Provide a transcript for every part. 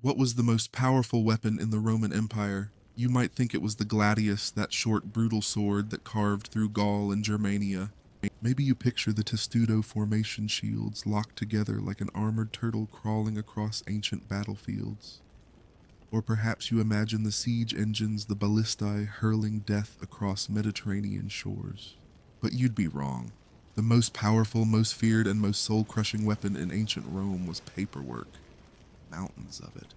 What was the most powerful weapon in the Roman Empire? You might think it was the gladius, that short, brutal sword that carved through Gaul and Germania. Maybe you picture the testudo formation shields locked together like an armored turtle crawling across ancient battlefields. Or perhaps you imagine the siege engines, the ballistae, hurling death across Mediterranean shores. But you'd be wrong. The most powerful, most feared, and most soul-crushing weapon in ancient Rome was paperwork. Mountains of it.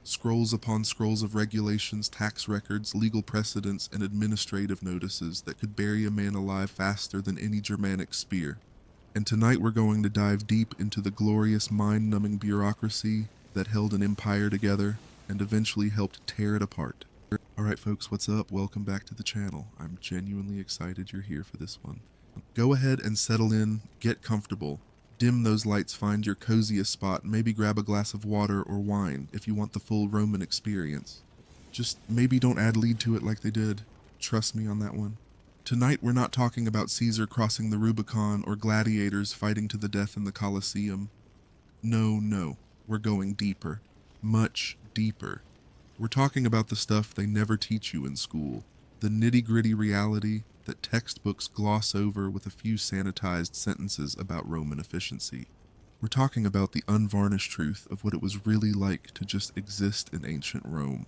Scrolls upon scrolls of regulations, tax records, legal precedents, and administrative notices that could bury a man alive faster than any Germanic spear. And tonight we're going to dive deep into the glorious, mind-numbing bureaucracy that held an empire together and eventually helped tear it apart. Alright folks, what's up? Welcome back to the channel. I'm genuinely excited you're here for this one. Go ahead and settle in, get comfortable. Dim those lights, find your coziest spot, maybe grab a glass of water or wine if you want the full Roman experience. Just maybe don't add lead to it like they did. Trust me on that one. Tonight we're not talking about Caesar crossing the Rubicon or gladiators fighting to the death in the Colosseum. No, we're going deeper. Much deeper. We're talking about the stuff they never teach you in school. The nitty-gritty reality that textbooks gloss over with a few sanitized sentences about Roman efficiency. We're talking about the unvarnished truth of what it was really like to just exist in ancient Rome.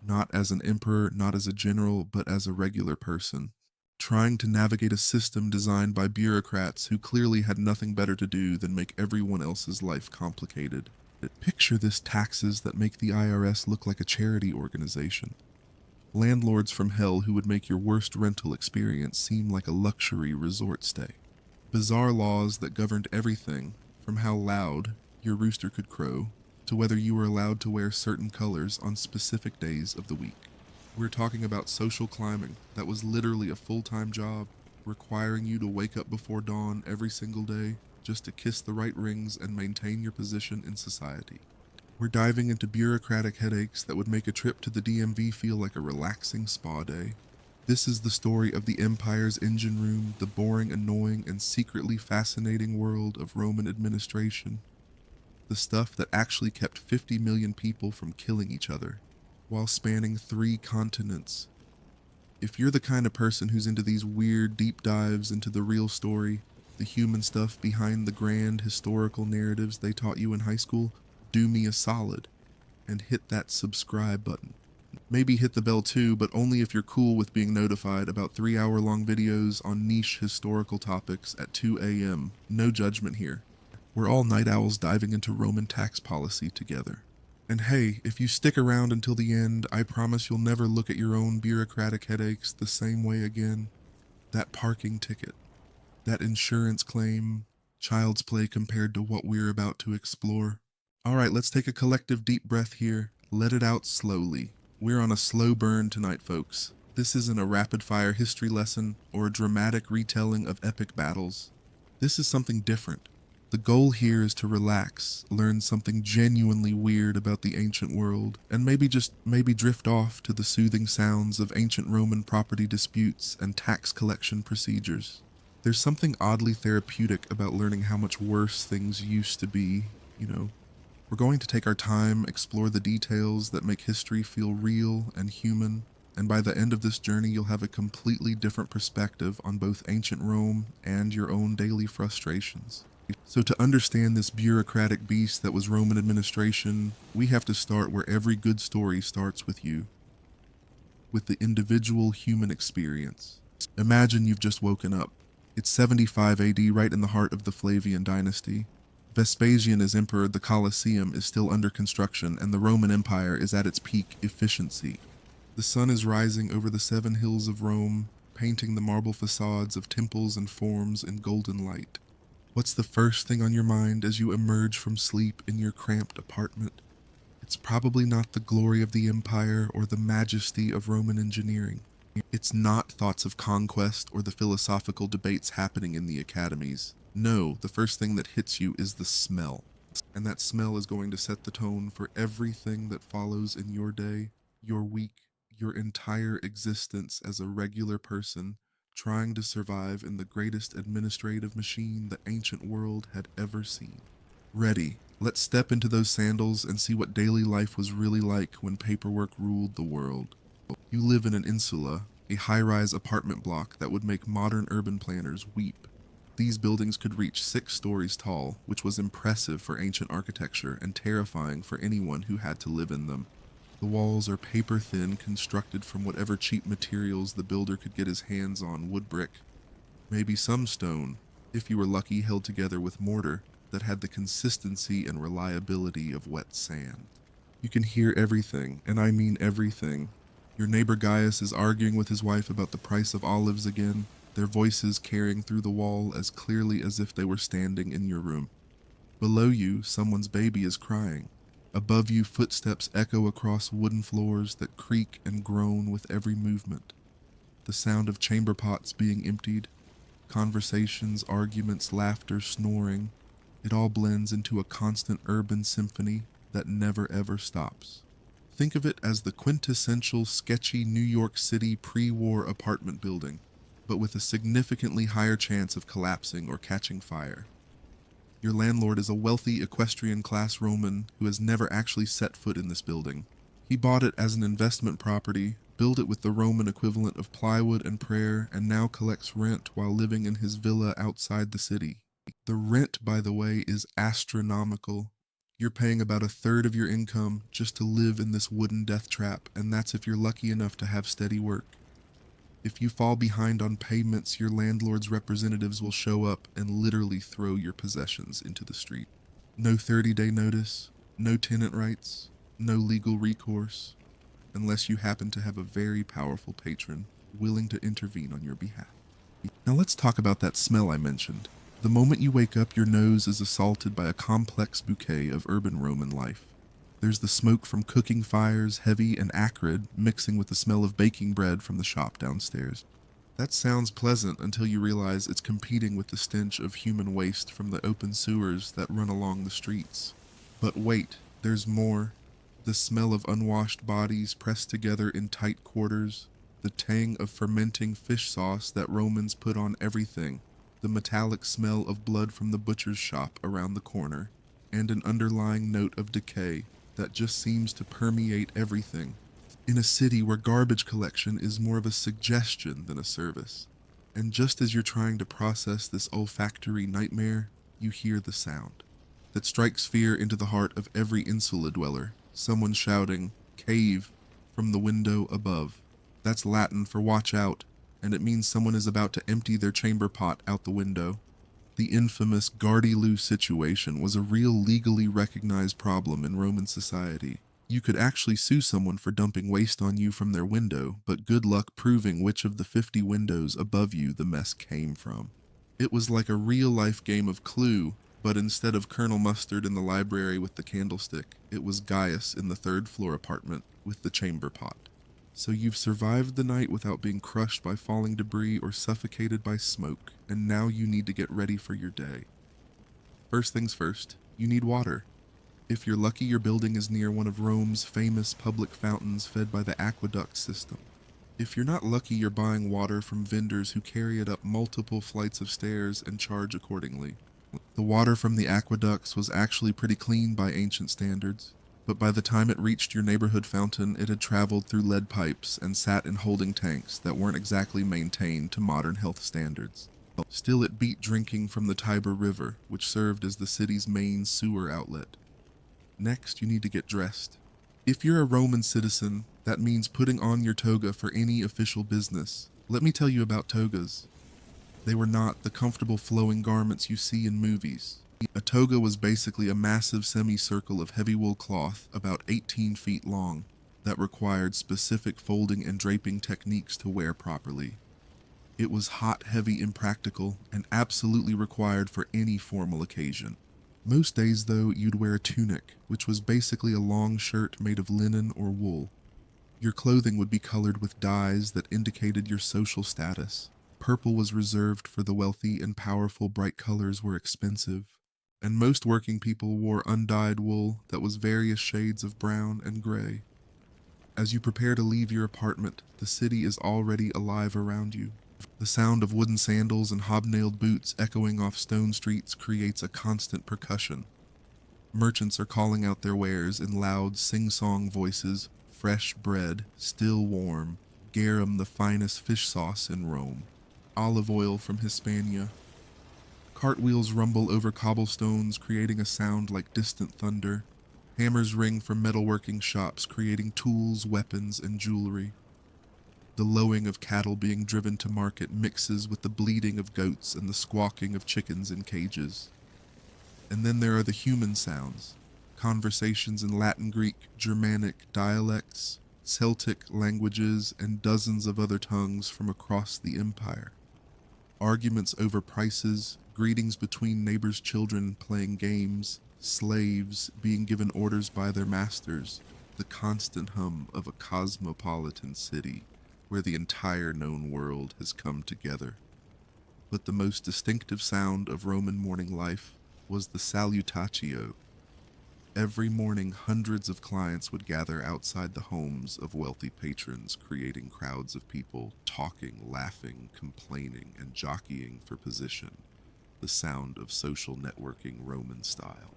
Not as an emperor, not as a general, but as a regular person. Trying to navigate a system designed by bureaucrats who clearly had nothing better to do than make everyone else's life complicated. Picture this: taxes that make the IRS look like a charity organization. Landlords from hell who would make your worst rental experience seem like a luxury resort stay. Bizarre laws that governed everything, from how loud your rooster could crow to whether you were allowed to wear certain colors on specific days of the week. We're talking about social climbing that was literally a full-time job, requiring you to wake up before dawn every single day just to kiss the right rings and maintain your position in society. We're diving into bureaucratic headaches that would make a trip to the DMV feel like a relaxing spa day. This is the story of the empire's engine room, the boring, annoying, and secretly fascinating world of Roman administration. The stuff that actually kept 50 million people from killing each other, while spanning 3 continents. If you're the kind of person who's into these weird deep dives into the real story, the human stuff behind the grand historical narratives they taught you in high school, do me a solid and hit that subscribe button. Maybe hit the bell too, but only if you're cool with being notified about 3-hour-long videos on niche historical topics at 2 a.m. No judgment here. We're all night owls diving into Roman tax policy together. And hey, if you stick around until the end, I promise you'll never look at your own bureaucratic headaches the same way again. That parking ticket, that insurance claim, child's play compared to what we're about to explore. Alright, let's take a collective deep breath here. Let it out slowly. We're on a slow burn tonight, folks. This isn't a rapid-fire history lesson or a dramatic retelling of epic battles. This is something different. The goal here is to relax, learn something genuinely weird about the ancient world, and maybe drift off to the soothing sounds of ancient Roman property disputes and tax collection procedures. There's something oddly therapeutic about learning how much worse things used to be, you know. We're going to take our time, explore the details that make history feel real and human, and by the end of this journey you'll have a completely different perspective on both ancient Rome and your own daily frustrations. So to understand this bureaucratic beast that was Roman administration, we have to start where every good story starts with you, with the individual human experience. Imagine you've just woken up. It's 75 AD, right in the heart of the Flavian dynasty. Vespasian is emperor, the Colosseum is still under construction, and the Roman Empire is at its peak efficiency. The sun is rising over the 7 hills of Rome, painting the marble facades of temples and forms in golden light. What's the first thing on your mind as you emerge from sleep in your cramped apartment? It's probably not the glory of the empire or the majesty of Roman engineering. It's not thoughts of conquest or the philosophical debates happening in the academies. No, the first thing that hits you is the smell. And that smell is going to set the tone for everything that follows in your day, your week, your entire existence as a regular person trying to survive in the greatest administrative machine the ancient world had ever seen. Ready Let's step into those sandals and see what daily life was really like when paperwork ruled the world. You live in an insula, a high-rise apartment block that would make modern urban planners weep. These buildings could reach 6 stories tall, which was impressive for ancient architecture and terrifying for anyone who had to live in them. The walls are paper-thin, constructed from whatever cheap materials the builder could get his hands on: wood brick, maybe some stone, if you were lucky held together with mortar that had the consistency and reliability of wet sand. You can hear everything, and I mean everything. Your neighbor Gaius is arguing with his wife about the price of olives again, their voices carrying through the wall as clearly as if they were standing in your room. Below you, someone's baby is crying. Above you, footsteps echo across wooden floors that creak and groan with every movement. The sound of chamber pots being emptied, conversations, arguments, laughter, snoring, it all blends into a constant urban symphony that never ever stops. Think of it as the quintessential sketchy New York City pre-war apartment building, but with a significantly higher chance of collapsing or catching fire. Your landlord is a wealthy equestrian class Roman who has never actually set foot in this building. He bought it as an investment property, built it with the Roman equivalent of plywood and prayer, and now collects rent while living in his villa outside the city. The rent, by the way, is astronomical. You're paying about a third of your income just to live in this wooden death trap, and that's if you're lucky enough to have steady work. If you fall behind on payments, your landlord's representatives will show up and literally throw your possessions into the street. No 30-day notice, no tenant rights, no legal recourse, unless you happen to have a very powerful patron willing to intervene on your behalf. Now let's talk about that smell I mentioned. The moment you wake up, your nose is assaulted by a complex bouquet of urban Roman life. There's the smoke from cooking fires, heavy and acrid, mixing with the smell of baking bread from the shop downstairs. That sounds pleasant until you realize it's competing with the stench of human waste from the open sewers that run along the streets. But wait, there's more. The smell of unwashed bodies pressed together in tight quarters, the tang of fermenting fish sauce that Romans put on everything, the metallic smell of blood from the butcher's shop around the corner, and an underlying note of decay that just seems to permeate everything. In a city where garbage collection is more of a suggestion than a service. And just as you're trying to process this olfactory nightmare, you hear the sound that strikes fear into the heart of every insula dweller. Someone shouting, "Cave," from the window above. That's Latin for watch out, and it means someone is about to empty their chamber pot out the window. The infamous Gardy-Loo situation was a real legally recognized problem in Roman society. You could actually sue someone for dumping waste on you from their window, but good luck proving which of the 50 windows above you the mess came from. It was like a real-life game of Clue, but instead of Colonel Mustard in the library with the candlestick, it was Gaius in the third-floor apartment with the chamber pot. So you've survived the night without being crushed by falling debris or suffocated by smoke, and now you need to get ready for your day. First things first, you need water. If you're lucky, your building is near one of Rome's famous public fountains fed by the aqueduct system. If you're not lucky, you're buying water from vendors who carry it up multiple flights of stairs and charge accordingly. The water from the aqueducts was actually pretty clean by ancient standards, but by the time it reached your neighborhood fountain, it had traveled through lead pipes and sat in holding tanks that weren't exactly maintained to modern health standards. Still, it beat drinking from the Tiber River, which served as the city's main sewer outlet. Next, you need to get dressed. If you're a Roman citizen, that means putting on your toga for any official business. Let me tell you about togas. They were not the comfortable flowing garments you see in movies. A toga was basically a massive semicircle of heavy wool cloth about 18 feet long that required specific folding and draping techniques to wear properly. It was hot, heavy, impractical, and absolutely required for any formal occasion. Most days, though, you'd wear a tunic, which was basically a long shirt made of linen or wool. Your clothing would be colored with dyes that indicated your social status. Purple was reserved for the wealthy, and powerful bright colors were expensive. And most working people wore undyed wool that was various shades of brown and gray. As you prepare to leave your apartment, the city is already alive around you. The sound of wooden sandals and hobnailed boots echoing off stone streets creates a constant percussion. Merchants are calling out their wares in loud sing-song voices, fresh bread, still warm, garum the finest fish sauce in Rome, olive oil from Hispania. Cartwheels rumble over cobblestones, creating a sound like distant thunder. Hammers ring from metalworking shops, creating tools, weapons, and jewelry. The lowing of cattle being driven to market mixes with the bleating of goats and the squawking of chickens in cages. And then there are the human sounds, conversations in Latin, Greek, Germanic dialects, Celtic languages, and dozens of other tongues from across the empire. Arguments over prices, greetings between neighbors' children playing games, slaves being given orders by their masters, the constant hum of a cosmopolitan city where the entire known world has come together. But the most distinctive sound of Roman morning life was the salutatio. Every morning, hundreds of clients would gather outside the homes of wealthy patrons, creating crowds of people talking, laughing, complaining, and jockeying for position, the sound of social networking Roman style.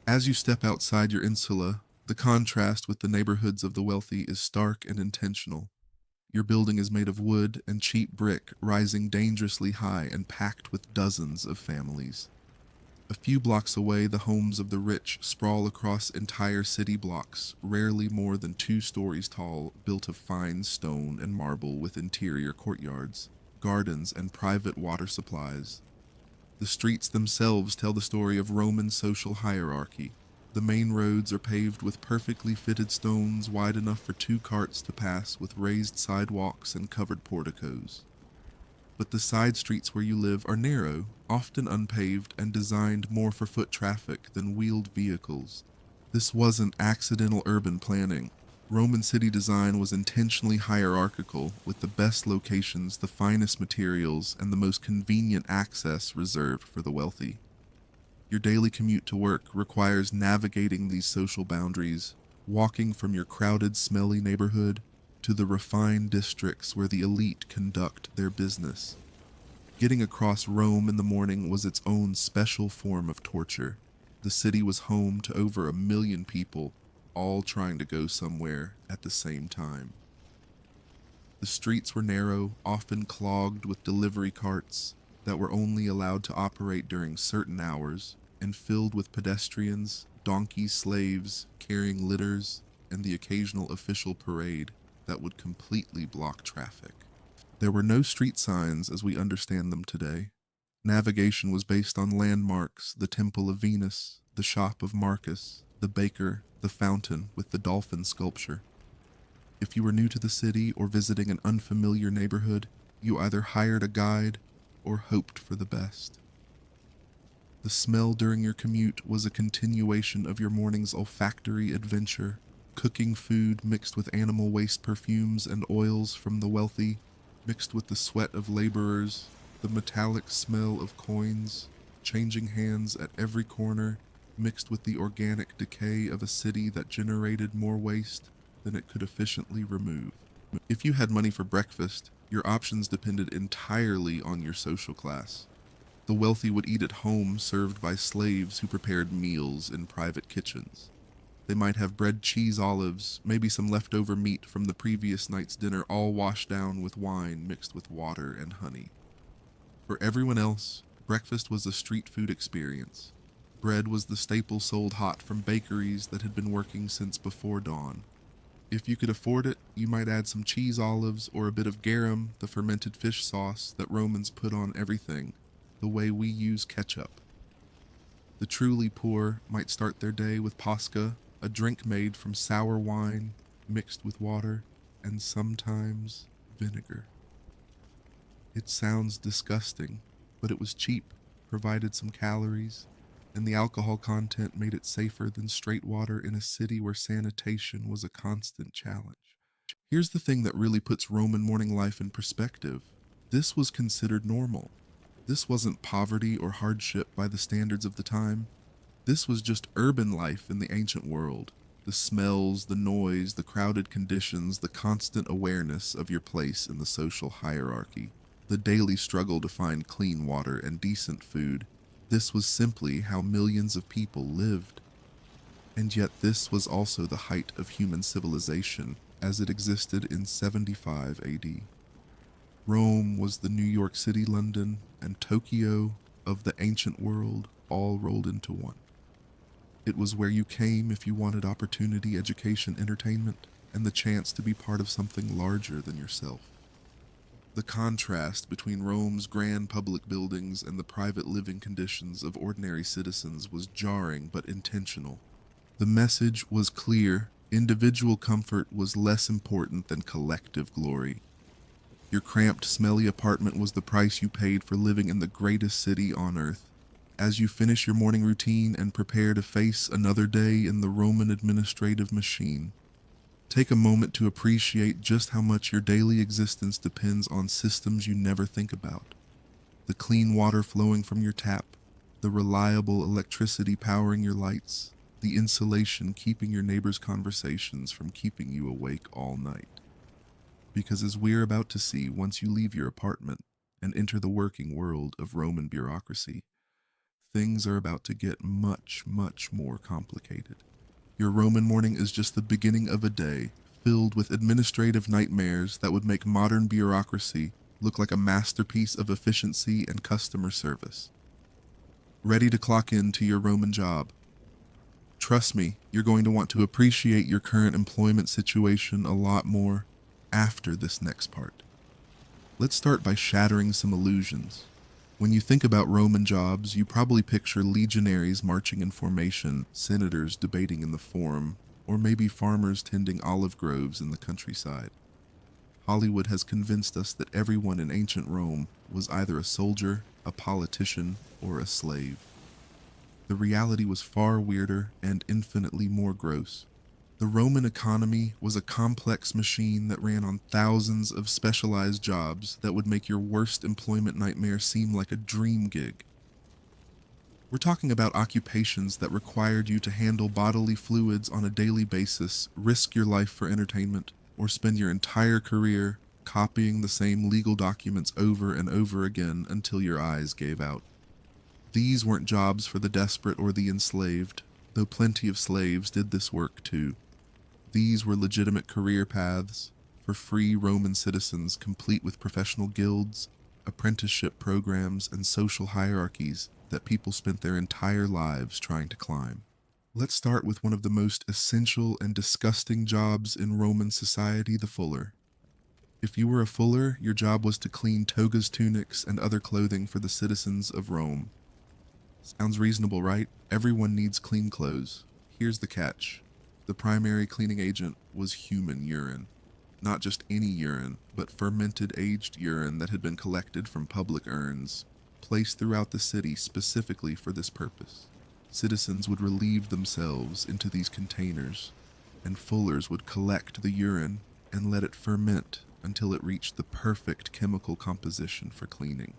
As you step outside your insula, the contrast with the neighborhoods of the wealthy is stark and intentional. Your building is made of wood and cheap brick, rising dangerously high and packed with dozens of families. A few blocks away, the homes of the rich sprawl across entire city blocks, rarely more than 2 stories tall, built of fine stone and marble with interior courtyards, gardens, and private water supplies. The streets themselves tell the story of Roman social hierarchy. The main roads are paved with perfectly fitted stones wide enough for 2 carts to pass, with raised sidewalks and covered porticos. But the side streets where you live are narrow, often unpaved, and designed more for foot traffic than wheeled vehicles. This wasn't accidental urban planning. Roman city design was intentionally hierarchical, with the best locations, the finest materials, and the most convenient access reserved for the wealthy. Your daily commute to work requires navigating these social boundaries, walking from your crowded, smelly neighborhood to the refined districts where the elite conduct their business. Getting across Rome in the morning was its own special form of torture. The city was home to over 1 million people, all trying to go somewhere at the same time. The streets were narrow, often clogged with delivery carts that were only allowed to operate during certain hours, and filled with pedestrians, donkey slaves carrying litters, and the occasional official parade that would completely block traffic. There were no street signs as we understand them today. Navigation was based on landmarks: the Temple of Venus, the shop of Marcus, the baker, the fountain with the dolphin sculpture. If you were new to the city or visiting an unfamiliar neighborhood, you either hired a guide or hoped for the best. The smell during your commute was a continuation of your morning's olfactory adventure, cooking food mixed with animal waste perfumes and oils from the wealthy, mixed with the sweat of laborers, the metallic smell of coins, changing hands at every corner, mixed with the organic decay of a city that generated more waste than it could efficiently remove. If you had money for breakfast, your options depended entirely on your social class. The wealthy would eat at home, served by slaves who prepared meals in private kitchens. They might have bread, cheese, olives, maybe some leftover meat from the previous night's dinner, all washed down with wine mixed with water and honey. For everyone else, breakfast was a street food experience. Bread was the staple sold hot from bakeries that had been working since before dawn. If you could afford it, you might add some cheese olives or a bit of garum, the fermented fish sauce that Romans put on everything, the way we use ketchup. The truly poor might start their day with pasca, a drink made from sour wine mixed with water and sometimes vinegar. It sounds disgusting, but it was cheap, provided some calories, and the alcohol content made it safer than straight water in a city where sanitation was a constant challenge. Here's the thing that really puts Roman morning life in perspective. This was considered normal. This wasn't poverty or hardship by the standards of the time. This was just urban life in the ancient world. The smells, the noise, the crowded conditions, the constant awareness of your place in the social hierarchy, the daily struggle to find clean water and decent food. This was simply how millions of people lived. And yet this was also the height of human civilization as it existed in 75 AD. Rome was the New York City, London, and Tokyo of the ancient world all rolled into one. It was where you came if you wanted opportunity, education, entertainment, and the chance to be part of something larger than yourself. The contrast between Rome's grand public buildings and the private living conditions of ordinary citizens was jarring but intentional. The message was clear: individual comfort was less important than collective glory. Your cramped, smelly apartment was the price you paid for living in the greatest city on earth. As you finish your morning routine and prepare to face another day in the Roman administrative machine, take a moment to appreciate just how much your daily existence depends on systems you never think about. The clean water flowing from your tap, the reliable electricity powering your lights, the insulation keeping your neighbors' conversations from keeping you awake all night. Because as we're about to see, once you leave your apartment and enter the working world of Roman bureaucracy, things are about to get much, much more complicated. Your Roman morning is just the beginning of a day filled with administrative nightmares that would make modern bureaucracy look like a masterpiece of efficiency and customer service. Ready to clock into your Roman job? Trust me, you're going to want to appreciate your current employment situation a lot more after this next part. Let's start by shattering some illusions. When you think about Roman jobs, you probably picture legionaries marching in formation, senators debating in the Forum, or maybe farmers tending olive groves in the countryside. Hollywood has convinced us that everyone in ancient Rome was either a soldier, a politician, or a slave. The reality was far weirder and infinitely more gross. The Roman economy was a complex machine that ran on thousands of specialized jobs that would make your worst employment nightmare seem like a dream gig. We're talking about occupations that required you to handle bodily fluids on a daily basis, risk your life for entertainment, or spend your entire career copying the same legal documents over and over again until your eyes gave out. These weren't jobs for the desperate or the enslaved, though plenty of slaves did this work too. These were legitimate career paths for free Roman citizens, complete with professional guilds, apprenticeship programs, and social hierarchies that people spent their entire lives trying to climb. Let's start with one of the most essential and disgusting jobs in Roman society, the fuller. If you were a fuller, your job was to clean togas, tunics, and other clothing for the citizens of Rome. Sounds reasonable, right? Everyone needs clean clothes. Here's the catch. The primary cleaning agent was human urine. Not just any urine, but fermented aged urine that had been collected from public urns, placed throughout the city specifically for this purpose. Citizens would relieve themselves into these containers, and fullers would collect the urine and let it ferment until it reached the perfect chemical composition for cleaning.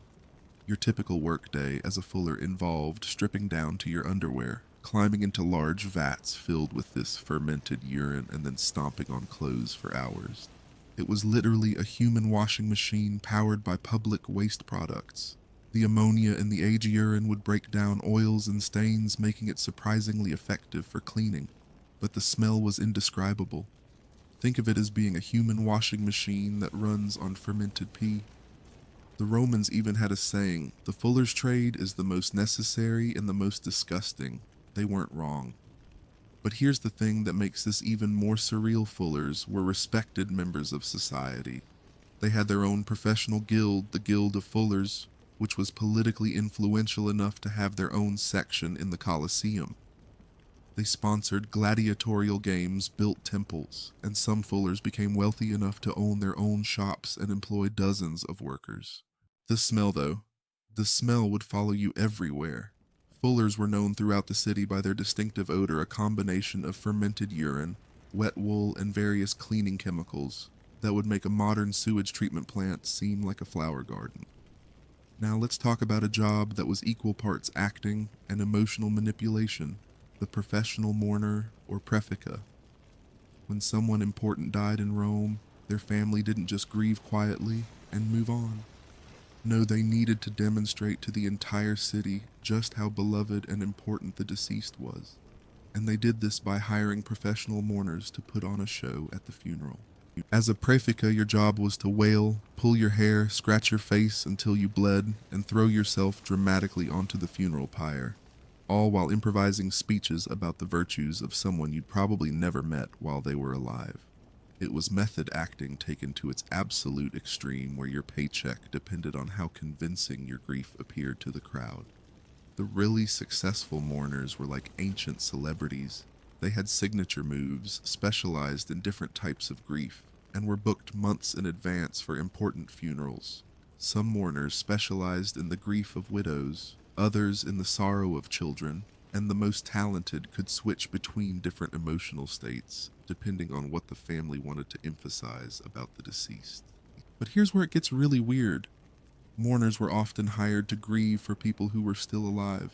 Your typical workday as a fuller involved stripping down to your underwear, climbing into large vats filled with this fermented urine, and then stomping on clothes for hours. It was literally a human washing machine powered by public waste products. The ammonia in the aged urine would break down oils and stains, making it surprisingly effective for cleaning. But the smell was indescribable. Think of it as being a human washing machine that runs on fermented pee. The Romans even had a saying, the fuller's trade is the most necessary and the most disgusting. They weren't wrong. But here's the thing that makes this even more surreal: fullers were respected members of society. They had their own professional guild, the Guild of Fullers, which was politically influential enough to have their own section in the Colosseum. They sponsored gladiatorial games, built temples, and some fullers became wealthy enough to own their own shops and employ dozens of workers. The smell, though. The smell would follow you everywhere. Fullers were known throughout the city by their distinctive odor, a combination of fermented urine, wet wool, and various cleaning chemicals that would make a modern sewage treatment plant seem like a flower garden. Now let's talk about a job that was equal parts acting and emotional manipulation: the professional mourner, or praefica. When someone important died in Rome, their family didn't just grieve quietly and move on. No, they needed to demonstrate to the entire city just how beloved and important the deceased was. and they did this by hiring professional mourners to put on a show at the funeral. As a praefika, your job was to wail, pull your hair, scratch your face until you bled, and throw yourself dramatically onto the funeral pyre, all while improvising speeches about the virtues of someone you'd probably never met while they were alive. It was method acting taken to its absolute extreme, where your paycheck depended on how convincing your grief appeared to the crowd. The really successful mourners were like ancient celebrities. They had signature moves, specialized in different types of grief, and were booked months in advance for important funerals. Some mourners specialized in the grief of widows, others in the sorrow of children, and the most talented could switch between different emotional states, depending on what the family wanted to emphasize about the deceased. But here's where it gets really weird. Mourners were often hired to grieve for people who were still alive.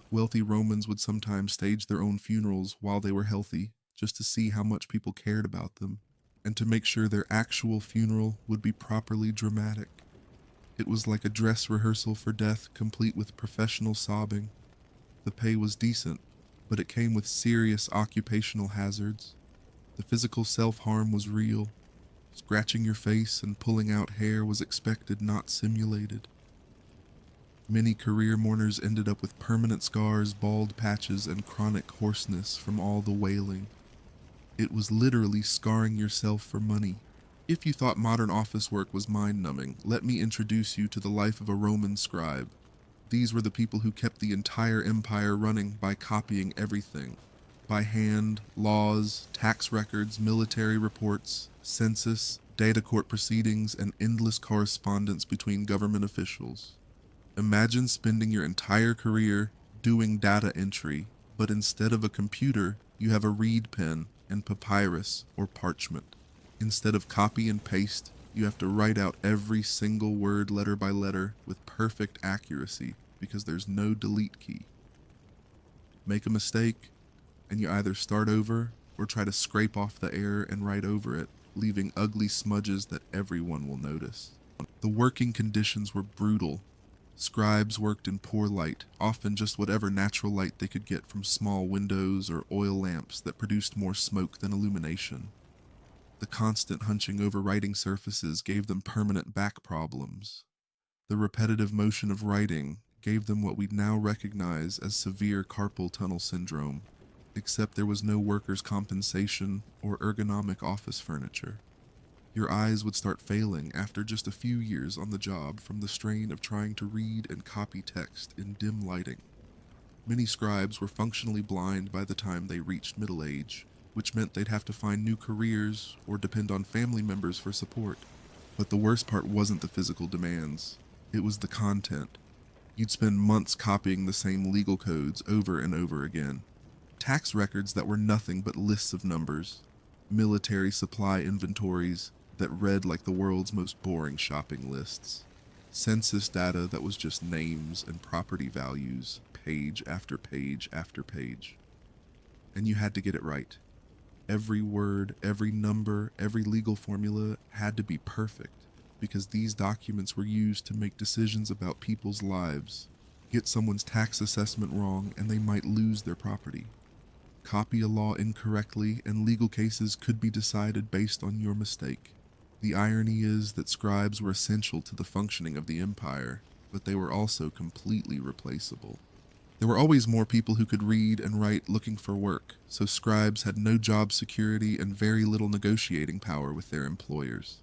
Wealthy Romans would sometimes stage their own funerals while they were healthy, just to see how much people cared about them, and to make sure their actual funeral would be properly dramatic. It was like a dress rehearsal for death, complete with professional sobbing. The pay was decent, but it came with serious occupational hazards. The physical self-harm was real. Scratching your face and pulling out hair was expected, not simulated. Many career mourners ended up with permanent scars, bald patches, and chronic hoarseness from all the wailing. It was literally scarring yourself for money. If you thought modern office work was mind-numbing, let me introduce you to the life of a Roman scribe. These were the people who kept the entire empire running by copying everything. By hand, laws, tax records, military reports, census, data court proceedings, and endless correspondence between government officials. Imagine spending your entire career doing data entry, but instead of a computer, you have a reed pen and papyrus or parchment. Instead of copy and paste, you have to write out every single word letter by letter with perfect accuracy because there's no delete key. Make a mistake, and you either start over or try to scrape off the error and write over it, leaving ugly smudges that everyone will notice. The working conditions were brutal. Scribes worked in poor light, often just whatever natural light they could get from small windows or oil lamps that produced more smoke than illumination. The constant hunching over writing surfaces gave them permanent back problems. The repetitive motion of writing gave them what we'd now recognize as severe carpal tunnel syndrome, except there was no workers' compensation or ergonomic office furniture. Your eyes would start failing after just a few years on the job from the strain of trying to read and copy text in dim lighting. Many scribes were functionally blind by the time they reached middle age, which meant they'd have to find new careers or depend on family members for support. But the worst part wasn't the physical demands, it was the content. You'd spend months copying the same legal codes over and over again. Tax records that were nothing but lists of numbers. Military supply inventories that read like the world's most boring shopping lists. Census data that was just names and property values, page after page after page. And you had to get it right. Every word, every number, every legal formula had to be perfect, because these documents were used to make decisions about people's lives. Get someone's tax assessment wrong and they might lose their property. Copy a law incorrectly and legal cases could be decided based on your mistake. The irony is that scribes were essential to the functioning of the empire, but they were also completely replaceable. There were always more people who could read and write looking for work, so scribes had no job security and very little negotiating power with their employers.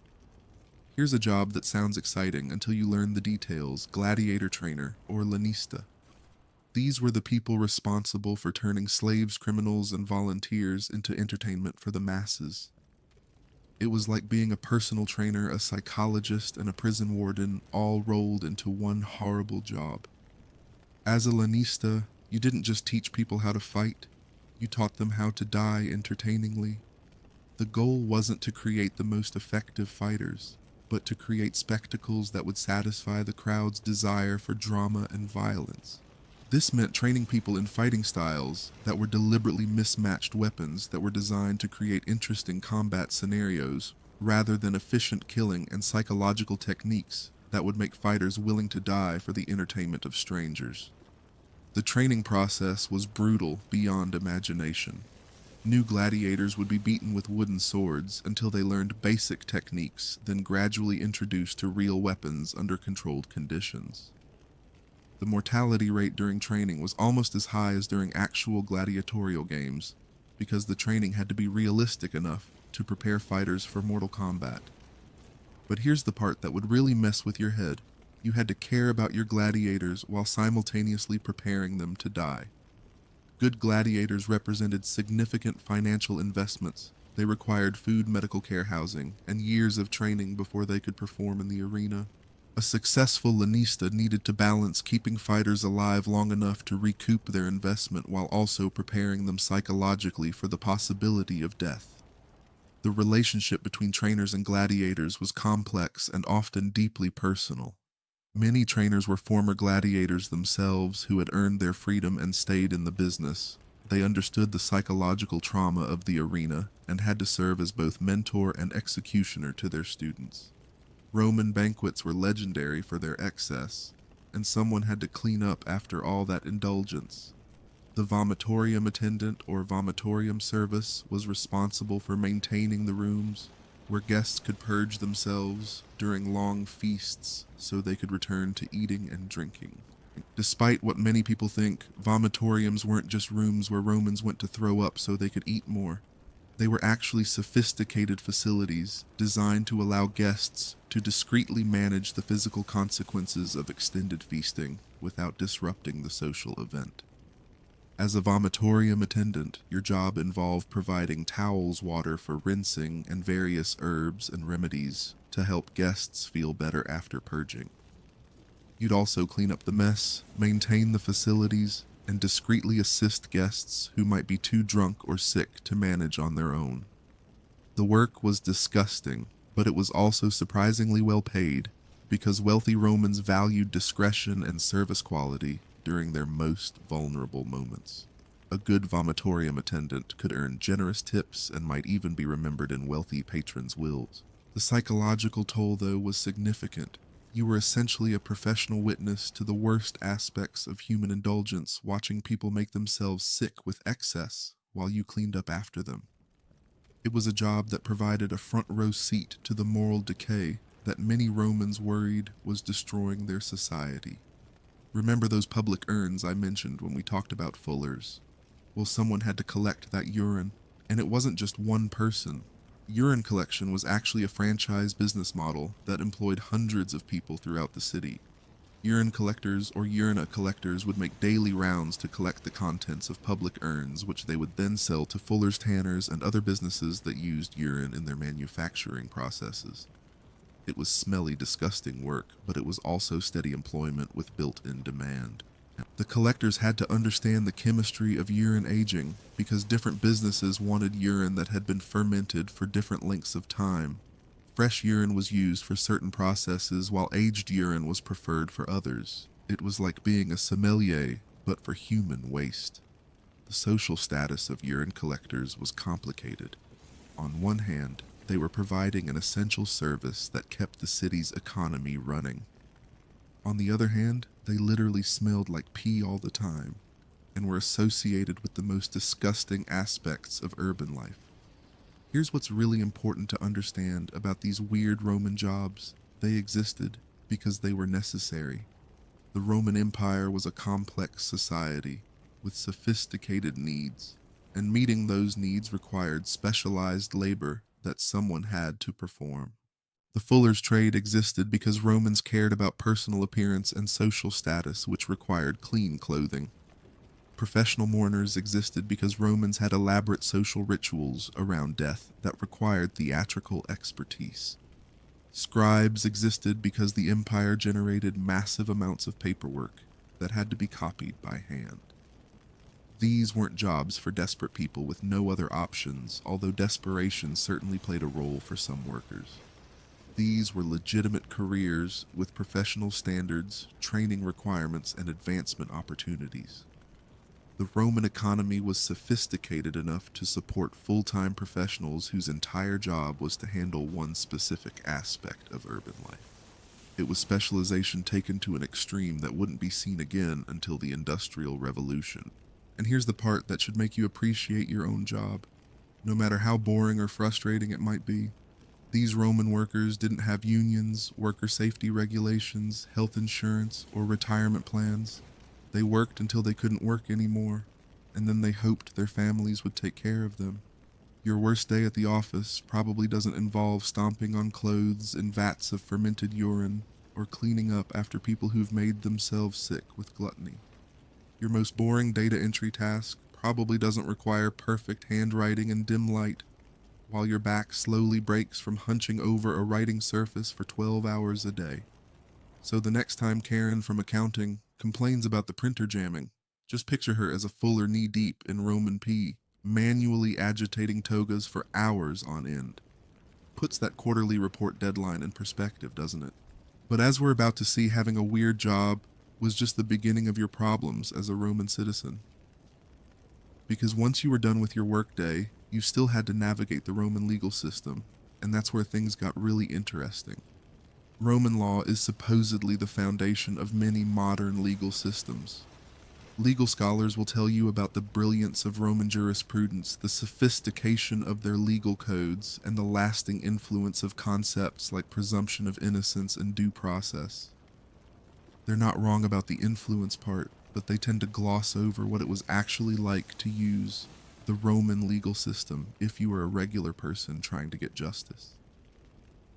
Here's a job that sounds exciting until you learn the details: gladiator trainer or lanista. These were the people responsible for turning slaves, criminals, and volunteers into entertainment for the masses. It was like being a personal trainer, a psychologist, and a prison warden all rolled into one horrible job. As a lanista, you didn't just teach people how to fight, you taught them how to die entertainingly. The goal wasn't to create the most effective fighters, but to create spectacles that would satisfy the crowd's desire for drama and violence. This meant training people in fighting styles that were deliberately mismatched weapons that were designed to create interesting combat scenarios, rather than efficient killing and psychological techniques that would make fighters willing to die for the entertainment of strangers. The training process was brutal beyond imagination. New gladiators would be beaten with wooden swords until they learned basic techniques, then gradually introduced to real weapons under controlled conditions. The mortality rate during training was almost as high as during actual gladiatorial games, because the training had to be realistic enough to prepare fighters for mortal combat. But here's the part that would really mess with your head. You had to care about your gladiators while simultaneously preparing them to die. Good gladiators represented significant financial investments. They required food, medical care, housing, and years of training before they could perform in the arena. A successful lanista needed to balance keeping fighters alive long enough to recoup their investment while also preparing them psychologically for the possibility of death. The relationship between trainers and gladiators was complex and often deeply personal. Many trainers were former gladiators themselves who had earned their freedom and stayed in the business. They understood the psychological trauma of the arena and had to serve as both mentor and executioner to their students. Roman banquets were legendary for their excess, and someone had to clean up after all that indulgence. The vomitorium attendant or vomitorium service was responsible for maintaining the rooms where guests could purge themselves during long feasts so they could return to eating and drinking. Despite what many people think, vomitoriums weren't just rooms where Romans went to throw up so they could eat more. They were actually sophisticated facilities designed to allow guests to discreetly manage the physical consequences of extended feasting without disrupting the social event. As a vomitorium attendant, your job involved providing towels, water for rinsing, and various herbs and remedies to help guests feel better after purging. You'd also clean up the mess, maintain the facilities, and discreetly assist guests who might be too drunk or sick to manage on their own. The work was disgusting, but it was also surprisingly well paid, because wealthy Romans valued discretion and service quality during their most vulnerable moments. A good vomitorium attendant could earn generous tips and might even be remembered in wealthy patrons' wills. The psychological toll, though, was significant. You were essentially a professional witness to the worst aspects of human indulgence, watching people make themselves sick with excess while you cleaned up after them. It was a job that provided a front row seat to the moral decay that many Romans worried was destroying their society. Remember those public urns I mentioned when we talked about fullers? Well, someone had to collect that urine, and it wasn't just one person. Urine collection was actually a franchise business model that employed hundreds of people throughout the city. Urine collectors or urina collectors would make daily rounds to collect the contents of public urns, which they would then sell to fullers, tanners, and other businesses that used urine in their manufacturing processes. It was smelly, disgusting work, but it was also steady employment with built-in demand. The collectors had to understand the chemistry of urine aging because different businesses wanted urine that had been fermented for different lengths of time. Fresh urine was used for certain processes while aged urine was preferred for others. It was like being a sommelier, but for human waste. The social status of urine collectors was complicated. On one hand, they were providing an essential service that kept the city's economy running. On the other hand, they literally smelled like pee all the time and were associated with the most disgusting aspects of urban life. Here's what's really important to understand about these weird Roman jobs. They existed because they were necessary. The Roman Empire was a complex society with sophisticated needs, and meeting those needs required specialized labor that someone had to perform. The fuller's trade existed because Romans cared about personal appearance and social status, which required clean clothing. Professional mourners existed because Romans had elaborate social rituals around death that required theatrical expertise. Scribes existed because the empire generated massive amounts of paperwork that had to be copied by hand. These weren't jobs for desperate people with no other options, although desperation certainly played a role for some workers. These were legitimate careers with professional standards, training requirements, and advancement opportunities. The Roman economy was sophisticated enough to support full-time professionals whose entire job was to handle one specific aspect of urban life. It was specialization taken to an extreme that wouldn't be seen again until the Industrial Revolution. And here's the part that should make you appreciate your own job. No matter how boring or frustrating it might be, these Roman workers didn't have unions, worker safety regulations, health insurance, or retirement plans. They worked until they couldn't work anymore, and then they hoped their families would take care of them. Your worst day at the office probably doesn't involve stomping on clothes in vats of fermented urine or cleaning up after people who've made themselves sick with gluttony. Your most boring data entry task probably doesn't require perfect handwriting and dim light, while your back slowly breaks from hunching over a writing surface for 12 hours a day. So the next time Karen from accounting complains about the printer jamming, just picture her as a fuller knee-deep in Roman P, manually agitating togas for hours on end. Puts that quarterly report deadline in perspective, doesn't it? But as we're about to see, having a weird job was just the beginning of your problems as a Roman citizen. Because once you were done with your workday, you still had to navigate the Roman legal system, and that's where things got really interesting. Roman law is supposedly the foundation of many modern legal systems. Legal scholars will tell you about the brilliance of Roman jurisprudence, the sophistication of their legal codes, and the lasting influence of concepts like presumption of innocence and due process. They're not wrong about the influence part, but they tend to gloss over what it was actually like to use the Roman legal system if you were a regular person trying to get justice.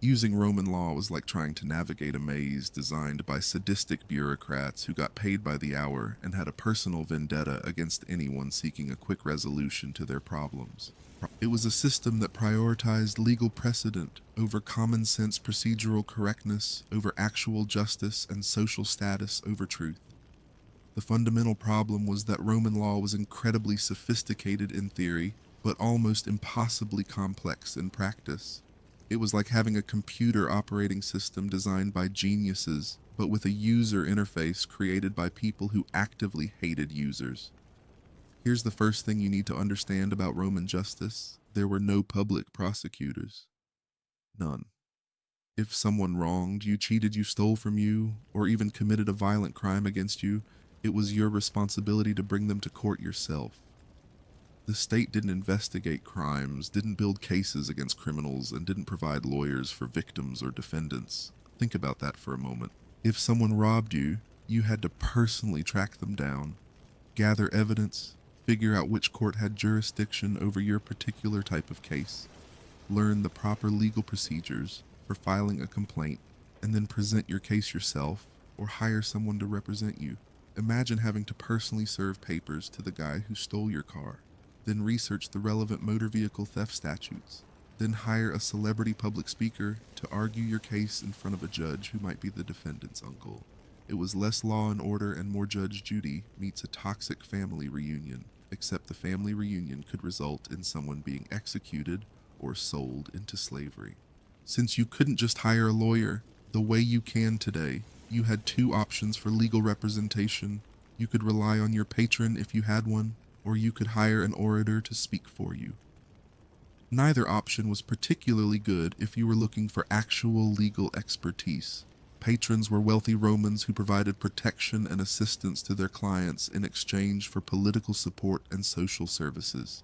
Using Roman law was like trying to navigate a maze designed by sadistic bureaucrats who got paid by the hour and had a personal vendetta against anyone seeking a quick resolution to their problems. It was a system that prioritized legal precedent over common sense procedural correctness, over actual justice, and social status over truth. The fundamental problem was that Roman law was incredibly sophisticated in theory, but almost impossibly complex in practice. It was like having a computer operating system designed by geniuses, but with a user interface created by people who actively hated users. Here's the first thing you need to understand about Roman justice. There were no public prosecutors. None. If someone wronged you, cheated you, stole from you, or even committed a violent crime against you, it was your responsibility to bring them to court yourself. The state didn't investigate crimes, didn't build cases against criminals, and didn't provide lawyers for victims or defendants. Think about that for a moment. If someone robbed you, you had to personally track them down, gather evidence, figure out which court had jurisdiction over your particular type of case, learn the proper legal procedures for filing a complaint, and then present your case yourself or hire someone to represent you. Imagine having to personally serve papers to the guy who stole your car, then research the relevant motor vehicle theft statutes, then hire a celebrity public speaker to argue your case in front of a judge who might be the defendant's uncle. It was less Law and Order and more Judge Judy meets a toxic family reunion, except the family reunion could result in someone being executed or sold into slavery. Since you couldn't just hire a lawyer the way you can today, you had two options for legal representation. You could rely on your patron if you had one, or you could hire an orator to speak for you. Neither option was particularly good if you were looking for actual legal expertise. Patrons were wealthy Romans who provided protection and assistance to their clients in exchange for political support and social services.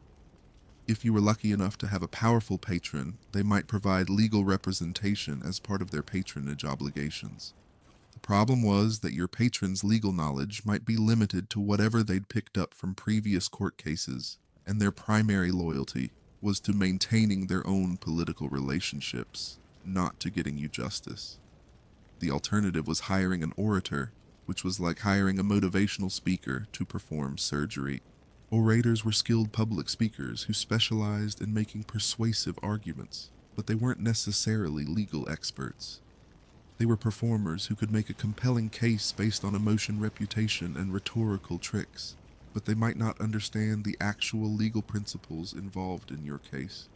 If you were lucky enough to have a powerful patron, they might provide legal representation as part of their patronage obligations. The problem was that your patron's legal knowledge might be limited to whatever they'd picked up from previous court cases, and their primary loyalty was to maintaining their own political relationships, not to getting you justice. The alternative was hiring an orator, which was like hiring a motivational speaker to perform surgery. Orators were skilled public speakers who specialized in making persuasive arguments, but they weren't necessarily legal experts. They were performers who could make a compelling case based on emotion, reputation, and rhetorical tricks, but they might not understand the actual legal principles involved in your case.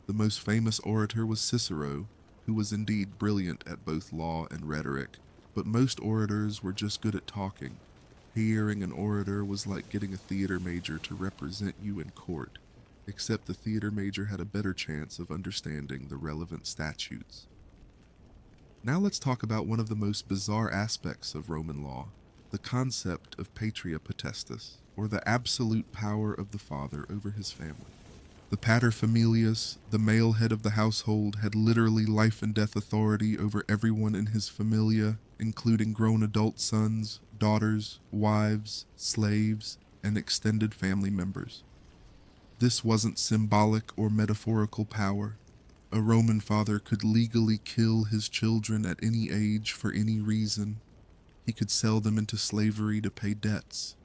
The most famous orator was Cicero, who was indeed brilliant at both law and rhetoric, but most orators were just good at talking. Hiring an orator was like getting a theater major to represent you in court, except the theater major had a better chance of understanding the relevant statutes. Now let's talk about one of the most bizarre aspects of Roman law, the concept of patria potestas, or the absolute power of the father over his family. The pater familias, the male head of the household, had literally life and death authority over everyone in his familia, including grown adult sons, daughters, wives, slaves, and extended family members. This wasn't symbolic or metaphorical power. A Roman father could legally kill his children at any age for any reason. He could sell them into slavery to pay debts.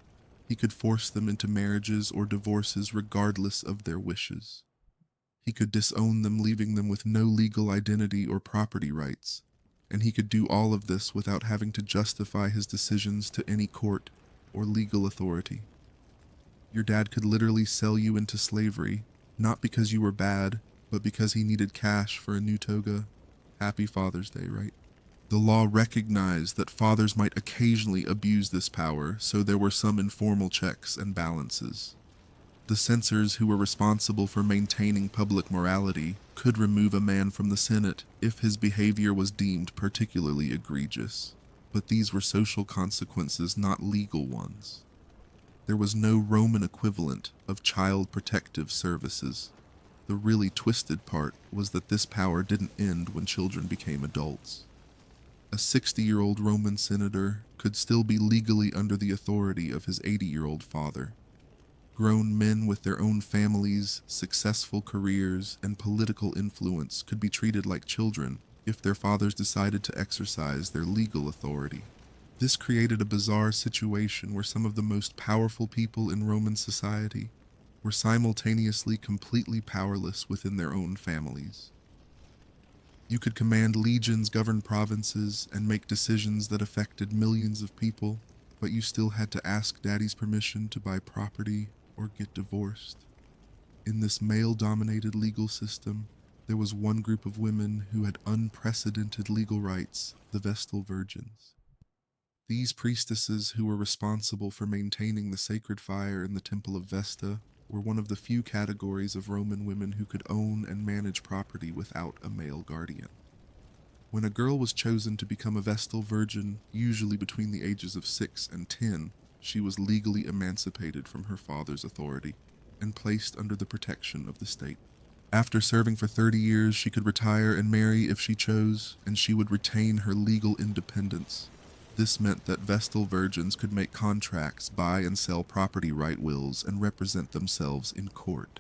He could force them into marriages or divorces regardless of their wishes. He could disown them, leaving them with no legal identity or property rights. And he could do all of this without having to justify his decisions to any court or legal authority. Your dad could literally sell you into slavery, not because you were bad, but because he needed cash for a new toga. Happy Father's Day, right? The law recognized that fathers might occasionally abuse this power, so there were some informal checks and balances. The censors who were responsible for maintaining public morality could remove a man from the Senate if his behavior was deemed particularly egregious. But these were social consequences, not legal ones. There was no Roman equivalent of child protective services. The really twisted part was that this power didn't end when children became adults. A 60-year-old Roman senator could still be legally under the authority of his 80-year-old father. Grown men with their own families, successful careers, and political influence could be treated like children if their fathers decided to exercise their legal authority. This created a bizarre situation where some of the most powerful people in Roman society were simultaneously completely powerless within their own families. You could command legions, govern provinces, and make decisions that affected millions of people, but you still had to ask daddy's permission to buy property or get divorced. In this male-dominated legal system, there was one group of women who had unprecedented legal rights, the Vestal Virgins. These priestesses, who were responsible for maintaining the sacred fire in the Temple of Vesta, were one of the few categories of Roman women who could own and manage property without a male guardian. When a girl was chosen to become a Vestal Virgin, usually between the ages of 6 and 10, she was legally emancipated from her father's authority and placed under the protection of the state. After serving for 30 years, she could retire and marry if she chose, and she would retain her legal independence. This meant that Vestal Virgins could make contracts, buy and sell property right wills, and represent themselves in court.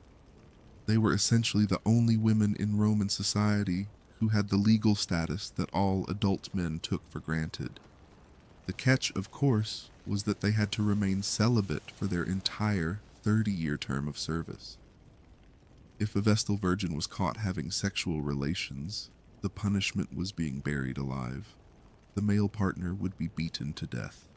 They were essentially the only women in Roman society who had the legal status that all adult men took for granted. The catch, of course, was that they had to remain celibate for their entire 30-year term of service. If a Vestal Virgin was caught having sexual relations, the punishment was being buried alive. The male partner would be beaten to death.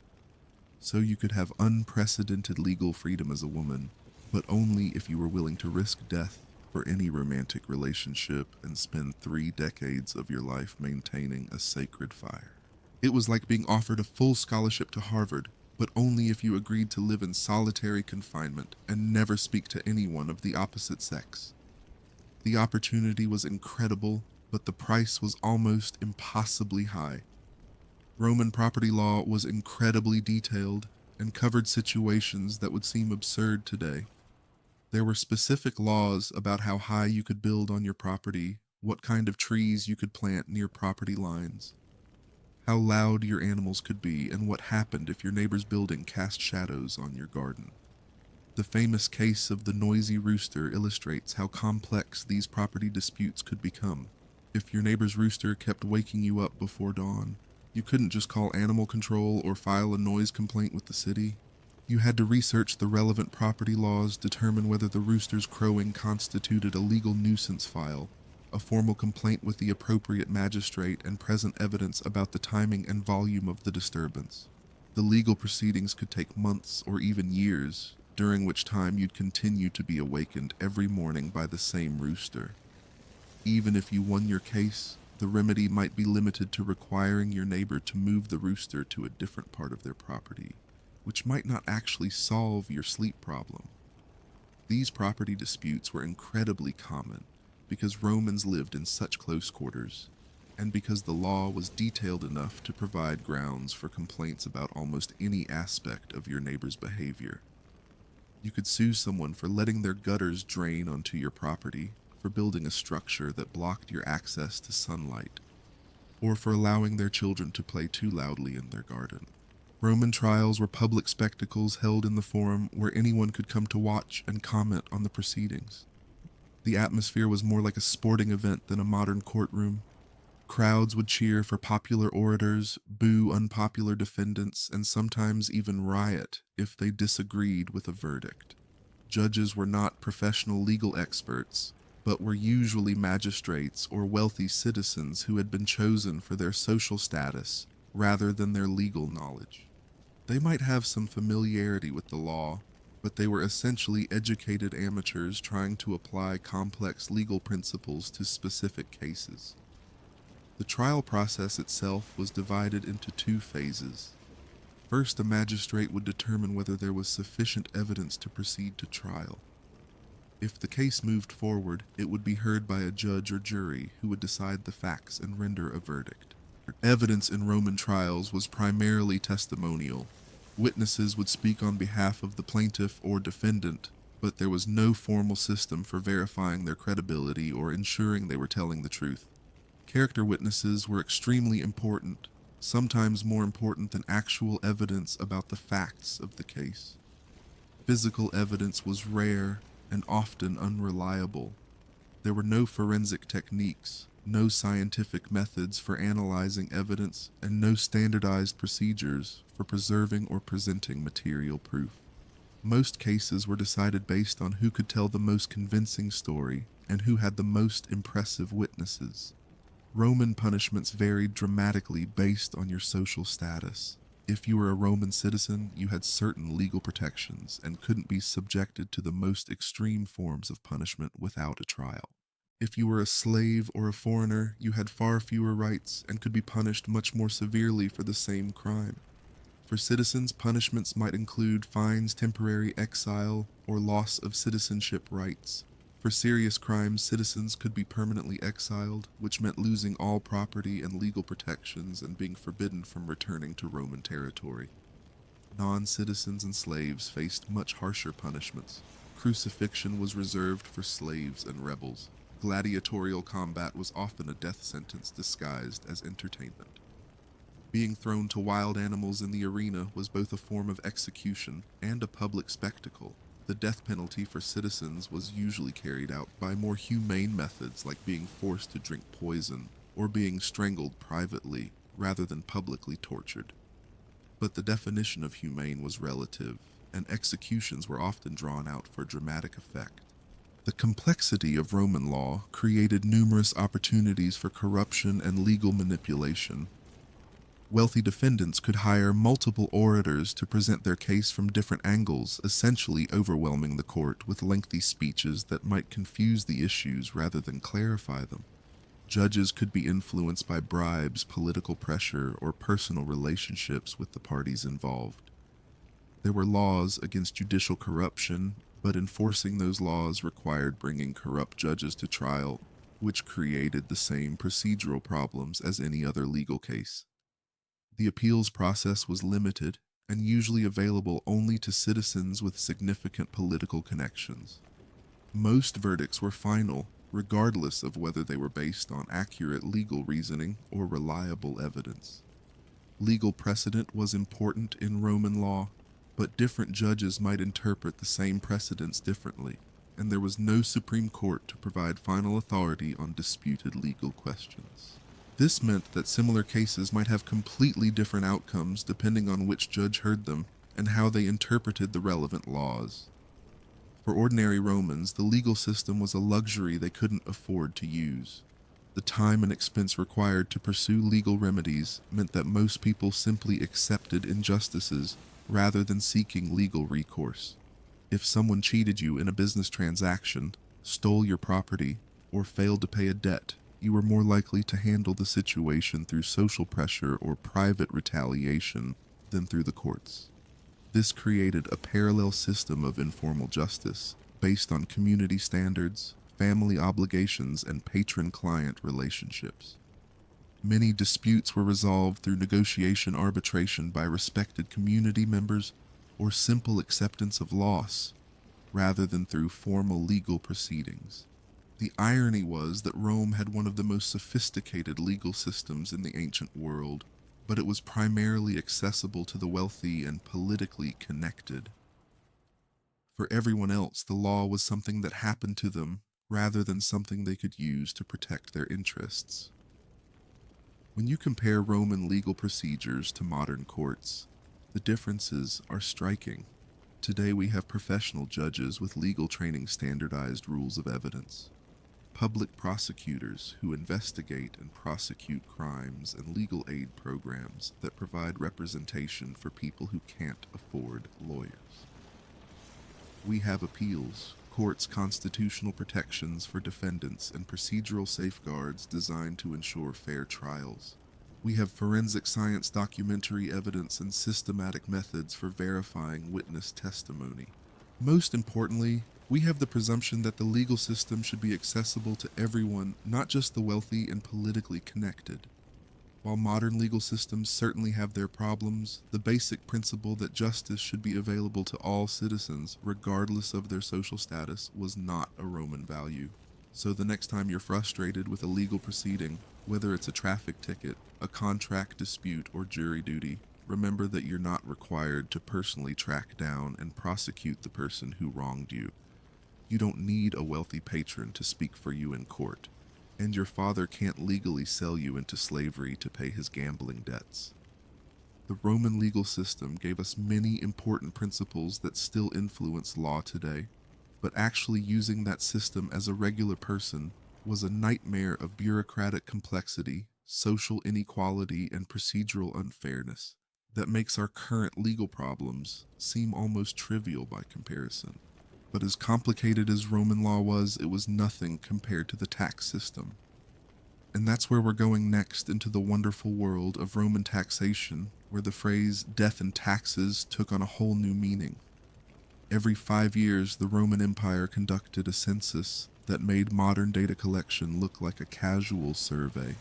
So you could have unprecedented legal freedom as a woman, but only if you were willing to risk death for any romantic relationship and spend 3 decades of your life maintaining a sacred fire. It was like being offered a full scholarship to Harvard, but only if you agreed to live in solitary confinement and never speak to anyone of the opposite sex. The opportunity was incredible, but the price was almost impossibly high. Roman property law was incredibly detailed and covered situations that would seem absurd today. There were specific laws about how high you could build on your property, what kind of trees you could plant near property lines, how loud your animals could be, and what happened if your neighbor's building cast shadows on your garden. The famous case of the noisy rooster illustrates how complex these property disputes could become. If your neighbor's rooster kept waking you up before dawn, you couldn't just call animal control or file a noise complaint with the city. You had to research the relevant property laws, determine whether the rooster's crowing constituted a legal nuisance, file a formal complaint with the appropriate magistrate, and present evidence about the timing and volume of the disturbance. The legal proceedings could take months or even years, during which time you'd continue to be awakened every morning by the same rooster. Even if you won your case, the remedy might be limited to requiring your neighbor to move the rooster to a different part of their property, which might not actually solve your sleep problem. These property disputes were incredibly common because Romans lived in such close quarters. and because the law was detailed enough to provide grounds for complaints about almost any aspect of your neighbor's behavior. You could sue someone for letting their gutters drain onto your property, for building a structure that blocked your access to sunlight, or for allowing their children to play too loudly in their garden. Roman trials were public spectacles held in the forum where anyone could come to watch and comment on the proceedings. The atmosphere was more like a sporting event than a modern courtroom. Crowds would cheer for popular orators, boo unpopular defendants, and sometimes even riot if they disagreed with a verdict. Judges were not professional legal experts, but were usually magistrates or wealthy citizens who had been chosen for their social status rather than their legal knowledge. They might have some familiarity with the law, but they were essentially educated amateurs trying to apply complex legal principles to specific cases. The trial process itself was divided into two phases. First, a magistrate would determine whether there was sufficient evidence to proceed to trial. If the case moved forward, it would be heard by a judge or jury who would decide the facts and render a verdict. Evidence in Roman trials was primarily testimonial. Witnesses would speak on behalf of the plaintiff or defendant, but there was no formal system for verifying their credibility or ensuring they were telling the truth. Character witnesses were extremely important, sometimes more important than actual evidence about the facts of the case. Physical evidence was rare and often unreliable. There were no forensic techniques, no scientific methods for analyzing evidence, and no standardized procedures for preserving or presenting material proof. Most cases were decided based on who could tell the most convincing story and who had the most impressive witnesses. Roman punishments varied dramatically based on your social status. If you were a Roman citizen, you had certain legal protections and couldn't be subjected to the most extreme forms of punishment without a trial. If you were a slave or a foreigner, you had far fewer rights and could be punished much more severely for the same crime. For citizens, punishments might include fines, temporary exile, or loss of citizenship rights. For serious crimes, citizens could be permanently exiled, which meant losing all property and legal protections and being forbidden from returning to Roman territory. Non-citizens and slaves faced much harsher punishments. Crucifixion was reserved for slaves and rebels. Gladiatorial combat was often a death sentence disguised as entertainment. Being thrown to wild animals in the arena was both a form of execution and a public spectacle. The death penalty for citizens was usually carried out by more humane methods like being forced to drink poison or being strangled privately rather than publicly tortured. But the definition of humane was relative, and executions were often drawn out for dramatic effect. The complexity of Roman law created numerous opportunities for corruption and legal manipulation. Wealthy defendants could hire multiple orators to present their case from different angles, essentially overwhelming the court with lengthy speeches that might confuse the issues rather than clarify them. Judges could be influenced by bribes, political pressure, or personal relationships with the parties involved. There were laws against judicial corruption, but enforcing those laws required bringing corrupt judges to trial, which created the same procedural problems as any other legal case. The appeals process was limited and usually available only to citizens with significant political connections. Most verdicts were final, regardless of whether they were based on accurate legal reasoning or reliable evidence. Legal precedent was important in Roman law, but different judges might interpret the same precedents differently, and there was no Supreme Court to provide final authority on disputed legal questions. This meant that similar cases might have completely different outcomes depending on which judge heard them and how they interpreted the relevant laws. For ordinary Romans, the legal system was a luxury they couldn't afford to use. The time and expense required to pursue legal remedies meant that most people simply accepted injustices rather than seeking legal recourse. If someone cheated you in a business transaction, stole your property, or failed to pay a debt, you were more likely to handle the situation through social pressure or private retaliation than through the courts. This created a parallel system of informal justice based on community standards, family obligations, and patron-client relationships. Many disputes were resolved through negotiation arbitration by respected community members or simple acceptance of loss, rather than through formal legal proceedings. The irony was that Rome had one of the most sophisticated legal systems in the ancient world, but it was primarily accessible to the wealthy and politically connected. For everyone else, the law was something that happened to them rather than something they could use to protect their interests. When you compare Roman legal procedures to modern courts, the differences are striking. Today we have professional judges with legal training, standardized rules of evidence, public prosecutors who investigate and prosecute crimes, and legal aid programs that provide representation for people who can't afford lawyers. We have appeals, courts, constitutional protections for defendants, and procedural safeguards designed to ensure fair trials. We have forensic science, documentary evidence, and systematic methods for verifying witness testimony. Most importantly, we have the presumption that the legal system should be accessible to everyone, not just the wealthy and politically connected. While modern legal systems certainly have their problems, the basic principle that justice should be available to all citizens, regardless of their social status, was not a Roman value. So the next time you're frustrated with a legal proceeding, whether it's a traffic ticket, a contract dispute, or jury duty, remember that you're not required to personally track down and prosecute the person who wronged you. You don't need a wealthy patron to speak for you in court, and your father can't legally sell you into slavery to pay his gambling debts. The Roman legal system gave us many important principles that still influence law today, but actually using that system as a regular person was a nightmare of bureaucratic complexity, social inequality, and procedural unfairness that makes our current legal problems seem almost trivial by comparison. But as complicated as Roman law was, it was nothing compared to the tax system. And that's where we're going next, into the wonderful world of Roman taxation, where the phrase death and taxes took on a whole new meaning. Every 5 years, the Roman Empire conducted a census that made modern data collection look like a casual survey.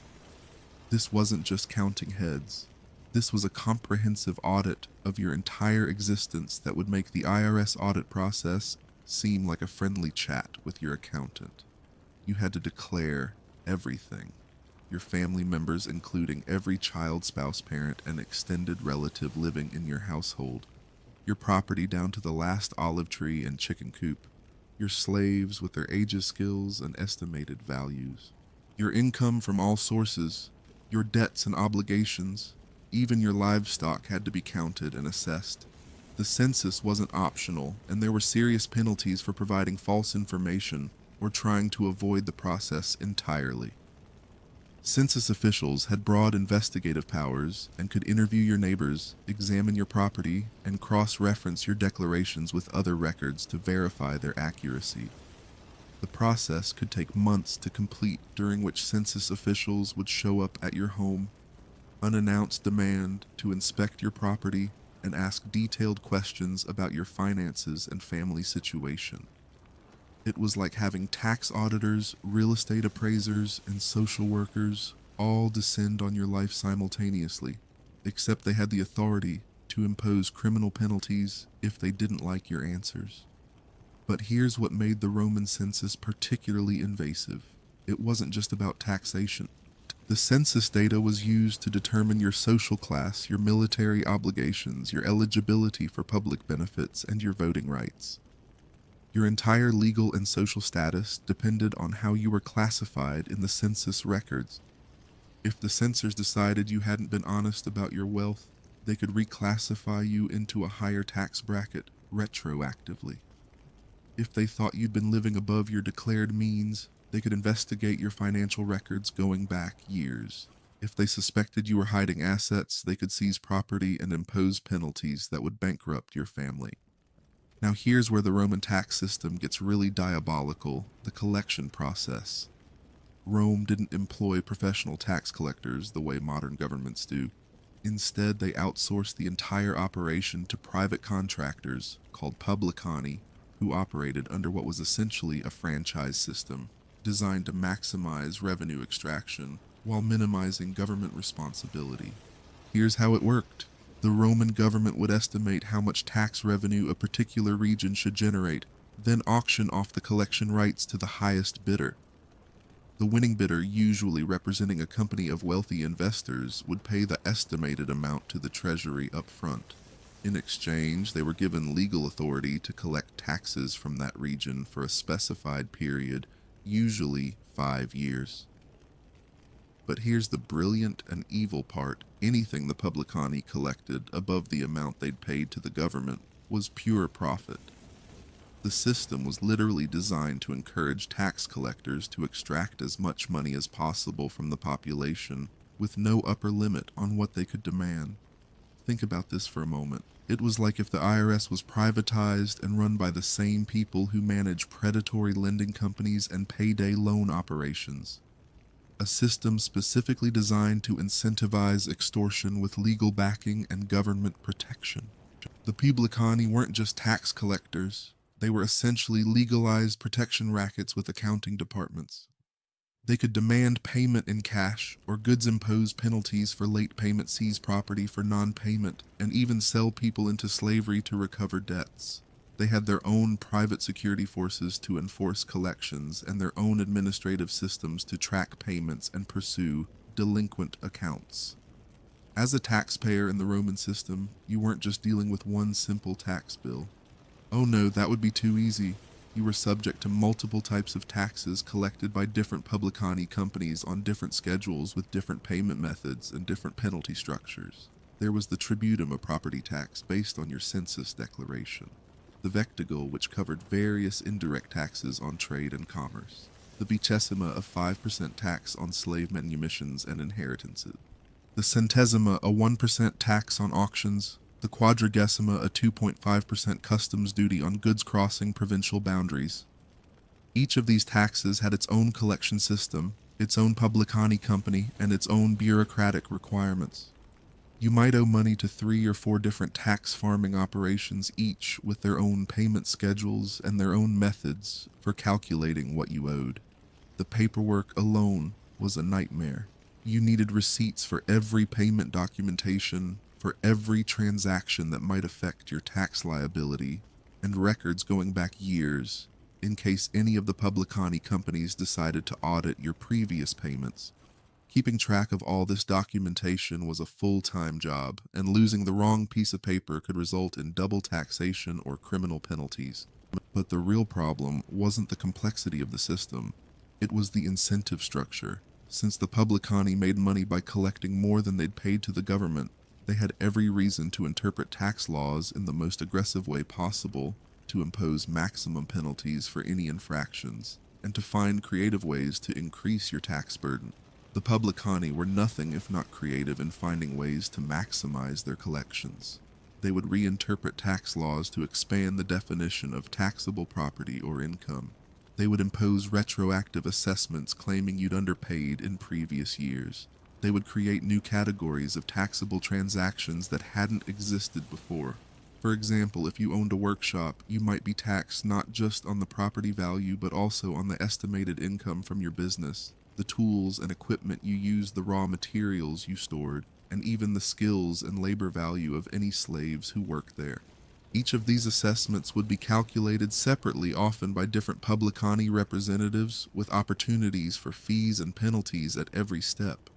This wasn't just counting heads. This was a comprehensive audit of your entire existence that would make the IRS audit process seem like a friendly chat with your accountant. You had to declare everything. Your family members, including every child, spouse, parent, and extended relative living in your household. Your property down to the last olive tree and chicken coop. Your slaves with their ages, skills, and estimated values. Your income from all sources. Your debts and obligations. Even your livestock had to be counted and assessed. The census wasn't optional, and there were serious penalties for providing false information or trying to avoid the process entirely. Census officials had broad investigative powers and could interview your neighbors, examine your property, and cross-reference your declarations with other records to verify their accuracy. The process could take months to complete, during which census officials would show up at your home, unannounced demand to inspect your property, and ask detailed questions about your finances and family situation. It was like having tax auditors, real estate appraisers, and social workers all descend on your life simultaneously, except they had the authority to impose criminal penalties if they didn't like your answers. But here's what made the Roman census particularly invasive. It wasn't just about taxation. The census data was used to determine your social class, your military obligations, your eligibility for public benefits, and your voting rights. Your entire legal and social status depended on how you were classified in the census records. If the censors decided you hadn't been honest about your wealth, they could reclassify you into a higher tax bracket retroactively. If they thought you'd been living above your declared means, they could investigate your financial records going back years. If they suspected you were hiding assets, they could seize property and impose penalties that would bankrupt your family. Now here's where the Roman tax system gets really diabolical: the collection process. Rome didn't employ professional tax collectors the way modern governments do. Instead, they outsourced the entire operation to private contractors called publicani, who operated under what was essentially a franchise system, designed to maximize revenue extraction while minimizing government responsibility. Here's how it worked. The Roman government would estimate how much tax revenue a particular region should generate, then auction off the collection rights to the highest bidder. The winning bidder, usually representing a company of wealthy investors, would pay the estimated amount to the treasury up front. In exchange, they were given legal authority to collect taxes from that region for a specified period, usually 5 years. But here's the brilliant and evil part. Anything the publicani collected above the amount they'd paid to the government was pure profit. The system was literally designed to encourage tax collectors to extract as much money as possible from the population, with no upper limit on what they could demand. Think about this for a moment. It was like if the IRS was privatized and run by the same people who manage predatory lending companies and payday loan operations. A system specifically designed to incentivize extortion with legal backing and government protection. The publicani weren't just tax collectors. They were essentially legalized protection rackets with accounting departments. They could demand payment in cash, or goods impose penalties for late payment, seize property for non-payment, and even sell people into slavery to recover debts. They had their own private security forces to enforce collections and their own administrative systems to track payments and pursue delinquent accounts. As a taxpayer in the Roman system, you weren't just dealing with one simple tax bill. Oh no, that would be too easy. You were subject to multiple types of taxes collected by different publicani companies on different schedules with different payment methods and different penalty structures. There was the tributum, a property tax based on your census declaration. The vectigal, which covered various indirect taxes on trade and commerce. The vicesima, a 5% tax on slave manumissions and inheritances. The centesima, a 1% tax on auctions. The quadragesima, a 2.5% customs duty on goods crossing provincial boundaries. Each of these taxes had its own collection system, its own publicani company, and its own bureaucratic requirements. You might owe money to 3 or 4 different tax farming operations, each with their own payment schedules and their own methods for calculating what you owed. The paperwork alone was a nightmare. You needed receipts for every payment documentation, for every transaction that might affect your tax liability, and records going back years in case any of the publicani companies decided to audit your previous payments. Keeping track of all this documentation was a full-time job, and losing the wrong piece of paper could result in double taxation or criminal penalties. But the real problem wasn't the complexity of the system, it was the incentive structure. Since the publicani made money by collecting more than they'd paid to the government, they had every reason to interpret tax laws in the most aggressive way possible, to impose maximum penalties for any infractions, and to find creative ways to increase your tax burden. The publicani were nothing if not creative in finding ways to maximize their collections. They would reinterpret tax laws to expand the definition of taxable property or income. They would impose retroactive assessments claiming you'd underpaid in previous years. They would create new categories of taxable transactions that hadn't existed before. For example, if you owned a workshop, you might be taxed not just on the property value but also on the estimated income from your business, the tools and equipment you used, the raw materials you stored, and even the skills and labor value of any slaves who worked there. Each of these assessments would be calculated separately, often by different publicani representatives, with opportunities for fees and penalties at every step.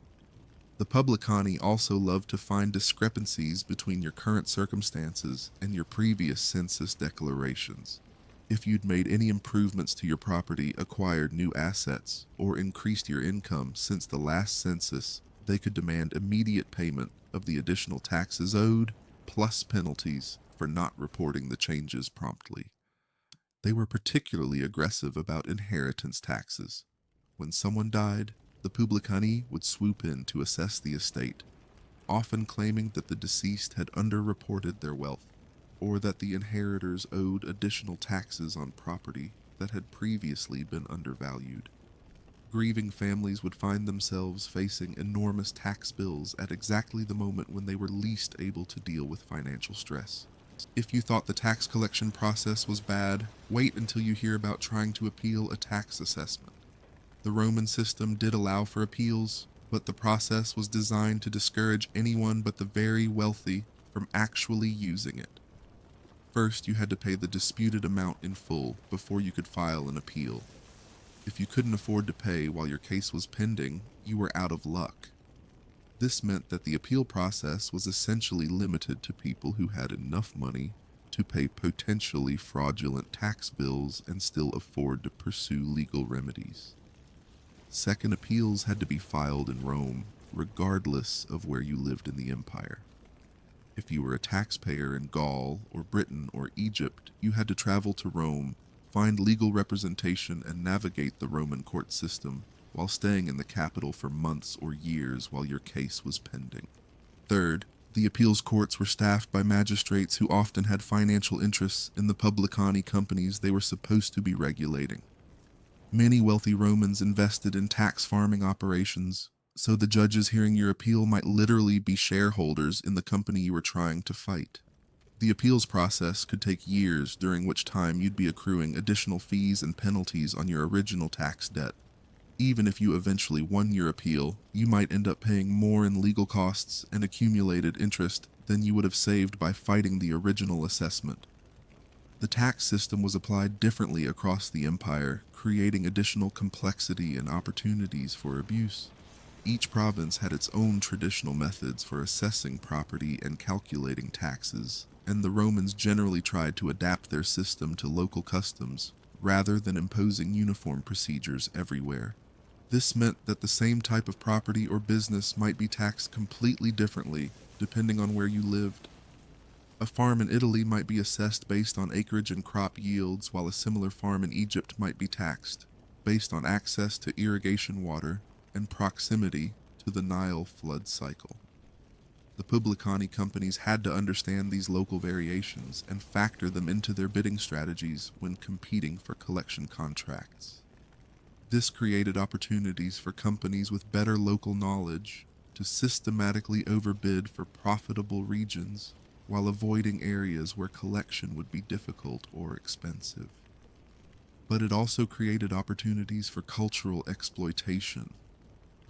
The publicani also loved to find discrepancies between your current circumstances and your previous census declarations. If you'd made any improvements to your property, acquired new assets, or increased your income since the last census, they could demand immediate payment of the additional taxes owed, plus penalties for not reporting the changes promptly. They were particularly aggressive about inheritance taxes. When someone died, the publicani would swoop in to assess the estate, often claiming that the deceased had underreported their wealth, or that the inheritors owed additional taxes on property that had previously been undervalued. Grieving families would find themselves facing enormous tax bills at exactly the moment when they were least able to deal with financial stress. If you thought the tax collection process was bad, wait until you hear about trying to appeal a tax assessment. The Roman system did allow for appeals, but the process was designed to discourage anyone but the very wealthy from actually using it. First, you had to pay the disputed amount in full before you could file an appeal. If you couldn't afford to pay while your case was pending, you were out of luck. This meant that the appeal process was essentially limited to people who had enough money to pay potentially fraudulent tax bills and still afford to pursue legal remedies. Second, appeals had to be filed in Rome, regardless of where you lived in the empire. If you were a taxpayer in Gaul or Britain or Egypt, you had to travel to Rome, find legal representation, and navigate the Roman court system while staying in the capital for months or years while your case was pending. Third, the appeals courts were staffed by magistrates who often had financial interests in the publicani companies they were supposed to be regulating. Many wealthy Romans invested in tax farming operations, so the judges hearing your appeal might literally be shareholders in the company you were trying to fight. The appeals process could take years, during which time you'd be accruing additional fees and penalties on your original tax debt. Even if you eventually won your appeal, you might end up paying more in legal costs and accumulated interest than you would have saved by fighting the original assessment. The tax system was applied differently across the empire, creating additional complexity and opportunities for abuse. Each province had its own traditional methods for assessing property and calculating taxes, and the Romans generally tried to adapt their system to local customs rather than imposing uniform procedures everywhere. This meant that the same type of property or business might be taxed completely differently depending on where you lived. A farm in Italy might be assessed based on acreage and crop yields, while a similar farm in Egypt might be taxed based on access to irrigation water and proximity to the Nile flood cycle. The publicani companies had to understand these local variations and factor them into their bidding strategies when competing for collection contracts. This created opportunities for companies with better local knowledge to systematically overbid for profitable regions while avoiding areas where collection would be difficult or expensive. But it also created opportunities for cultural exploitation.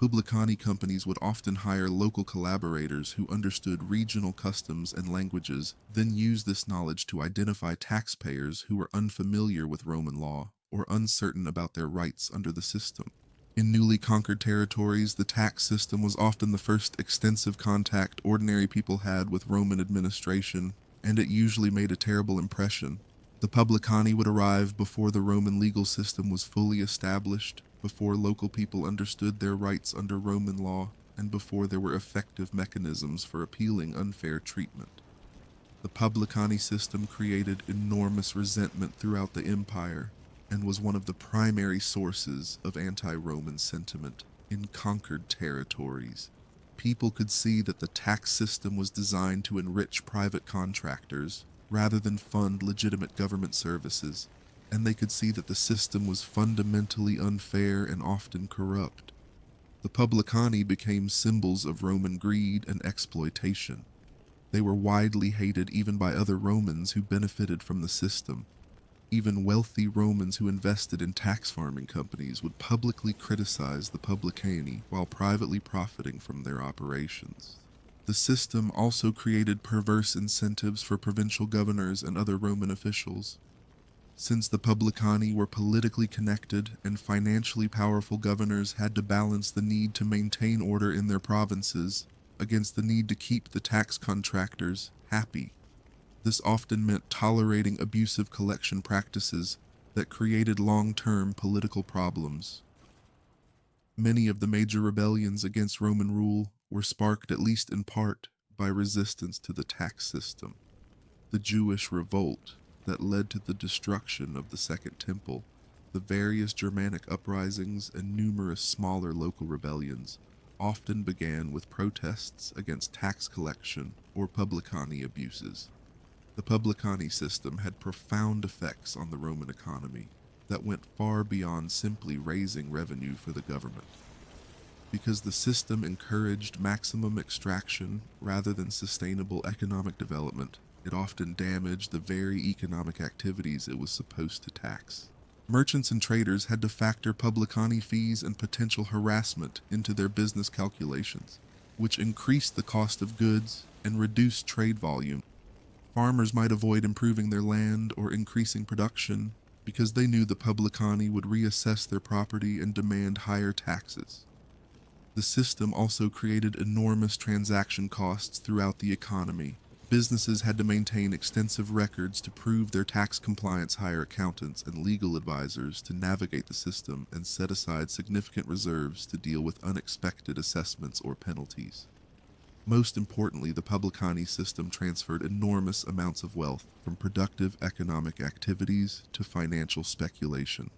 Publicani companies would often hire local collaborators who understood regional customs and languages, then use this knowledge to identify taxpayers who were unfamiliar with Roman law or uncertain about their rights under the system. In newly conquered territories, the tax system was often the first extensive contact ordinary people had with Roman administration, and it usually made a terrible impression. The publicani would arrive before the Roman legal system was fully established, before local people understood their rights under Roman law, and before there were effective mechanisms for appealing unfair treatment. The publicani system created enormous resentment throughout the empire, and was one of the primary sources of anti-Roman sentiment in conquered territories. People could see that the tax system was designed to enrich private contractors rather than fund legitimate government services, and they could see that the system was fundamentally unfair and often corrupt. The publicani became symbols of Roman greed and exploitation. They were widely hated even by other Romans who benefited from the system. Even wealthy Romans who invested in tax farming companies would publicly criticize the publicani while privately profiting from their operations. The system also created perverse incentives for provincial governors and other Roman officials. Since the publicani were politically connected and financially powerful, governors had to balance the need to maintain order in their provinces against the need to keep the tax contractors happy. This often meant tolerating abusive collection practices that created long-term political problems. Many of the major rebellions against Roman rule were sparked, at least in part, by resistance to the tax system. The Jewish revolt that led to the destruction of the Second Temple, the various Germanic uprisings, and numerous smaller local rebellions often began with protests against tax collection or publicani abuses. The publicani system had profound effects on the Roman economy that went far beyond simply raising revenue for the government. Because the system encouraged maximum extraction rather than sustainable economic development, it often damaged the very economic activities it was supposed to tax. Merchants and traders had to factor publicani fees and potential harassment into their business calculations, which increased the cost of goods and reduced trade volume. Farmers might avoid improving their land or increasing production because they knew the publicani would reassess their property and demand higher taxes. The system also created enormous transaction costs throughout the economy. Businesses had to maintain extensive records to prove their tax compliance, hire accountants and legal advisors to navigate the system, and set aside significant reserves to deal with unexpected assessments or penalties. Most importantly, the publicani system transferred enormous amounts of wealth from productive economic activities to financial speculation.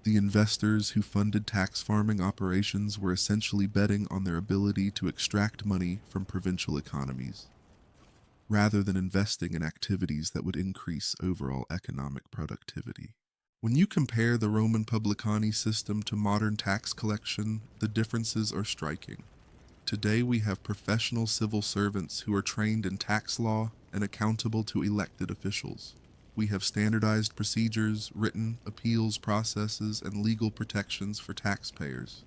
The investors who funded tax farming operations were essentially betting on their ability to extract money from provincial economies, rather than investing in activities that would increase overall economic productivity. When you compare the Roman publicani system to modern tax collection, the differences are striking. Today we have professional civil servants who are trained in tax law and accountable to elected officials. We have standardized procedures, written appeals processes, and legal protections for taxpayers.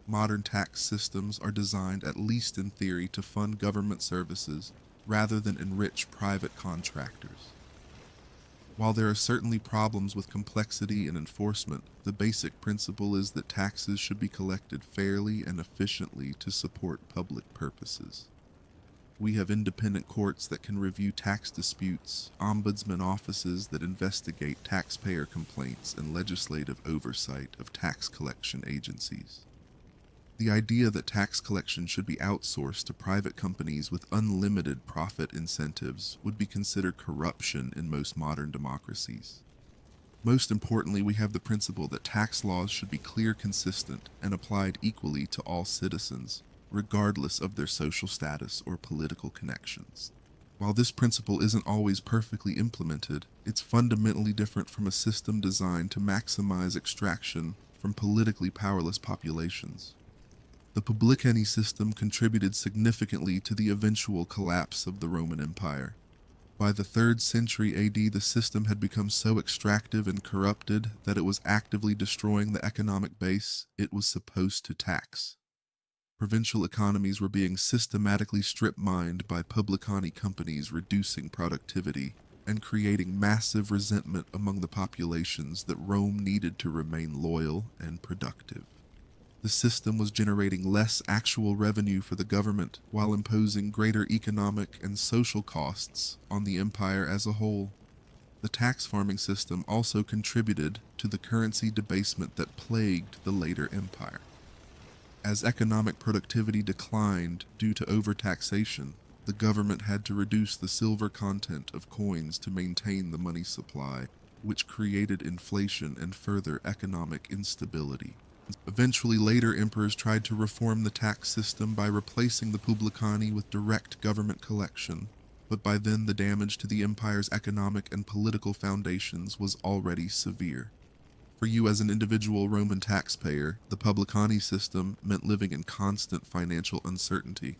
Modern tax systems are designed, at least in theory, to fund government services rather than enrich private contractors. While there are certainly problems with complexity and enforcement, the basic principle is that taxes should be collected fairly and efficiently to support public purposes. We have independent courts that can review tax disputes, ombudsman offices that investigate taxpayer complaints, and legislative oversight of tax collection agencies. The idea that tax collection should be outsourced to private companies with unlimited profit incentives would be considered corruption in most modern democracies. Most importantly, we have the principle that tax laws should be clear, consistent, and applied equally to all citizens, regardless of their social status or political connections. While this principle isn't always perfectly implemented, it's fundamentally different from a system designed to maximize extraction from politically powerless populations. The publicani system contributed significantly to the eventual collapse of the Roman Empire. By the 3rd century AD, the system had become so extractive and corrupted that it was actively destroying the economic base it was supposed to tax. Provincial economies were being systematically strip-mined by publicani companies, reducing productivity and creating massive resentment among the populations that Rome needed to remain loyal and productive. The system was generating less actual revenue for the government while imposing greater economic and social costs on the empire as a whole. The tax farming system also contributed to the currency debasement that plagued the later empire. As economic productivity declined due to overtaxation, the government had to reduce the silver content of coins to maintain the money supply, which created inflation and further economic instability. Eventually, later emperors tried to reform the tax system by replacing the publicani with direct government collection, but by then the damage to the empire's economic and political foundations was already severe. For you as an individual Roman taxpayer, the publicani system meant living in constant financial uncertainty.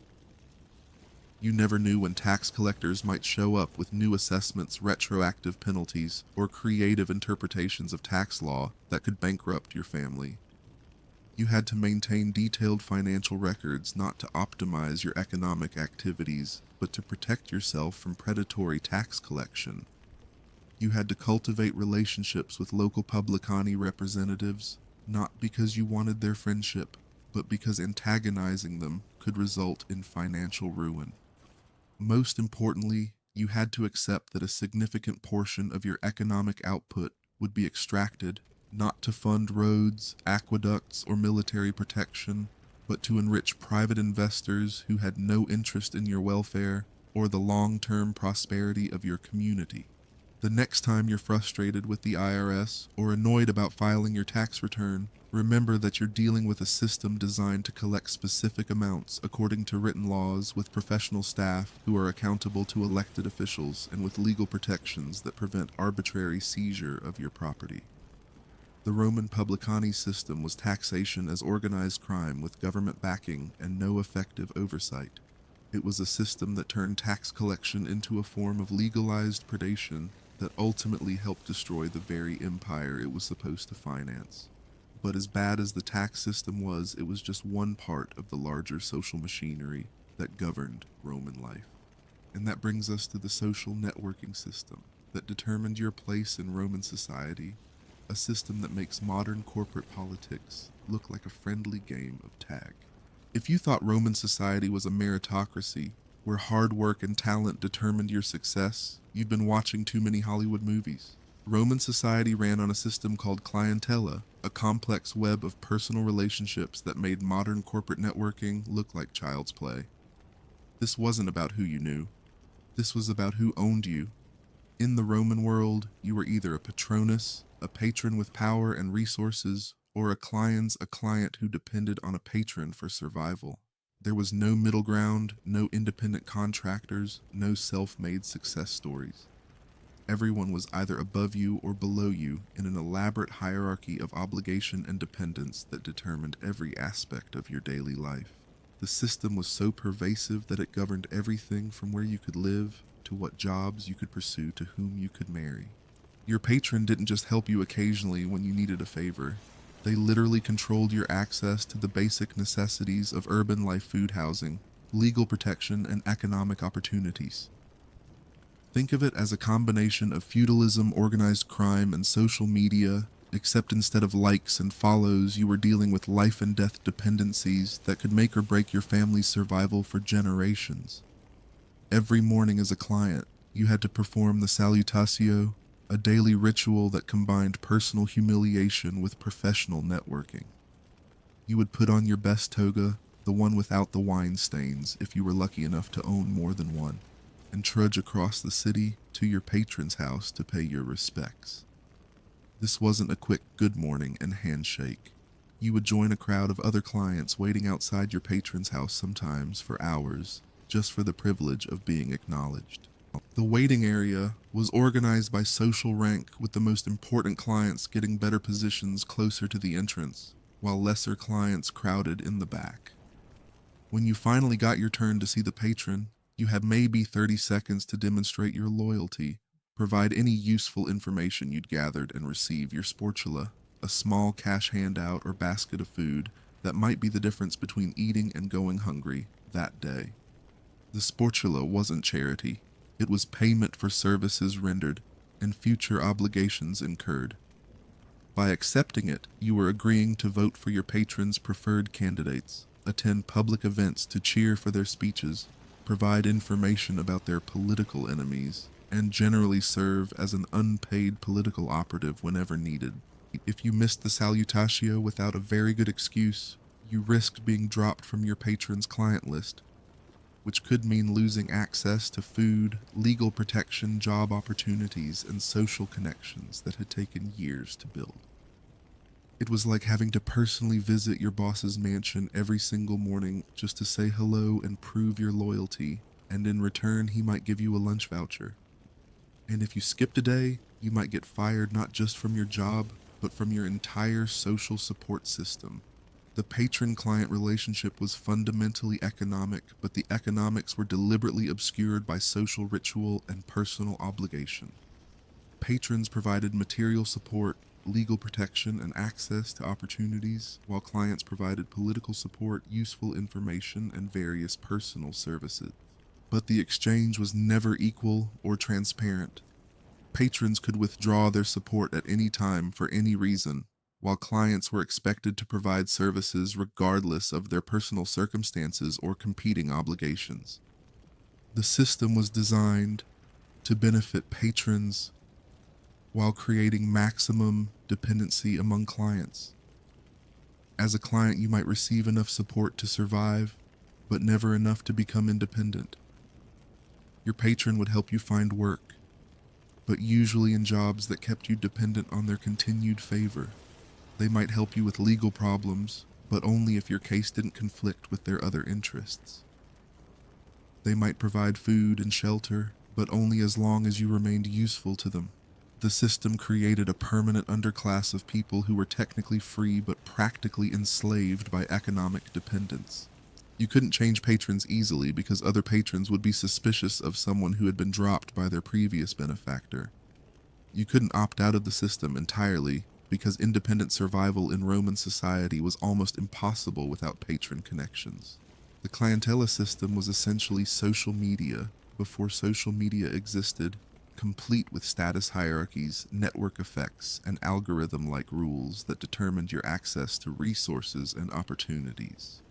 You never knew when tax collectors might show up with new assessments, retroactive penalties, or creative interpretations of tax law that could bankrupt your family. You had to maintain detailed financial records not to optimize your economic activities, but to protect yourself from predatory tax collection. You had to cultivate relationships with local publicani representatives, not because you wanted their friendship, but because antagonizing them could result in financial ruin. Most importantly, you had to accept that a significant portion of your economic output would be extracted not to fund roads, aqueducts, or military protection, but to enrich private investors who had no interest in your welfare or the long-term prosperity of your community. The next time you're frustrated with the IRS or annoyed about filing your tax return, remember that you're dealing with a system designed to collect specific amounts according to written laws, with professional staff who are accountable to elected officials and with legal protections that prevent arbitrary seizure of your property. The Roman publicani system was taxation as organized crime with government backing and no effective oversight. It was a system that turned tax collection into a form of legalized predation that ultimately helped destroy the very empire it was supposed to finance. But as bad as the tax system was, it was just one part of the larger social machinery that governed Roman life. And that brings us to the social networking system that determined your place in Roman society, a system that makes modern corporate politics look like a friendly game of tag. If you thought Roman society was a meritocracy, where hard work and talent determined your success, you've been watching too many Hollywood movies. Roman society ran on a system called clientela, a complex web of personal relationships that made modern corporate networking look like child's play. This wasn't about who you knew. This was about who owned you. In the Roman world, you were either a patronus, a patron with power and resources, or a client who depended on a patron for survival. There was no middle ground, no independent contractors, no self-made success stories. Everyone was either above you or below you in an elaborate hierarchy of obligation and dependence that determined every aspect of your daily life. The system was so pervasive that it governed everything from where you could live to what jobs you could pursue to whom you could marry. Your patron didn't just help you occasionally when you needed a favor. They literally controlled your access to the basic necessities of urban life: food, housing, legal protection, and economic opportunities. Think of it as a combination of feudalism, organized crime, and social media, except instead of likes and follows, you were dealing with life and death dependencies that could make or break your family's survival for generations. Every morning as a client, you had to perform the salutatio, a daily ritual that combined personal humiliation with professional networking. You would put on your best toga, the one without the wine stains if you were lucky enough to own more than one, and trudge across the city to your patron's house to pay your respects. This wasn't a quick good morning and handshake. You would join a crowd of other clients waiting outside your patron's house sometimes for hours, just for the privilege of being acknowledged. The waiting area was organized by social rank, with the most important clients getting better positions closer to the entrance, while lesser clients crowded in the back. When you finally got your turn to see the patron, you had maybe 30 seconds to demonstrate your loyalty, provide any useful information you'd gathered, and receive your sportula, a small cash handout or basket of food that might be the difference between eating and going hungry that day. The sportula wasn't charity. It was payment for services rendered and future obligations incurred. By accepting it, you were agreeing to vote for your patron's preferred candidates, attend public events to cheer for their speeches, provide information about their political enemies, and generally serve as an unpaid political operative whenever needed. If you missed the salutatio without a very good excuse, you risked being dropped from your patron's client list, which could mean losing access to food, legal protection, job opportunities, and social connections that had taken years to build. It was like having to personally visit your boss's mansion every single morning just to say hello and prove your loyalty, and in return he might give you a lunch voucher. And if you skipped a day, you might get fired not just from your job, but from your entire social support system. The patron-client relationship was fundamentally economic, but the economics were deliberately obscured by social ritual and personal obligation. Patrons provided material support, legal protection, and access to opportunities, while clients provided political support, useful information, and various personal services. But the exchange was never equal or transparent. Patrons could withdraw their support at any time for any reason, while clients were expected to provide services regardless of their personal circumstances or competing obligations. The system was designed to benefit patrons while creating maximum dependency among clients. As a client, you might receive enough support to survive, but never enough to become independent. Your patron would help you find work, but usually in jobs that kept you dependent on their continued favor. They might help you with legal problems, but only if your case didn't conflict with their other interests. They might provide food and shelter, but only as long as you remained useful to them. The system created a permanent underclass of people who were technically free but practically enslaved by economic dependence. You couldn't change patrons easily because other patrons would be suspicious of someone who had been dropped by their previous benefactor. You couldn't opt out of the system entirely because independent survival in Roman society was almost impossible without patron connections. The clientela system was essentially social media before social media existed, complete with status hierarchies, network effects, and algorithm-like rules that determined your access to resources and opportunities.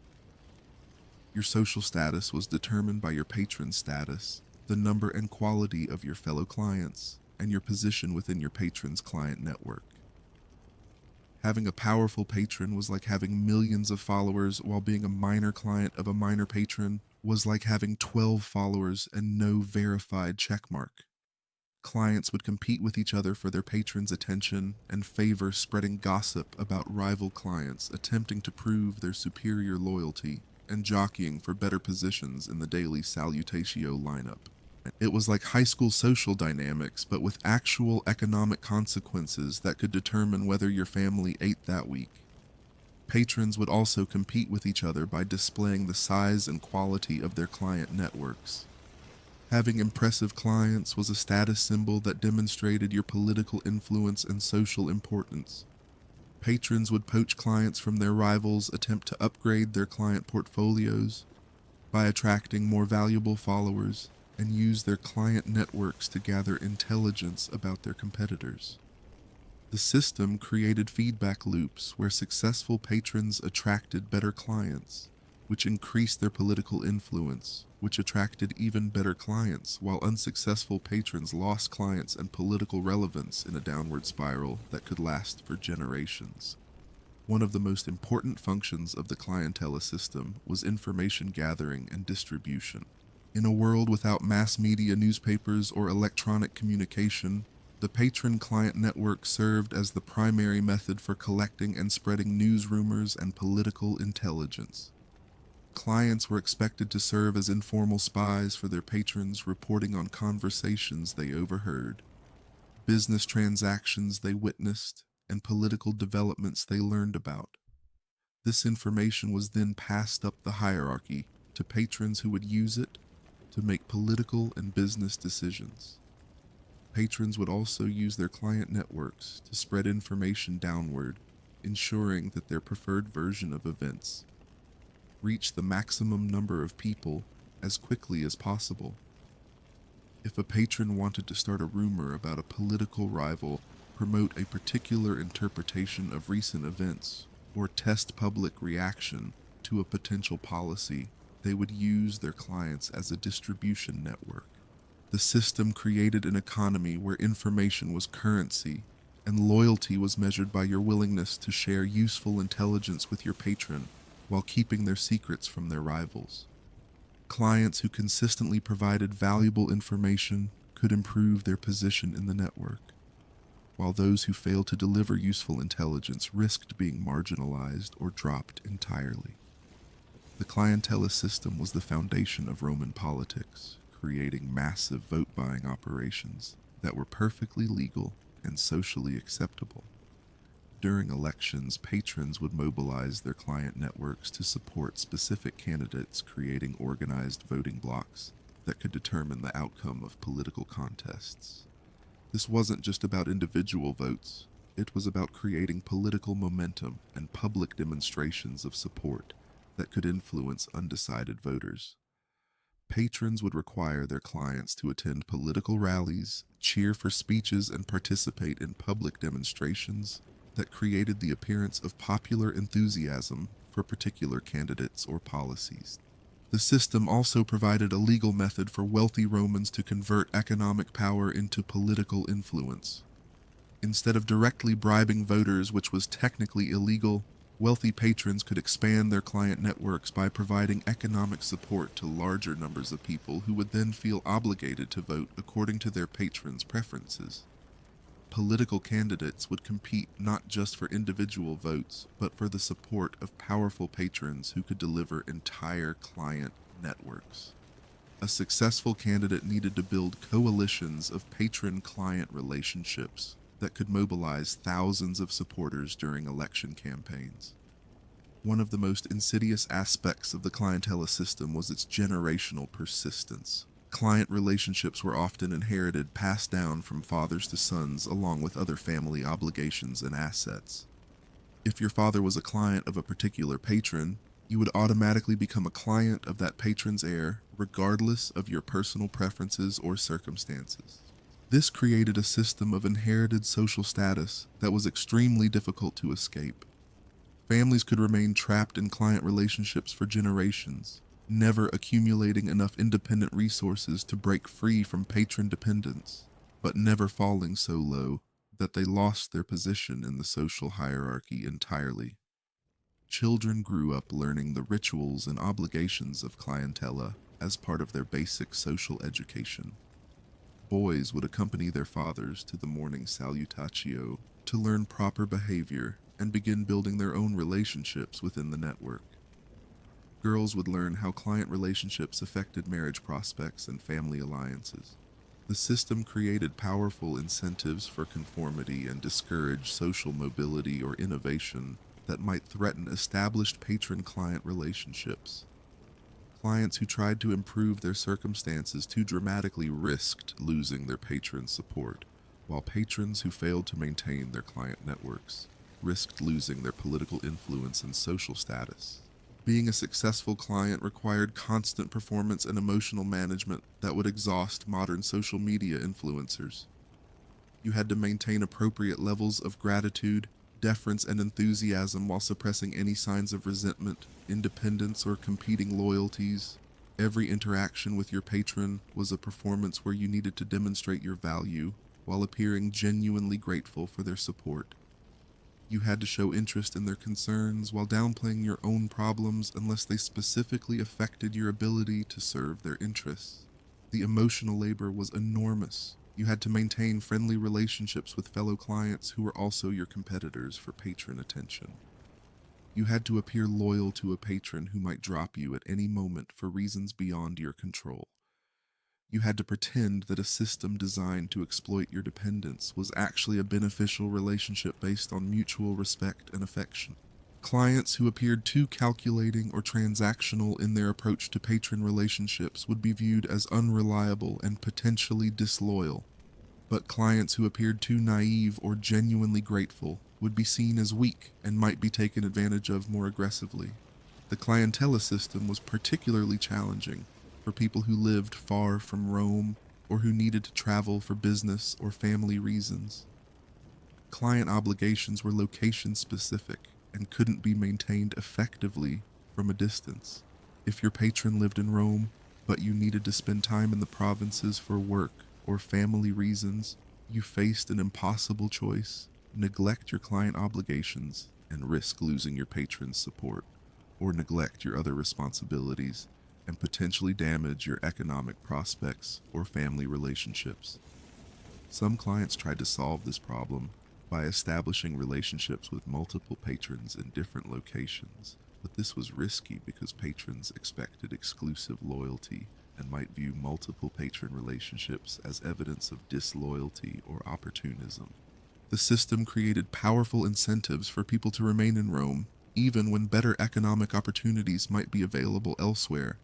Your social status was determined by your patron status, the number and quality of your fellow clients, and your position within your patron's client network. Having a powerful patron was like having millions of followers, while being a minor client of a minor patron was like having 12 followers and no verified checkmark. Clients would compete with each other for their patrons' attention and favor spreading gossip about rival clients attempting to prove their superior loyalty and jockeying for better positions in the daily salutatio lineup. It was like high school social dynamics, but with actual economic consequences that could determine whether your family ate that week. Patrons would also compete with each other by displaying the size and quality of their client networks. Having impressive clients was a status symbol that demonstrated your political influence and social importance. Patrons would poach clients from their rivals, attempt to upgrade their client portfolios by attracting more valuable followers, and use their client networks to gather intelligence about their competitors. The system created feedback loops where successful patrons attracted better clients, which increased their political influence, which attracted even better clients, while unsuccessful patrons lost clients and political relevance in a downward spiral that could last for generations. One of the most important functions of the clientela system was information gathering and distribution. In a world without mass media, newspapers, or electronic communication, the patron-client network served as the primary method for collecting and spreading news rumors and political intelligence. Clients were expected to serve as informal spies for their patrons, reporting on conversations they overheard, business transactions they witnessed, and political developments they learned about. This information was then passed up the hierarchy to patrons who would use it to make political and business decisions. Patrons would also use their client networks to spread information downward, ensuring that their preferred version of events reached the maximum number of people as quickly as possible. If a patron wanted to start a rumor about a political rival, promote a particular interpretation of recent events, or test public reaction to a potential policy, they would use their clients as a distribution network. The system created an economy where information was currency, and loyalty was measured by your willingness to share useful intelligence with your patron while keeping their secrets from their rivals. Clients who consistently provided valuable information could improve their position in the network, while those who failed to deliver useful intelligence risked being marginalized or dropped entirely. The clientela system was the foundation of Roman politics, creating massive vote-buying operations that were perfectly legal and socially acceptable. During elections, patrons would mobilize their client networks to support specific candidates, creating organized voting blocks that could determine the outcome of political contests. This wasn't just about individual votes, it was about creating political momentum and public demonstrations of support that could influence undecided voters. Patrons would require their clients to attend political rallies, cheer for speeches, and participate in public demonstrations that created the appearance of popular enthusiasm for particular candidates or policies. The system also provided a legal method for wealthy Romans to convert economic power into political influence. Instead of directly bribing voters, which was technically illegal, wealthy patrons could expand their client networks by providing economic support to larger numbers of people who would then feel obligated to vote according to their patrons' preferences. Political candidates would compete not just for individual votes, but for the support of powerful patrons who could deliver entire client networks. A successful candidate needed to build coalitions of patron-client relationships that could mobilize thousands of supporters during election campaigns. One of the most insidious aspects of the clientela system was its generational persistence. Client relationships were often inherited, passed down from fathers to sons, along with other family obligations and assets. If your father was a client of a particular patron, you would automatically become a client of that patron's heir, regardless of your personal preferences or circumstances. This created a system of inherited social status that was extremely difficult to escape. Families could remain trapped in client relationships for generations, never accumulating enough independent resources to break free from patron dependence, but never falling so low that they lost their position in the social hierarchy entirely. Children grew up learning the rituals and obligations of clientela as part of their basic social education. Boys would accompany their fathers to the morning salutatio to learn proper behavior and begin building their own relationships within the network. Girls would learn how client relationships affected marriage prospects and family alliances. The system created powerful incentives for conformity and discouraged social mobility or innovation that might threaten established patron-client relationships. Clients who tried to improve their circumstances too dramatically risked losing their patron support, while patrons who failed to maintain their client networks risked losing their political influence and social status. Being a successful client required constant performance and emotional management that would exhaust modern social media influencers. You had to maintain appropriate levels of gratitude, deference, and enthusiasm while suppressing any signs of resentment, independence, or competing loyalties. Every interaction with your patron was a performance where you needed to demonstrate your value while appearing genuinely grateful for their support. You had to show interest in their concerns while downplaying your own problems unless they specifically affected your ability to serve their interests. The emotional labor was enormous. You had to maintain friendly relationships with fellow clients who were also your competitors for patron attention. You had to appear loyal to a patron who might drop you at any moment for reasons beyond your control. You had to pretend that a system designed to exploit your dependence was actually a beneficial relationship based on mutual respect and affection. Clients who appeared too calculating or transactional in their approach to patron relationships would be viewed as unreliable and potentially disloyal. But clients who appeared too naive or genuinely grateful would be seen as weak and might be taken advantage of more aggressively. The clientela system was particularly challenging for people who lived far from Rome or who needed to travel for business or family reasons. Client obligations were location-specific and couldn't be maintained effectively from a distance. If your patron lived in Rome, but you needed to spend time in the provinces for work or family reasons, you faced an impossible choice: neglect your client obligations and risk losing your patron's support, or neglect your other responsibilities and potentially damage your economic prospects or family relationships. Some clients tried to solve this problem by establishing relationships with multiple patrons in different locations, but this was risky because patrons expected exclusive loyalty and might view multiple patron relationships as evidence of disloyalty or opportunism. The system created powerful incentives for people to remain in Rome, even when better economic opportunities might be available elsewhere.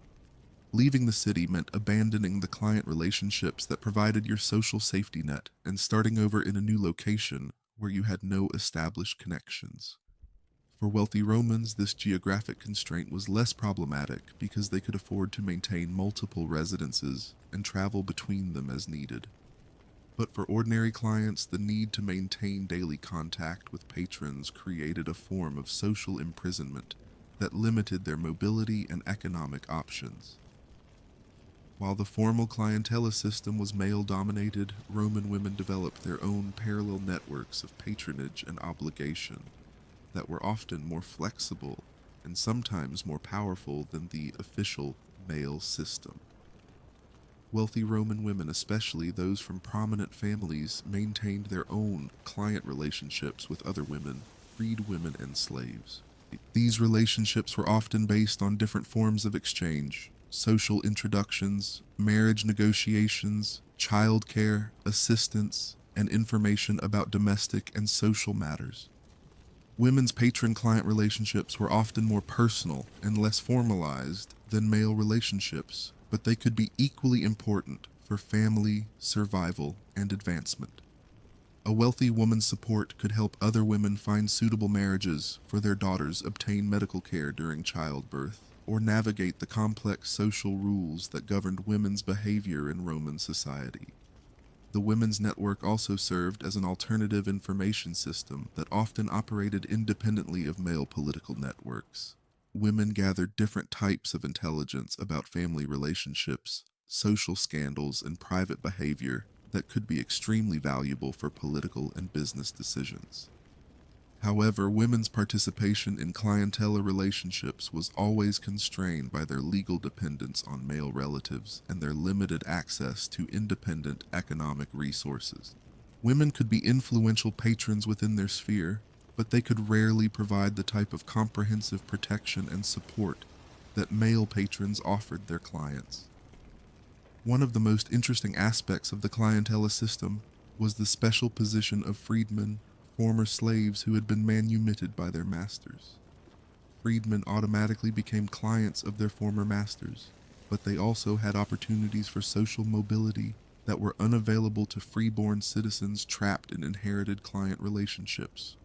Leaving the city meant abandoning the client relationships that provided your social safety net and starting over in a new location where you had no established connections. For wealthy Romans, this geographic constraint was less problematic because they could afford to maintain multiple residences and travel between them as needed. But for ordinary clients, the need to maintain daily contact with patrons created a form of social imprisonment that limited their mobility and economic options. While the formal clientela system was male-dominated, Roman women developed their own parallel networks of patronage and obligation that were often more flexible and sometimes more powerful than the official male system. Wealthy Roman women, especially those from prominent families, maintained their own client relationships with other women, freed women, and slaves. These relationships were often based on different forms of exchange: social introductions, marriage negotiations, childcare, assistance, and information about domestic and social matters. Women's patron-client relationships were often more personal and less formalized than male relationships, but they could be equally important for family, survival, and advancement. A wealthy woman's support could help other women find suitable marriages for their daughters, obtain medical care during childbirth, or navigate the complex social rules that governed women's behavior in Roman society. The Women's Network also served as an alternative information system that often operated independently of male political networks. Women gathered different types of intelligence about family relationships, social scandals, and private behavior that could be extremely valuable for political and business decisions. However, women's participation in clientele relationships was always constrained by their legal dependence on male relatives and their limited access to independent economic resources. Women could be influential patrons within their sphere, but they could rarely provide the type of comprehensive protection and support that male patrons offered their clients. One of the most interesting aspects of the clientele system was the special position of freedmen, former slaves who had been manumitted by their masters. Freedmen automatically became clients of their former masters, but they also had opportunities for social mobility that were unavailable to freeborn citizens trapped in inherited client relationships.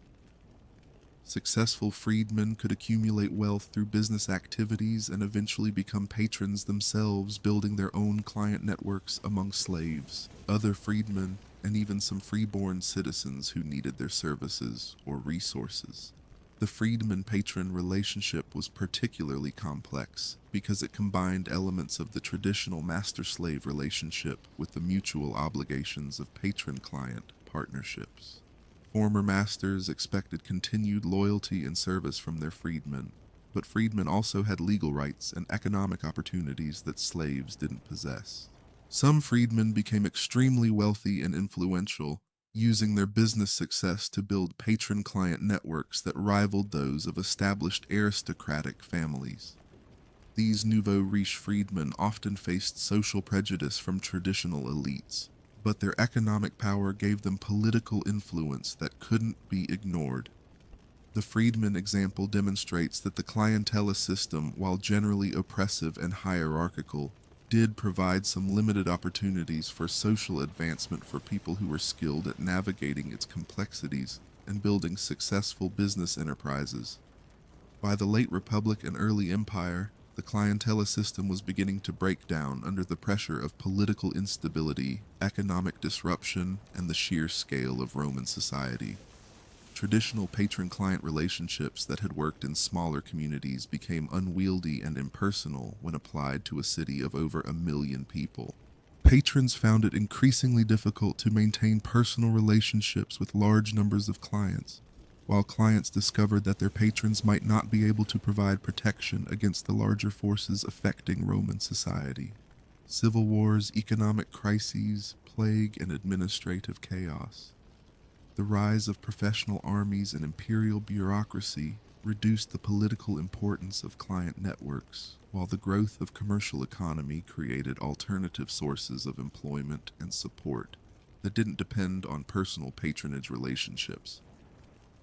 Successful freedmen could accumulate wealth through business activities and eventually become patrons themselves, building their own client networks among slaves, other freedmen, and even some freeborn citizens who needed their services or resources. The freedman-patron relationship was particularly complex because it combined elements of the traditional master-slave relationship with the mutual obligations of patron-client partnerships. Former masters expected continued loyalty and service from their freedmen, but freedmen also had legal rights and economic opportunities that slaves didn't possess. Some freedmen became extremely wealthy and influential, using their business success to build patron-client networks that rivaled those of established aristocratic families. These nouveau riche freedmen often faced social prejudice from traditional elites, but their economic power gave them political influence that couldn't be ignored. The freedman example demonstrates that the clientele system, while generally oppressive and hierarchical, did provide some limited opportunities for social advancement for people who were skilled at navigating its complexities and building successful business enterprises. By the late Republic and early Empire, the clientele system was beginning to break down under the pressure of political instability, economic disruption, and the sheer scale of Roman society. Traditional patron-client relationships that had worked in smaller communities became unwieldy and impersonal when applied to a city of over 1 million people. Patrons found it increasingly difficult to maintain personal relationships with large numbers of clients, while clients discovered that their patrons might not be able to provide protection against the larger forces affecting Roman society. Civil wars, economic crises, plague, and administrative chaos. The rise of professional armies and imperial bureaucracy reduced the political importance of client networks, while the growth of commercial economy created alternative sources of employment and support that didn't depend on personal patronage relationships.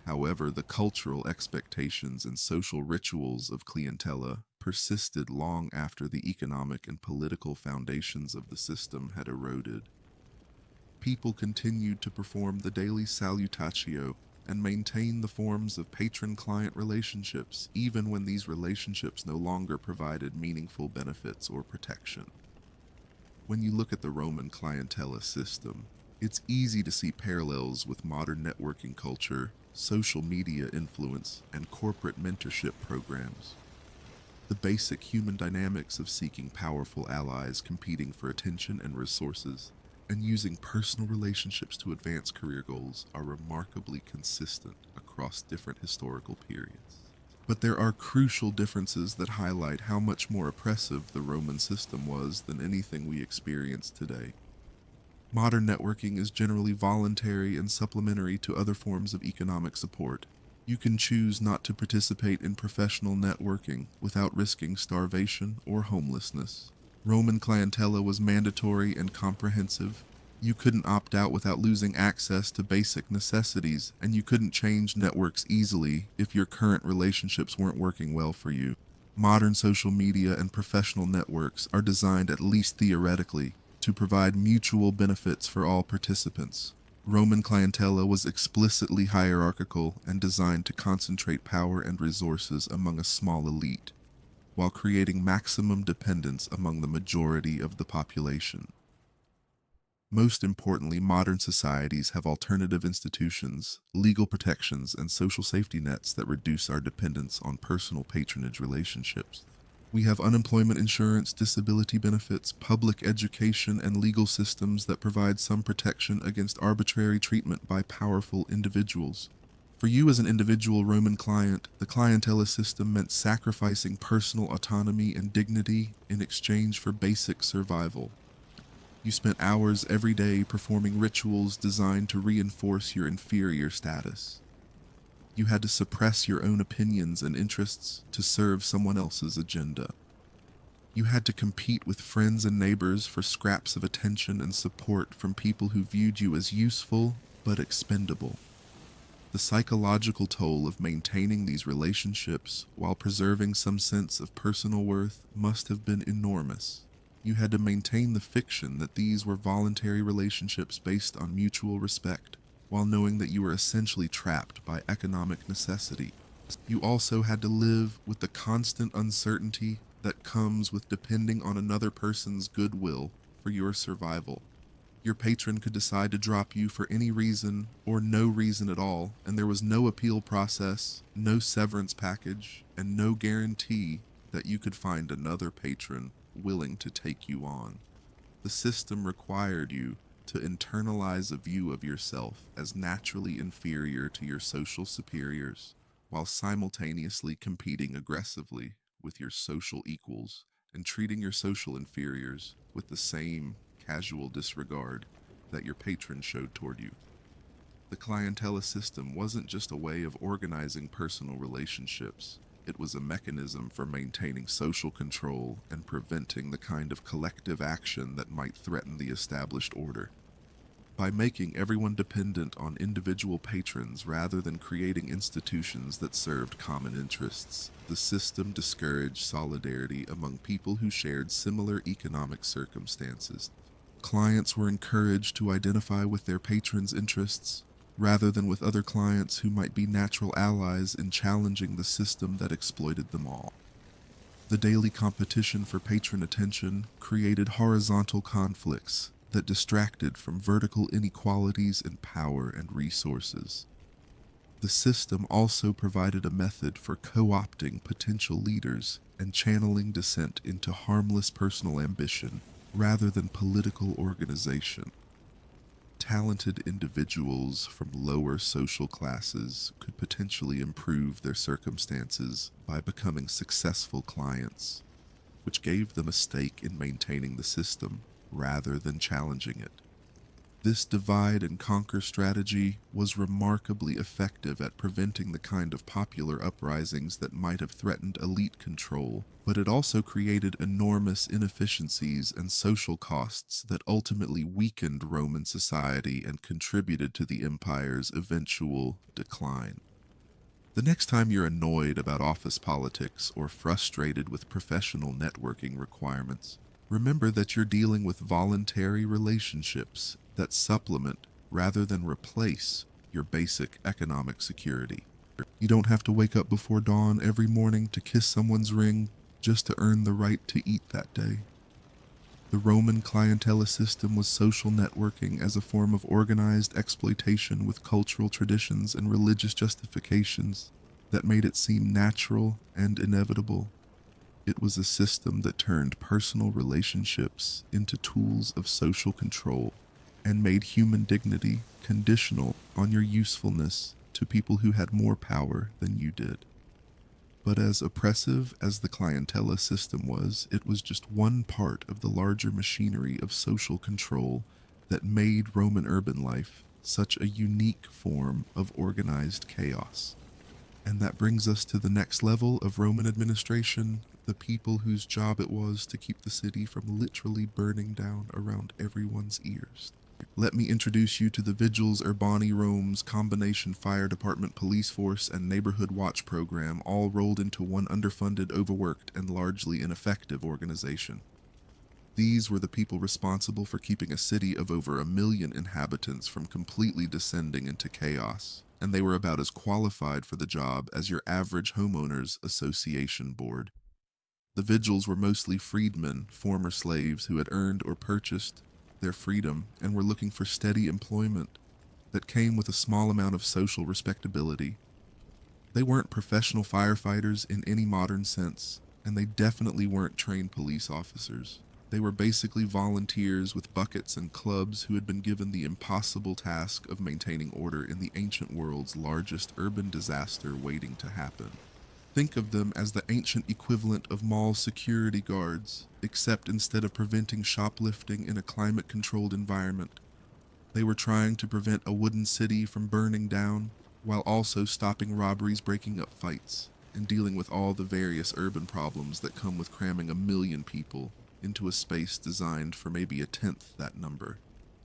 However, the cultural expectations and social rituals of clientela persisted long after the economic and political foundations of the system had eroded. People continued to perform the daily salutatio and maintain the forms of patron-client relationships even when these relationships no longer provided meaningful benefits or protection. When you look at the Roman clientele system, it's easy to see parallels with modern networking culture, social media influence, and corporate mentorship programs. The basic human dynamics of seeking powerful allies competing for attention and resources, and using personal relationships to advance career goals are remarkably consistent across different historical periods. But there are crucial differences that highlight how much more oppressive the Roman system was than anything we experience today. Modern networking is generally voluntary and supplementary to other forms of economic support. You can choose not to participate in professional networking without risking starvation or homelessness. Roman clientele was mandatory and comprehensive. You couldn't opt out without losing access to basic necessities, and you couldn't change networks easily if your current relationships weren't working well for you. Modern social media and professional networks are designed, at least theoretically, to provide mutual benefits for all participants. Roman clientela was explicitly hierarchical and designed to concentrate power and resources among a small elite, while creating maximum dependence among the majority of the population. Most importantly, modern societies have alternative institutions, legal protections, and social safety nets that reduce our dependence on personal patronage relationships. We have unemployment insurance, disability benefits, public education, and legal systems that provide some protection against arbitrary treatment by powerful individuals. For you as an individual Roman client, the clientela system meant sacrificing personal autonomy and dignity in exchange for basic survival. You spent hours every day performing rituals designed to reinforce your inferior status. You had to suppress your own opinions and interests to serve someone else's agenda. You had to compete with friends and neighbors for scraps of attention and support from people who viewed you as useful but expendable. The psychological toll of maintaining these relationships while preserving some sense of personal worth must have been enormous. You had to maintain the fiction that these were voluntary relationships based on mutual respect, while knowing that you were essentially trapped by economic necessity. You also had to live with the constant uncertainty that comes with depending on another person's goodwill for your survival. Your patron could decide to drop you for any reason or no reason at all, and there was no appeal process, no severance package, and no guarantee that you could find another patron willing to take you on. The system required you to internalize a view of yourself as naturally inferior to your social superiors, while simultaneously competing aggressively with your social equals and treating your social inferiors with the same casual disregard that your patron showed toward you. The clientela system wasn't just a way of organizing personal relationships. It was a mechanism for maintaining social control and preventing the kind of collective action that might threaten the established order. By making everyone dependent on individual patrons rather than creating institutions that served common interests, the system discouraged solidarity among people who shared similar economic circumstances. Clients were encouraged to identify with their patrons' interests rather than with other clients who might be natural allies in challenging the system that exploited them all. The daily competition for patron attention created horizontal conflicts that distracted from vertical inequalities in power and resources. The system also provided a method for co-opting potential leaders and channeling dissent into harmless personal ambition rather than political organization. Talented individuals from lower social classes could potentially improve their circumstances by becoming successful clients, which gave them a stake in maintaining the system rather than challenging it. This divide and conquer strategy was remarkably effective at preventing the kind of popular uprisings that might have threatened elite control, but it also created enormous inefficiencies and social costs that ultimately weakened Roman society and contributed to the empire's eventual decline. The next time you're annoyed about office politics or frustrated with professional networking requirements, remember that you're dealing with voluntary relationships that supplement rather than replace your basic economic security. You don't have to wake up before dawn every morning to kiss someone's ring just to earn the right to eat that day. The Roman clientela system was social networking as a form of organized exploitation with cultural traditions and religious justifications that made it seem natural and inevitable. It was a system that turned personal relationships into tools of social control and made human dignity conditional on your usefulness to people who had more power than you did. But as oppressive as the clientela system was, it was just one part of the larger machinery of social control that made Roman urban life such a unique form of organized chaos. And that brings us to the next level of Roman administration, the people whose job it was to keep the city from literally burning down around everyone's ears. Let me introduce you to the Vigils Urbani Rome's combination fire department, police force, and neighborhood watch program, all rolled into one underfunded, overworked, and largely ineffective organization. These were the people responsible for keeping a city of over 1 million inhabitants from completely descending into chaos, and they were about as qualified for the job as your average homeowners association board. The Vigils were mostly freedmen, former slaves who had earned or purchased their freedom and were looking for steady employment that came with a small amount of social respectability. They weren't professional firefighters in any modern sense, and they definitely weren't trained police officers. They were basically volunteers with buckets and clubs who had been given the impossible task of maintaining order in the ancient world's largest urban disaster waiting to happen. Think of them as the ancient equivalent of mall security guards, except instead of preventing shoplifting in a climate-controlled environment, they were trying to prevent a wooden city from burning down, while also stopping robberies, breaking up fights, and dealing with all the various urban problems that come with cramming 1 million people into a space designed for maybe 1/10 that number.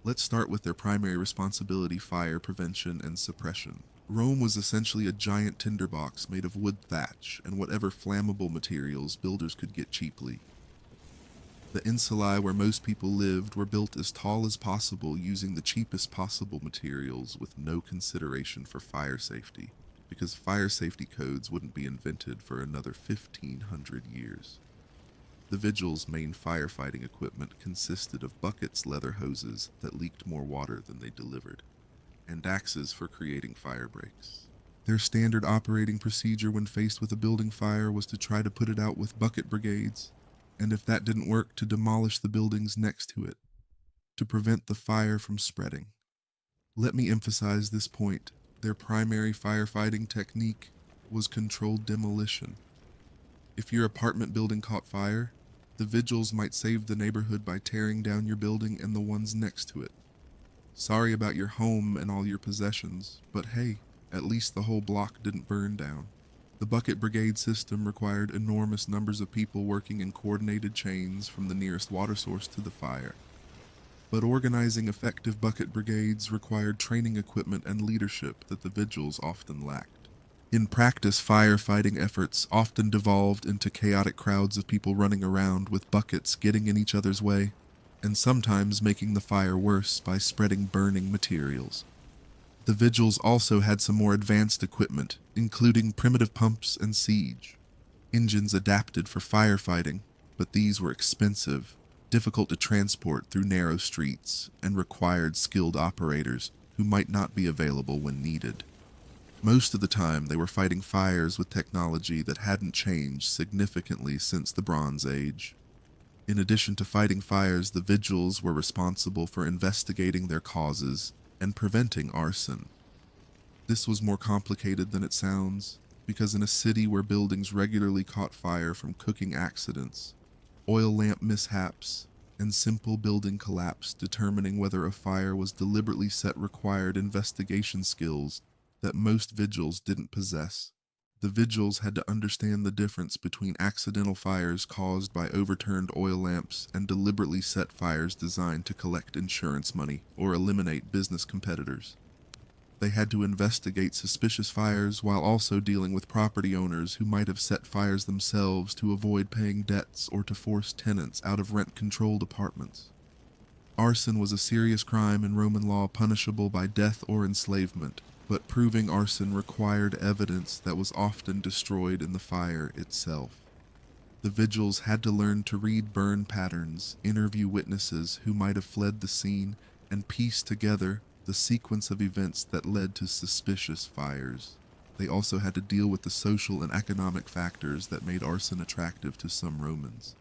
Let's start with their primary responsibility: fire prevention and suppression. Rome was essentially a giant tinderbox made of wood, thatch, and whatever flammable materials builders could get cheaply. The insulae where most people lived were built as tall as possible using the cheapest possible materials with no consideration for fire safety, because fire safety codes wouldn't be invented for another 1,500 years. The Vigils' main firefighting equipment consisted of buckets, leather hoses that leaked more water than they delivered, and axes for creating fire breaks. Their standard operating procedure when faced with a building fire was to try to put it out with bucket brigades, and if that didn't work, to demolish the buildings next to it, to prevent the fire from spreading. Let me emphasize this point. Their primary firefighting technique was controlled demolition. If your apartment building caught fire, the Vigils might save the neighborhood by tearing down your building and the ones next to it. Sorry about your home and all your possessions, but hey, at least the whole block didn't burn down. The bucket brigade system required enormous numbers of people working in coordinated chains from the nearest water source to the fire. But organizing effective bucket brigades required training equipment and leadership that the Vigils often lacked. In practice, firefighting efforts often devolved into chaotic crowds of people running around with buckets, getting in each other's way, and sometimes making the fire worse by spreading burning materials. The Vigils also had some more advanced equipment, including primitive pumps and siege engines adapted for firefighting, but these were expensive, difficult to transport through narrow streets, and required skilled operators who might not be available when needed. Most of the time, they were fighting fires with technology that hadn't changed significantly since the Bronze Age. In addition to fighting fires, the Vigils were responsible for investigating their causes and preventing arson. This was more complicated than it sounds, because in a city where buildings regularly caught fire from cooking accidents, oil lamp mishaps, and simple building collapse, determining whether a fire was deliberately set required investigation skills that most Vigils didn't possess. The Vigils had to understand the difference between accidental fires caused by overturned oil lamps and deliberately set fires designed to collect insurance money or eliminate business competitors. They had to investigate suspicious fires while also dealing with property owners who might have set fires themselves to avoid paying debts or to force tenants out of rent-controlled apartments. Arson was a serious crime in Roman law, punishable by death or enslavement, but proving arson required evidence that was often destroyed in the fire itself. The Vigils had to learn to read burn patterns, interview witnesses who might have fled the scene, and piece together the sequence of events that led to suspicious fires. They also had to deal with the social and economic factors that made arson attractive to some Romans.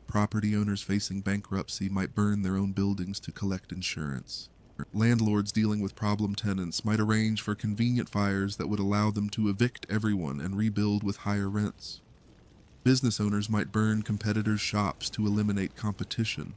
Property owners facing bankruptcy might burn their own buildings to collect insurance. Landlords dealing with problem tenants might arrange for convenient fires that would allow them to evict everyone and rebuild with higher rents. Business owners might burn competitors' shops to eliminate competition.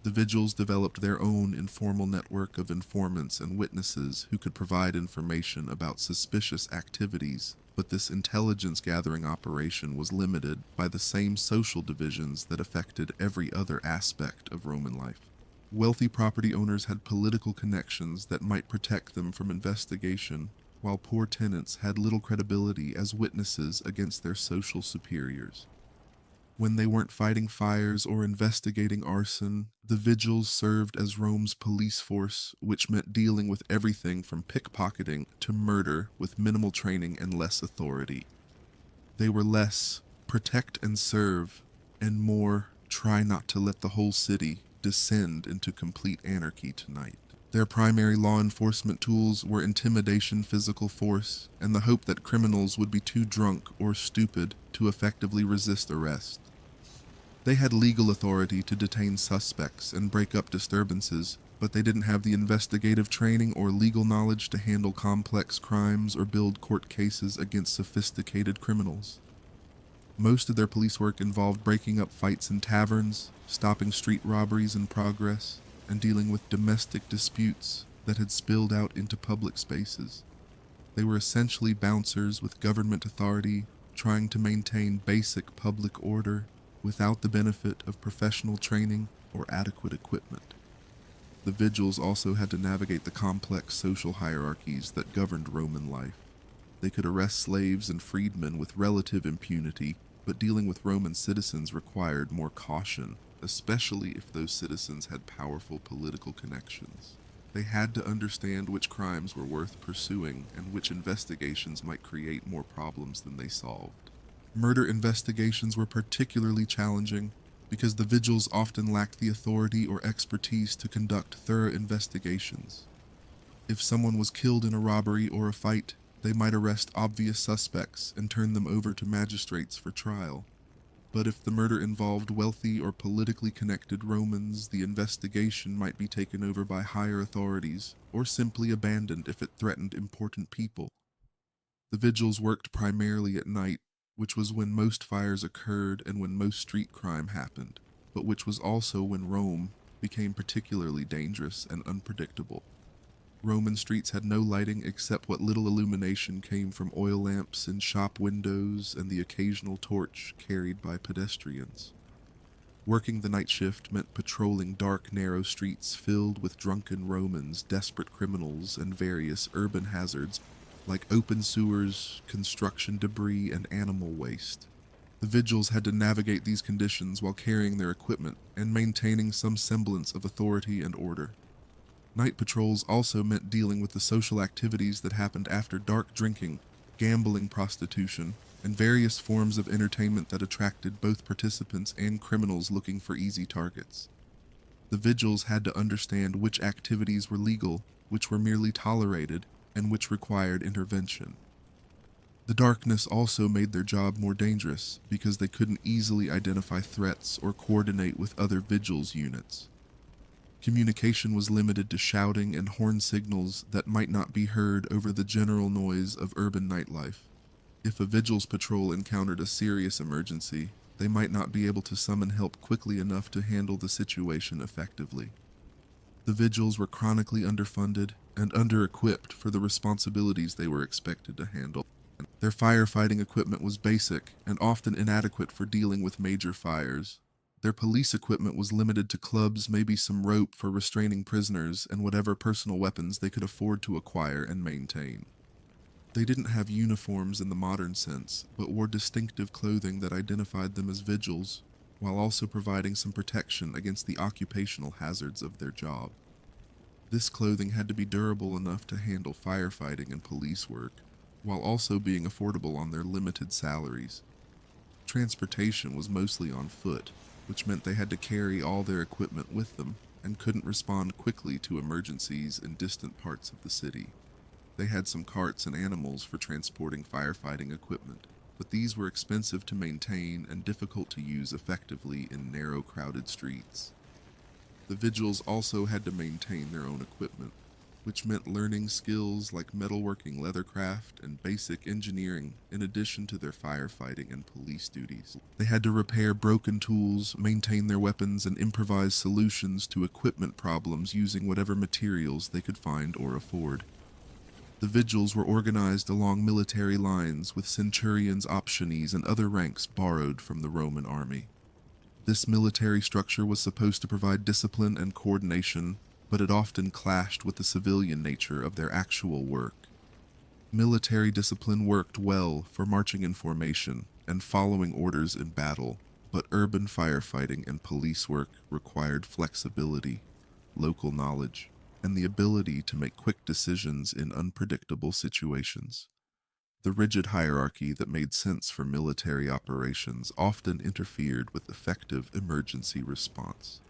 The Vigils developed their own informal network of informants and witnesses who could provide information about suspicious activities, but this intelligence-gathering operation was limited by the same social divisions that affected every other aspect of Roman life. Wealthy property owners had political connections that might protect them from investigation, while poor tenants had little credibility as witnesses against their social superiors. When they weren't fighting fires or investigating arson, the vigils served as Rome's police force, which meant dealing with everything from pickpocketing to murder with minimal training and less authority. They were less protect and serve, and more try not to let the whole city descend into complete anarchy tonight. Their primary law enforcement tools were intimidation, physical force, and the hope that criminals would be too drunk or stupid to effectively resist arrest. They had legal authority to detain suspects and break up disturbances, but they didn't have the investigative training or legal knowledge to handle complex crimes or build court cases against sophisticated criminals. Most of their police work involved breaking up fights in taverns, stopping street robberies in progress, and dealing with domestic disputes that had spilled out into public spaces. They were essentially bouncers with government authority, trying to maintain basic public order without the benefit of professional training or adequate equipment. The vigils also had to navigate the complex social hierarchies that governed Roman life. They could arrest slaves and freedmen with relative impunity, but dealing with Roman citizens required more caution, especially if those citizens had powerful political connections. They had to understand which crimes were worth pursuing and which investigations might create more problems than they solved. Murder investigations were particularly challenging because the vigils often lacked the authority or expertise to conduct thorough investigations. If someone was killed in a robbery or a fight, they might arrest obvious suspects and turn them over to magistrates for trial. But if the murder involved wealthy or politically connected Romans, the investigation might be taken over by higher authorities, or simply abandoned if it threatened important people. The vigils worked primarily at night, which was when most fires occurred and when most street crime happened, but which was also when Rome became particularly dangerous and unpredictable. Roman streets had no lighting except what little illumination came from oil lamps in shop windows and the occasional torch carried by pedestrians. Working the night shift meant patrolling dark, narrow streets filled with drunken Romans, desperate criminals, and various urban hazards like open sewers, construction debris, and animal waste. The vigils had to navigate these conditions while carrying their equipment and maintaining some semblance of authority and order. Night patrols also meant dealing with the social activities that happened after dark: drinking, gambling, prostitution, and various forms of entertainment that attracted both participants and criminals looking for easy targets. The vigils had to understand which activities were legal, which were merely tolerated, and which required intervention. The darkness also made their job more dangerous because they couldn't easily identify threats or coordinate with other vigils units. Communication was limited to shouting and horn signals that might not be heard over the general noise of urban nightlife. If a vigil's patrol encountered a serious emergency, they might not be able to summon help quickly enough to handle the situation effectively. The vigils were chronically underfunded and under-equipped for the responsibilities they were expected to handle. Their firefighting equipment was basic and often inadequate for dealing with major fires. Their police equipment was limited to clubs, maybe some rope for restraining prisoners, and whatever personal weapons they could afford to acquire and maintain. They didn't have uniforms in the modern sense, but wore distinctive clothing that identified them as vigils, while also providing some protection against the occupational hazards of their job. This clothing had to be durable enough to handle firefighting and police work, while also being affordable on their limited salaries. Transportation was mostly on foot, which meant they had to carry all their equipment with them and couldn't respond quickly to emergencies in distant parts of the city. They had some carts and animals for transporting firefighting equipment, but these were expensive to maintain and difficult to use effectively in narrow, crowded streets. The vigils also had to maintain their own equipment, which meant learning skills like metalworking, leathercraft, and basic engineering in addition to their firefighting and police duties. They had to repair broken tools, maintain their weapons, and improvise solutions to equipment problems using whatever materials they could find or afford. The vigils were organized along military lines with centurions, optiones, and other ranks borrowed from the Roman army. This military structure was supposed to provide discipline and coordination, but it often clashed with the civilian nature of their actual work. Military discipline worked well for marching in formation and following orders in battle, but urban firefighting and police work required flexibility, local knowledge, and the ability to make quick decisions in unpredictable situations. The rigid hierarchy that made sense for military operations often interfered with effective emergency response.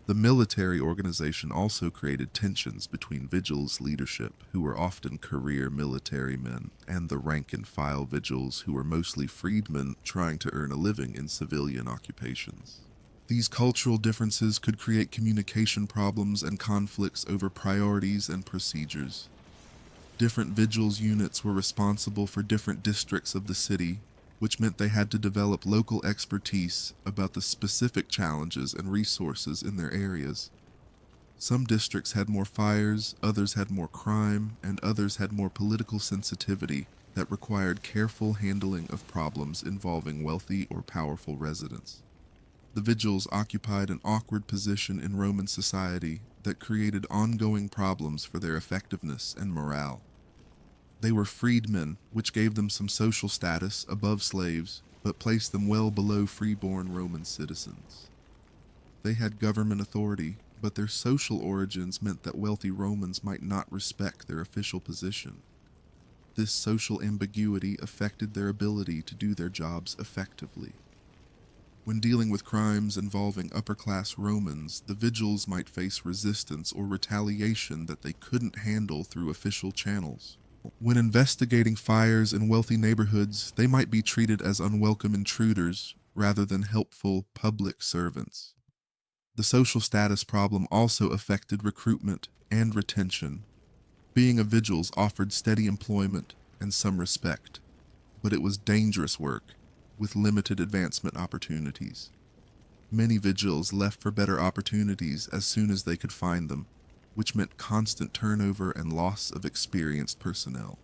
The military organization also created tensions between vigils leadership, who were often career military men, and the rank-and-file vigils, who were mostly freedmen trying to earn a living in civilian occupations. These cultural differences could create communication problems and conflicts over priorities and procedures. Different vigils units were responsible for different districts of the city, which meant they had to develop local expertise about the specific challenges and resources in their areas. Some districts had more fires, others had more crime, and others had more political sensitivity that required careful handling of problems involving wealthy or powerful residents. The vigils occupied an awkward position in Roman society that created ongoing problems for their effectiveness and morale. They were freedmen, which gave them some social status above slaves, but placed them well below freeborn Roman citizens. They had government authority, but their social origins meant that wealthy Romans might not respect their official position. This social ambiguity affected their ability to do their jobs effectively. When dealing with crimes involving upper-class Romans, the vigils might face resistance or retaliation that they couldn't handle through official channels. When investigating fires in wealthy neighborhoods, they might be treated as unwelcome intruders rather than helpful public servants. The social status problem also affected recruitment and retention. Being a vigils offered steady employment and some respect, but it was dangerous work with limited advancement opportunities. Many vigils left for better opportunities as soon as they could find them, which meant constant turnover and loss of experienced personnel.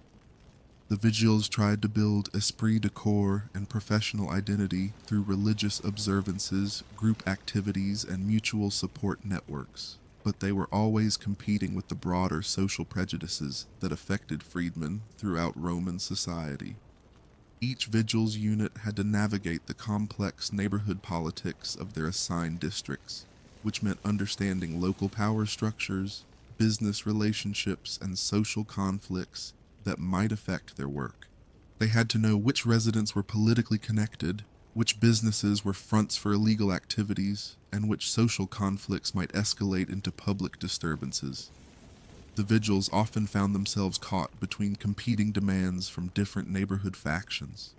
The vigils tried to build esprit de corps and professional identity through religious observances, group activities, and mutual support networks, but they were always competing with the broader social prejudices that affected freedmen throughout Roman society. Each vigils unit had to navigate the complex neighborhood politics of their assigned districts, which meant understanding local power structures, business relationships, and social conflicts that might affect their work. They had to know which residents were politically connected, which businesses were fronts for illegal activities, and which social conflicts might escalate into public disturbances. The vigils often found themselves caught between competing demands from different neighborhood factions.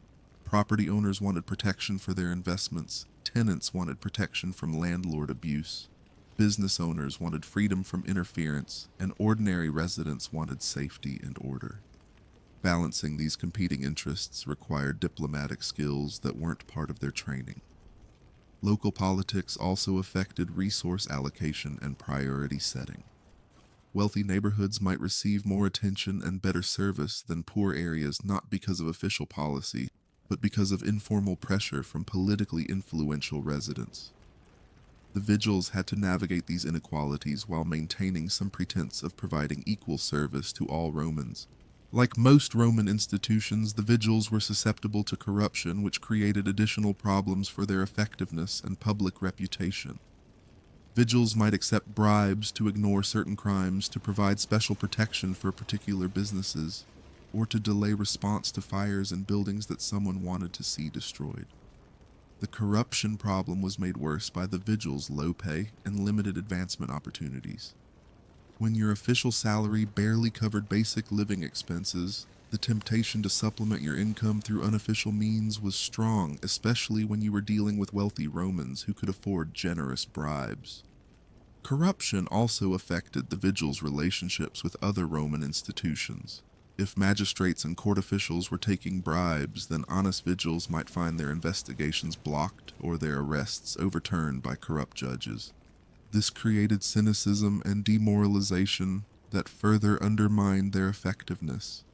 Property owners wanted protection for their investments, tenants wanted protection from landlord abuse, business owners wanted freedom from interference, and ordinary residents wanted safety and order. Balancing these competing interests required diplomatic skills that weren't part of their training. Local politics also affected resource allocation and priority setting. Wealthy neighborhoods might receive more attention and better service than poor areas, not because of official policy, but because of informal pressure from politically influential residents. The vigils had to navigate these inequalities while maintaining some pretense of providing equal service to all Romans. Like most Roman institutions, the vigils were susceptible to corruption, which created additional problems for their effectiveness and public reputation. Vigils might accept bribes to ignore certain crimes, to provide special protection for particular businesses, or to delay response to fires in buildings that someone wanted to see destroyed. The corruption problem was made worse by the vigils' low pay and limited advancement opportunities. When your official salary barely covered basic living expenses, the temptation to supplement your income through unofficial means was strong, especially when you were dealing with wealthy Romans who could afford generous bribes. Corruption also affected the vigils' relationships with other Roman institutions. If magistrates and court officials were taking bribes, then honest vigils might find their investigations blocked or their arrests overturned by corrupt judges. This created cynicism and demoralization that further undermined their effectiveness.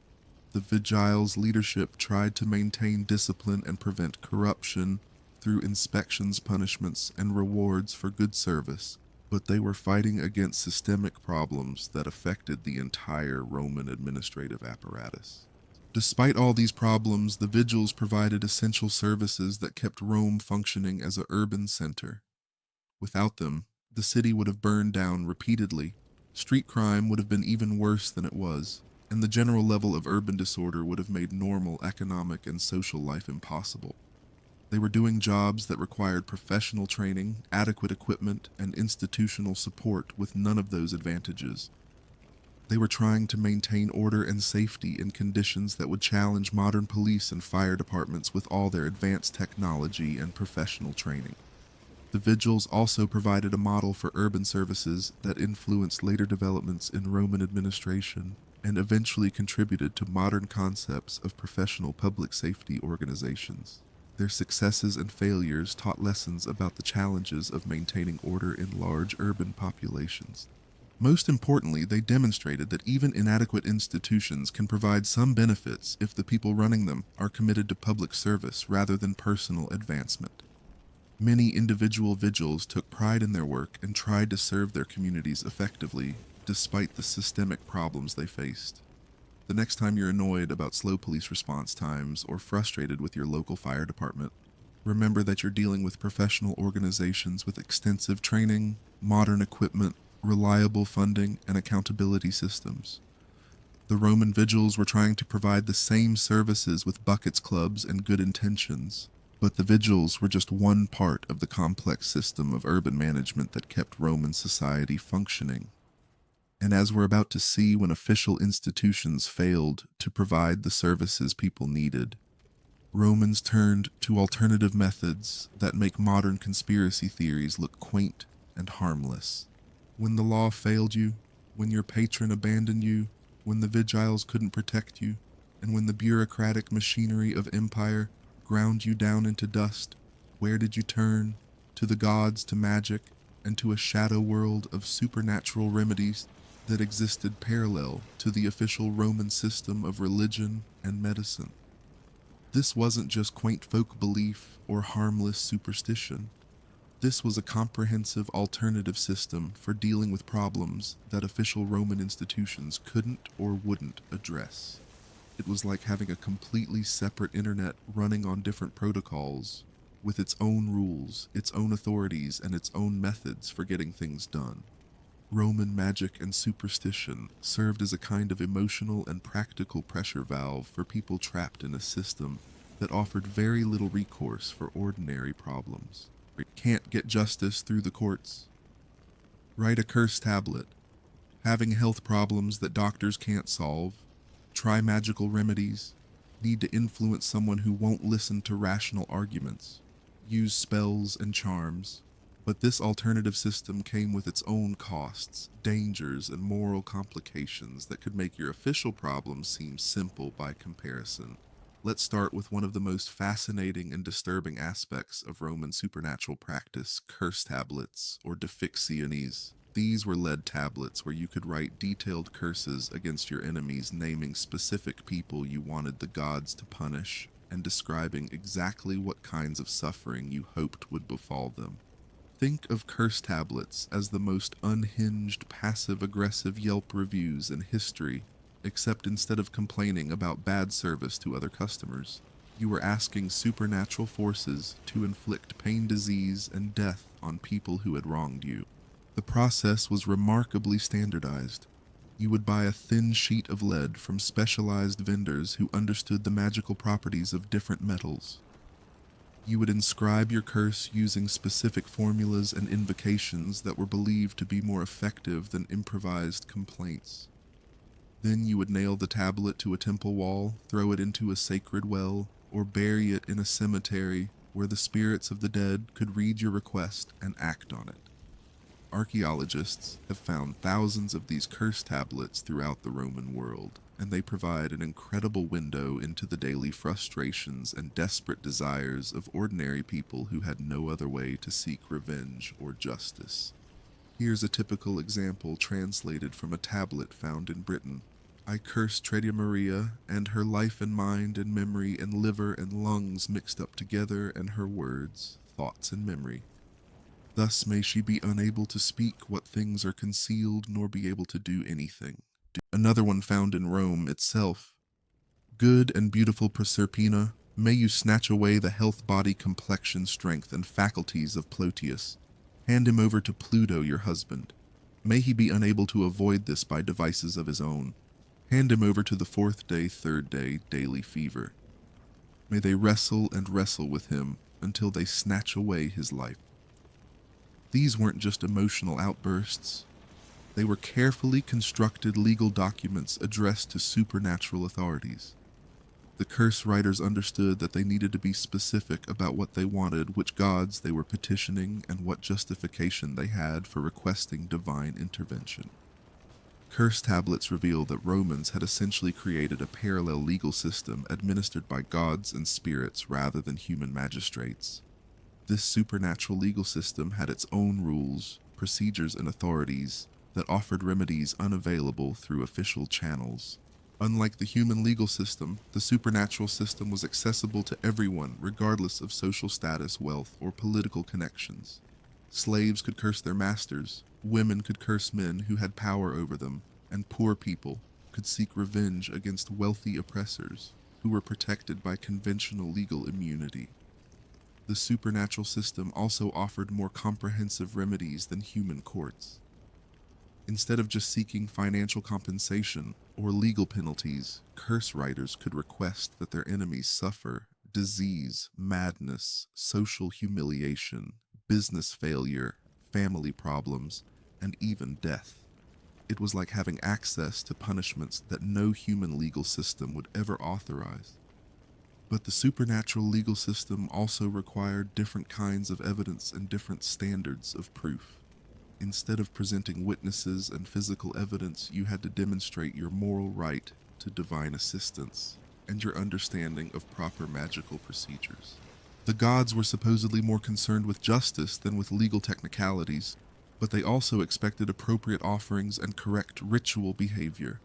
The vigils' leadership tried to maintain discipline and prevent corruption, through inspections, punishments, and rewards for good service, but they were fighting against systemic problems that affected the entire Roman administrative apparatus. Despite all these problems, the vigils provided essential services that kept Rome functioning as an urban center. Without them, the city would have burned down repeatedly, street crime would have been even worse than it was, and the general level of urban disorder would have made normal economic and social life impossible. They were doing jobs that required professional training, adequate equipment, and institutional support with none of those advantages. They were trying to maintain order and safety in conditions that would challenge modern police and fire departments with all their advanced technology and professional training. The vigils also provided a model for urban services that influenced later developments in Roman administration and eventually contributed to modern concepts of professional public safety organizations. Their successes and failures taught lessons about the challenges of maintaining order in large urban populations. Most importantly, they demonstrated that even inadequate institutions can provide some benefits if the people running them are committed to public service rather than personal advancement. Many individual vigils took pride in their work and tried to serve their communities effectively, despite the systemic problems they faced. The next time you're annoyed about slow police response times or frustrated with your local fire department, remember that you're dealing with professional organizations with extensive training, modern equipment, reliable funding, and accountability systems. The Roman vigils were trying to provide the same services with buckets clubs and good intentions, but the vigils were just one part of the complex system of urban management that kept Roman society functioning. And as we're about to see, when official institutions failed to provide the services people needed, Romans turned to alternative methods that make modern conspiracy theories look quaint and harmless. When the law failed you, when your patron abandoned you, when the vigiles couldn't protect you, and when the bureaucratic machinery of empire ground you down into dust, where did you turn? To the gods, to magic, and to a shadow world of supernatural remedies that existed parallel to the official Roman system of religion and medicine. This wasn't just quaint folk belief or harmless superstition. This was a comprehensive alternative system for dealing with problems that official Roman institutions couldn't or wouldn't address. It was like having a completely separate internet running on different protocols, with its own rules, its own authorities, and its own methods for getting things done. Roman magic and superstition served as a kind of emotional and practical pressure valve for people trapped in a system that offered very little recourse for ordinary problems. Can't get justice through the courts? Write a curse tablet. Having health problems that doctors can't solve? Try magical remedies? Need to influence someone who won't listen to rational arguments? Use spells and charms? But this alternative system came with its own costs, dangers, and moral complications that could make your official problems seem simple by comparison. Let's start with one of the most fascinating and disturbing aspects of Roman supernatural practice, curse tablets, or defixiones. These were lead tablets where you could write detailed curses against your enemies, naming specific people you wanted the gods to punish, and describing exactly what kinds of suffering you hoped would befall them. Think of curse tablets as the most unhinged, passive-aggressive Yelp reviews in history, except instead of complaining about bad service to other customers, you were asking supernatural forces to inflict pain, disease, and death on people who had wronged you. The process was remarkably standardized. You would buy a thin sheet of lead from specialized vendors who understood the magical properties of different metals. You would inscribe your curse using specific formulas and invocations that were believed to be more effective than improvised complaints. Then you would nail the tablet to a temple wall, throw it into a sacred well, or bury it in a cemetery where the spirits of the dead could read your request and act on it. Archaeologists have found thousands of these curse tablets throughout the Roman world, and they provide an incredible window into the daily frustrations and desperate desires of ordinary people who had no other way to seek revenge or justice. Here's a typical example translated from a tablet found in Britain. I curse Tredia Maria, and her life and mind and memory and liver and lungs mixed up together, and her words, thoughts and memory. Thus may she be unable to speak what things are concealed, nor be able to do anything. Another one found in Rome itself. Good and beautiful Proserpina, may you snatch away the health, body, complexion, strength, and faculties of Plotius. Hand him over to Pluto, your husband. May he be unable to avoid this by devices of his own. Hand him over to the fourth day, third day, daily fever. May they wrestle and wrestle with him until they snatch away his life. These weren't just emotional outbursts. They were carefully constructed legal documents addressed to supernatural authorities. The curse writers understood that they needed to be specific about what they wanted, which gods they were petitioning, and what justification they had for requesting divine intervention. Curse tablets reveal that Romans had essentially created a parallel legal system administered by gods and spirits rather than human magistrates. This supernatural legal system had its own rules, procedures, and authorities that offered remedies unavailable through official channels. Unlike the human legal system, the supernatural system was accessible to everyone regardless of social status, wealth, or political connections. Slaves could curse their masters, women could curse men who had power over them, and poor people could seek revenge against wealthy oppressors who were protected by conventional legal immunity. The supernatural system also offered more comprehensive remedies than human courts. Instead of just seeking financial compensation or legal penalties, curse writers could request that their enemies suffer disease, madness, social humiliation, business failure, family problems, and even death. It was like having access to punishments that no human legal system would ever authorize. But the supernatural legal system also required different kinds of evidence and different standards of proof. Instead of presenting witnesses and physical evidence, you had to demonstrate your moral right to divine assistance and your understanding of proper magical procedures. The gods were supposedly more concerned with justice than with legal technicalities, but they also expected appropriate offerings and correct ritual behavior.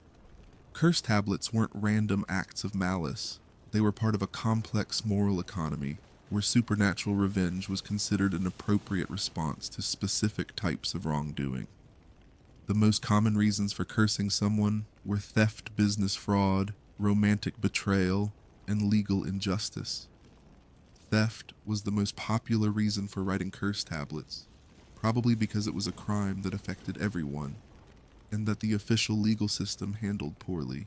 Curse tablets weren't random acts of malice. They were part of a complex moral economy where supernatural revenge was considered an appropriate response to specific types of wrongdoing. The most common reasons for cursing someone were theft, business fraud, romantic betrayal, and legal injustice. Theft was the most popular reason for writing curse tablets, probably because it was a crime that affected everyone, and that the official legal system handled poorly.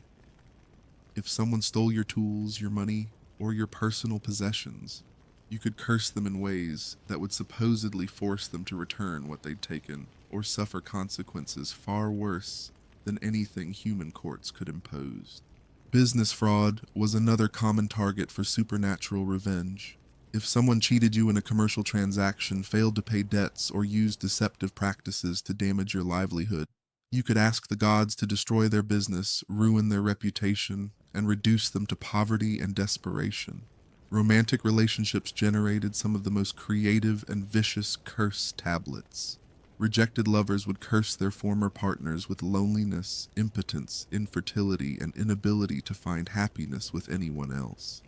If someone stole your tools, your money, or your personal possessions, you could curse them in ways that would supposedly force them to return what they'd taken, or suffer consequences far worse than anything human courts could impose. Business fraud was another common target for supernatural revenge. If someone cheated you in a commercial transaction, failed to pay debts, or used deceptive practices to damage your livelihood, you could ask the gods to destroy their business, ruin their reputation, and reduce them to poverty and desperation. Romantic relationships generated some of the most creative and vicious curse tablets. Rejected lovers would curse their former partners with loneliness, impotence, infertility, and inability to find happiness with anyone else.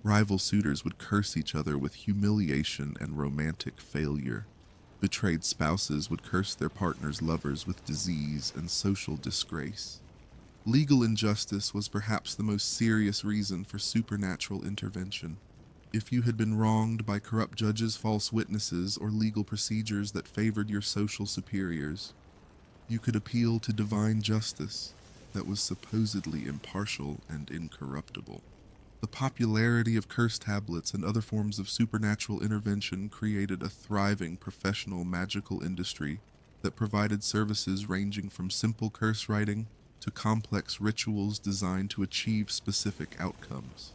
Rival suitors would curse each other with humiliation and romantic failure. Betrayed spouses would curse their partner's lovers with disease and social disgrace. Legal injustice was perhaps the most serious reason for supernatural intervention. If you had been wronged by corrupt judges, false witnesses, or legal procedures that favored your social superiors, you could appeal to divine justice that was supposedly impartial and incorruptible. The popularity of curse tablets and other forms of supernatural intervention created a thriving professional magical industry that provided services ranging from simple curse writing to complex rituals designed to achieve specific outcomes.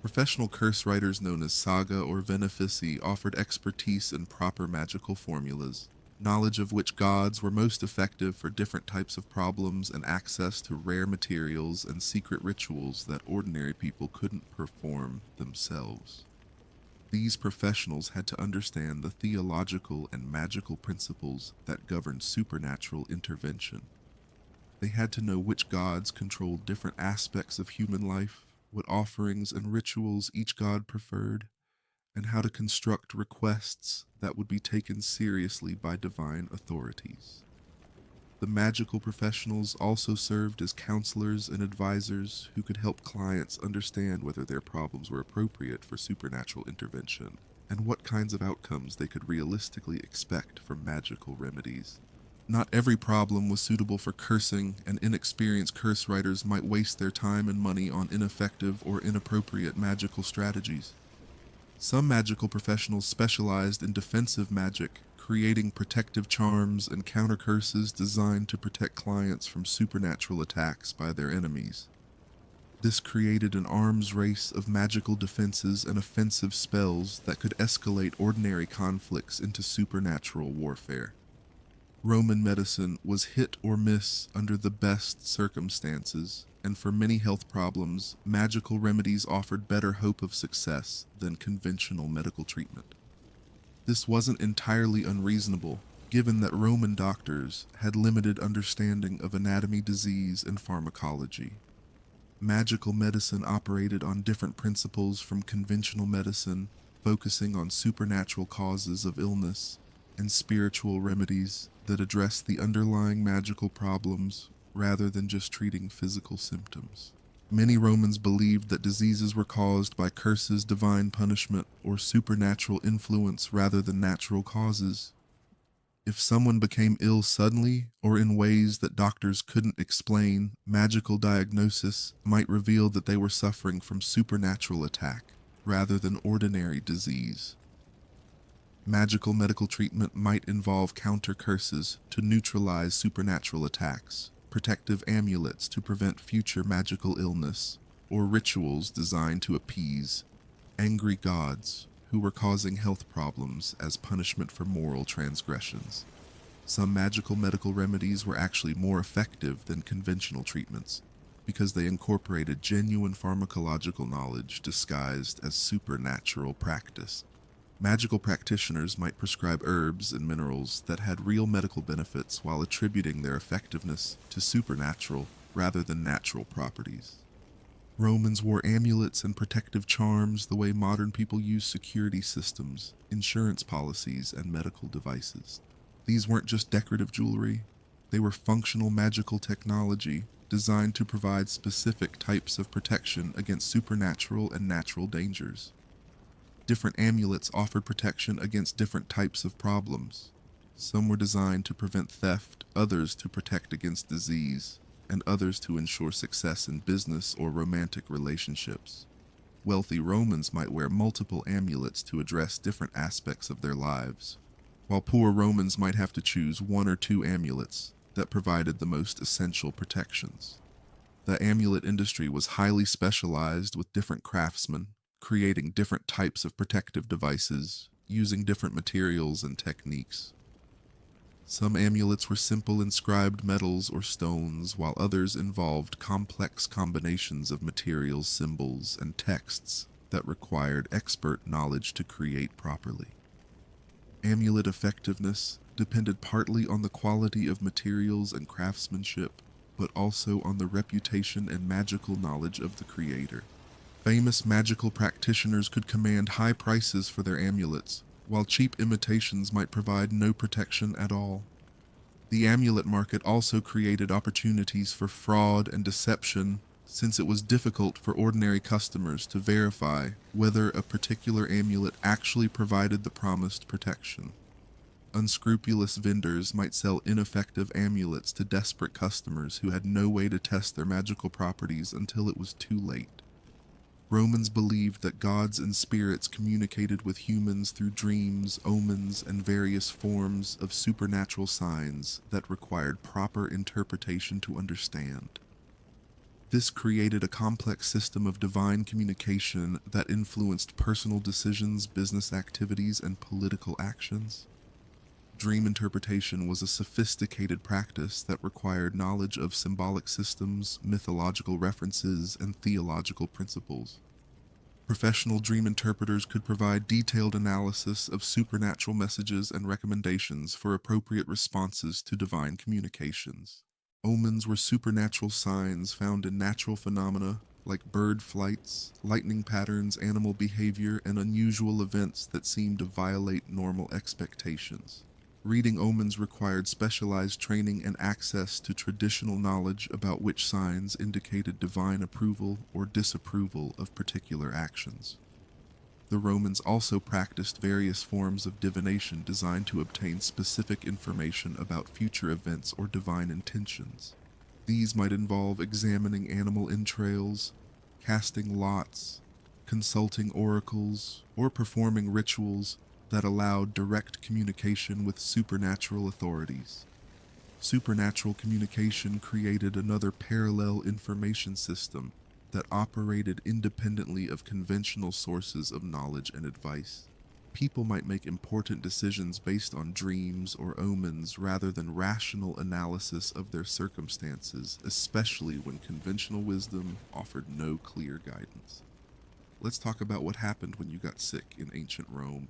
Professional curse writers known as saga or venefici offered expertise in proper magical formulas, knowledge of which gods were most effective for different types of problems, and access to rare materials and secret rituals that ordinary people couldn't perform themselves. These professionals had to understand the theological and magical principles that governed supernatural intervention. They had to know which gods controlled different aspects of human life, what offerings and rituals each god preferred, and how to construct requests that would be taken seriously by divine authorities. The magical professionals also served as counselors and advisors who could help clients understand whether their problems were appropriate for supernatural intervention and what kinds of outcomes they could realistically expect from magical remedies. Not every problem was suitable for cursing, and inexperienced curse writers might waste their time and money on ineffective or inappropriate magical strategies. Some magical professionals specialized in defensive magic, creating protective charms and counter curses designed to protect clients from supernatural attacks by their enemies. This created an arms race of magical defenses and offensive spells that could escalate ordinary conflicts into supernatural warfare. Roman medicine was hit or miss under the best circumstances, and for many health problems, magical remedies offered better hope of success than conventional medical treatment. This wasn't entirely unreasonable, given that Roman doctors had limited understanding of anatomy, disease, and pharmacology. Magical medicine operated on different principles from conventional medicine, focusing on supernatural causes of illness, and spiritual remedies that address the underlying magical problems rather than just treating physical symptoms. Many Romans believed that diseases were caused by curses, divine punishment, or supernatural influence rather than natural causes. If someone became ill suddenly or in ways that doctors couldn't explain, magical diagnosis might reveal that they were suffering from supernatural attack rather than ordinary disease. Magical medical treatment might involve counter curses to neutralize supernatural attacks, protective amulets to prevent future magical illness, or rituals designed to appease angry gods who were causing health problems as punishment for moral transgressions. Some magical medical remedies were actually more effective than conventional treatments because they incorporated genuine pharmacological knowledge disguised as supernatural practice. Magical practitioners might prescribe herbs and minerals that had real medical benefits while attributing their effectiveness to supernatural rather than natural properties. Romans wore amulets and protective charms the way modern people use security systems, insurance policies, and medical devices. These weren't just decorative jewelry, they were functional magical technology designed to provide specific types of protection against supernatural and natural dangers. Different amulets offered protection against different types of problems. Some were designed to prevent theft, others to protect against disease, and others to ensure success in business or romantic relationships. Wealthy Romans might wear multiple amulets to address different aspects of their lives, while poor Romans might have to choose one or two amulets that provided the most essential protections. The amulet industry was highly specialized with different craftsmen, creating different types of protective devices, using different materials and techniques. Some amulets were simple inscribed metals or stones, while others involved complex combinations of materials, symbols, and texts that required expert knowledge to create properly. Amulet effectiveness depended partly on the quality of materials and craftsmanship, but also on the reputation and magical knowledge of the creator. Famous magical practitioners could command high prices for their amulets, while cheap imitations might provide no protection at all. The amulet market also created opportunities for fraud and deception, since it was difficult for ordinary customers to verify whether a particular amulet actually provided the promised protection. Unscrupulous vendors might sell ineffective amulets to desperate customers who had no way to test their magical properties until it was too late. Romans believed that gods and spirits communicated with humans through dreams, omens, and various forms of supernatural signs that required proper interpretation to understand. This created a complex system of divine communication that influenced personal decisions, business activities, and political actions. Dream interpretation was a sophisticated practice that required knowledge of symbolic systems, mythological references, and theological principles. Professional dream interpreters could provide detailed analysis of supernatural messages and recommendations for appropriate responses to divine communications. Omens were supernatural signs found in natural phenomena like bird flights, lightning patterns, animal behavior, and unusual events that seemed to violate normal expectations. Reading omens required specialized training and access to traditional knowledge about which signs indicated divine approval or disapproval of particular actions. The Romans also practiced various forms of divination designed to obtain specific information about future events or divine intentions. These might involve examining animal entrails, casting lots, consulting oracles, or performing rituals that allowed direct communication with supernatural authorities. Supernatural communication created another parallel information system that operated independently of conventional sources of knowledge and advice. People might make important decisions based on dreams or omens rather than rational analysis of their circumstances, especially when conventional wisdom offered no clear guidance. Let's talk about what happened when you got sick in ancient Rome,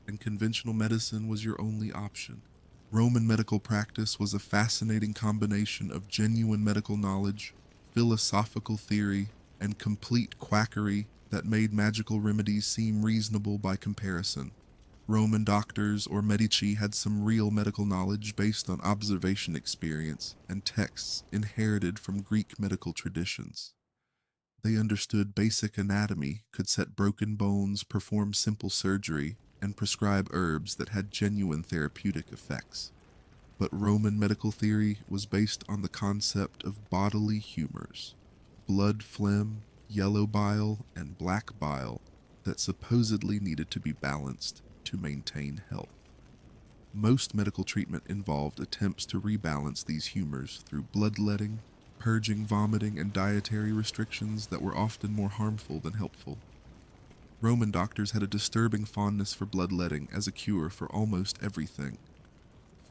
and conventional medicine was your only option. Roman medical practice was a fascinating combination of genuine medical knowledge, philosophical theory, and complete quackery that made magical remedies seem reasonable by comparison. Roman doctors or medici had some real medical knowledge based on observation experience and texts inherited from Greek medical traditions. They understood basic anatomy, could set broken bones, perform simple surgery, and prescribe herbs that had genuine therapeutic effects. But Roman medical theory was based on the concept of bodily humors, blood phlegm, yellow bile, and black bile that supposedly needed to be balanced to maintain health. Most medical treatment involved attempts to rebalance these humors through bloodletting, purging, vomiting, and dietary restrictions that were often more harmful than helpful. Roman doctors had a disturbing fondness for bloodletting as a cure for almost everything.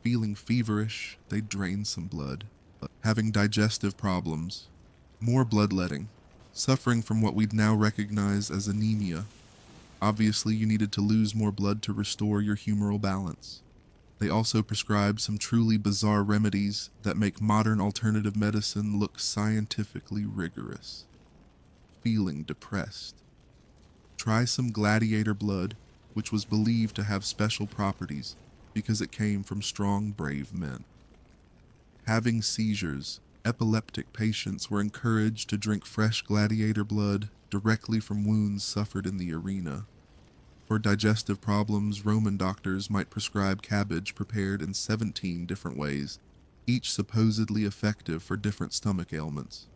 Feeling feverish, they'd drain some blood. Having digestive problems, more bloodletting. Suffering from what we'd now recognize as anemia. Obviously, you needed to lose more blood to restore your humoral balance. They also prescribe some truly bizarre remedies that make modern alternative medicine look scientifically rigorous. Feeling depressed. Try some gladiator blood, which was believed to have special properties because it came from strong, brave men. Having seizures, epileptic patients were encouraged to drink fresh gladiator blood directly from wounds suffered in the arena. For digestive problems, Roman doctors might prescribe cabbage prepared in 17 different ways, each supposedly effective for different stomach ailments.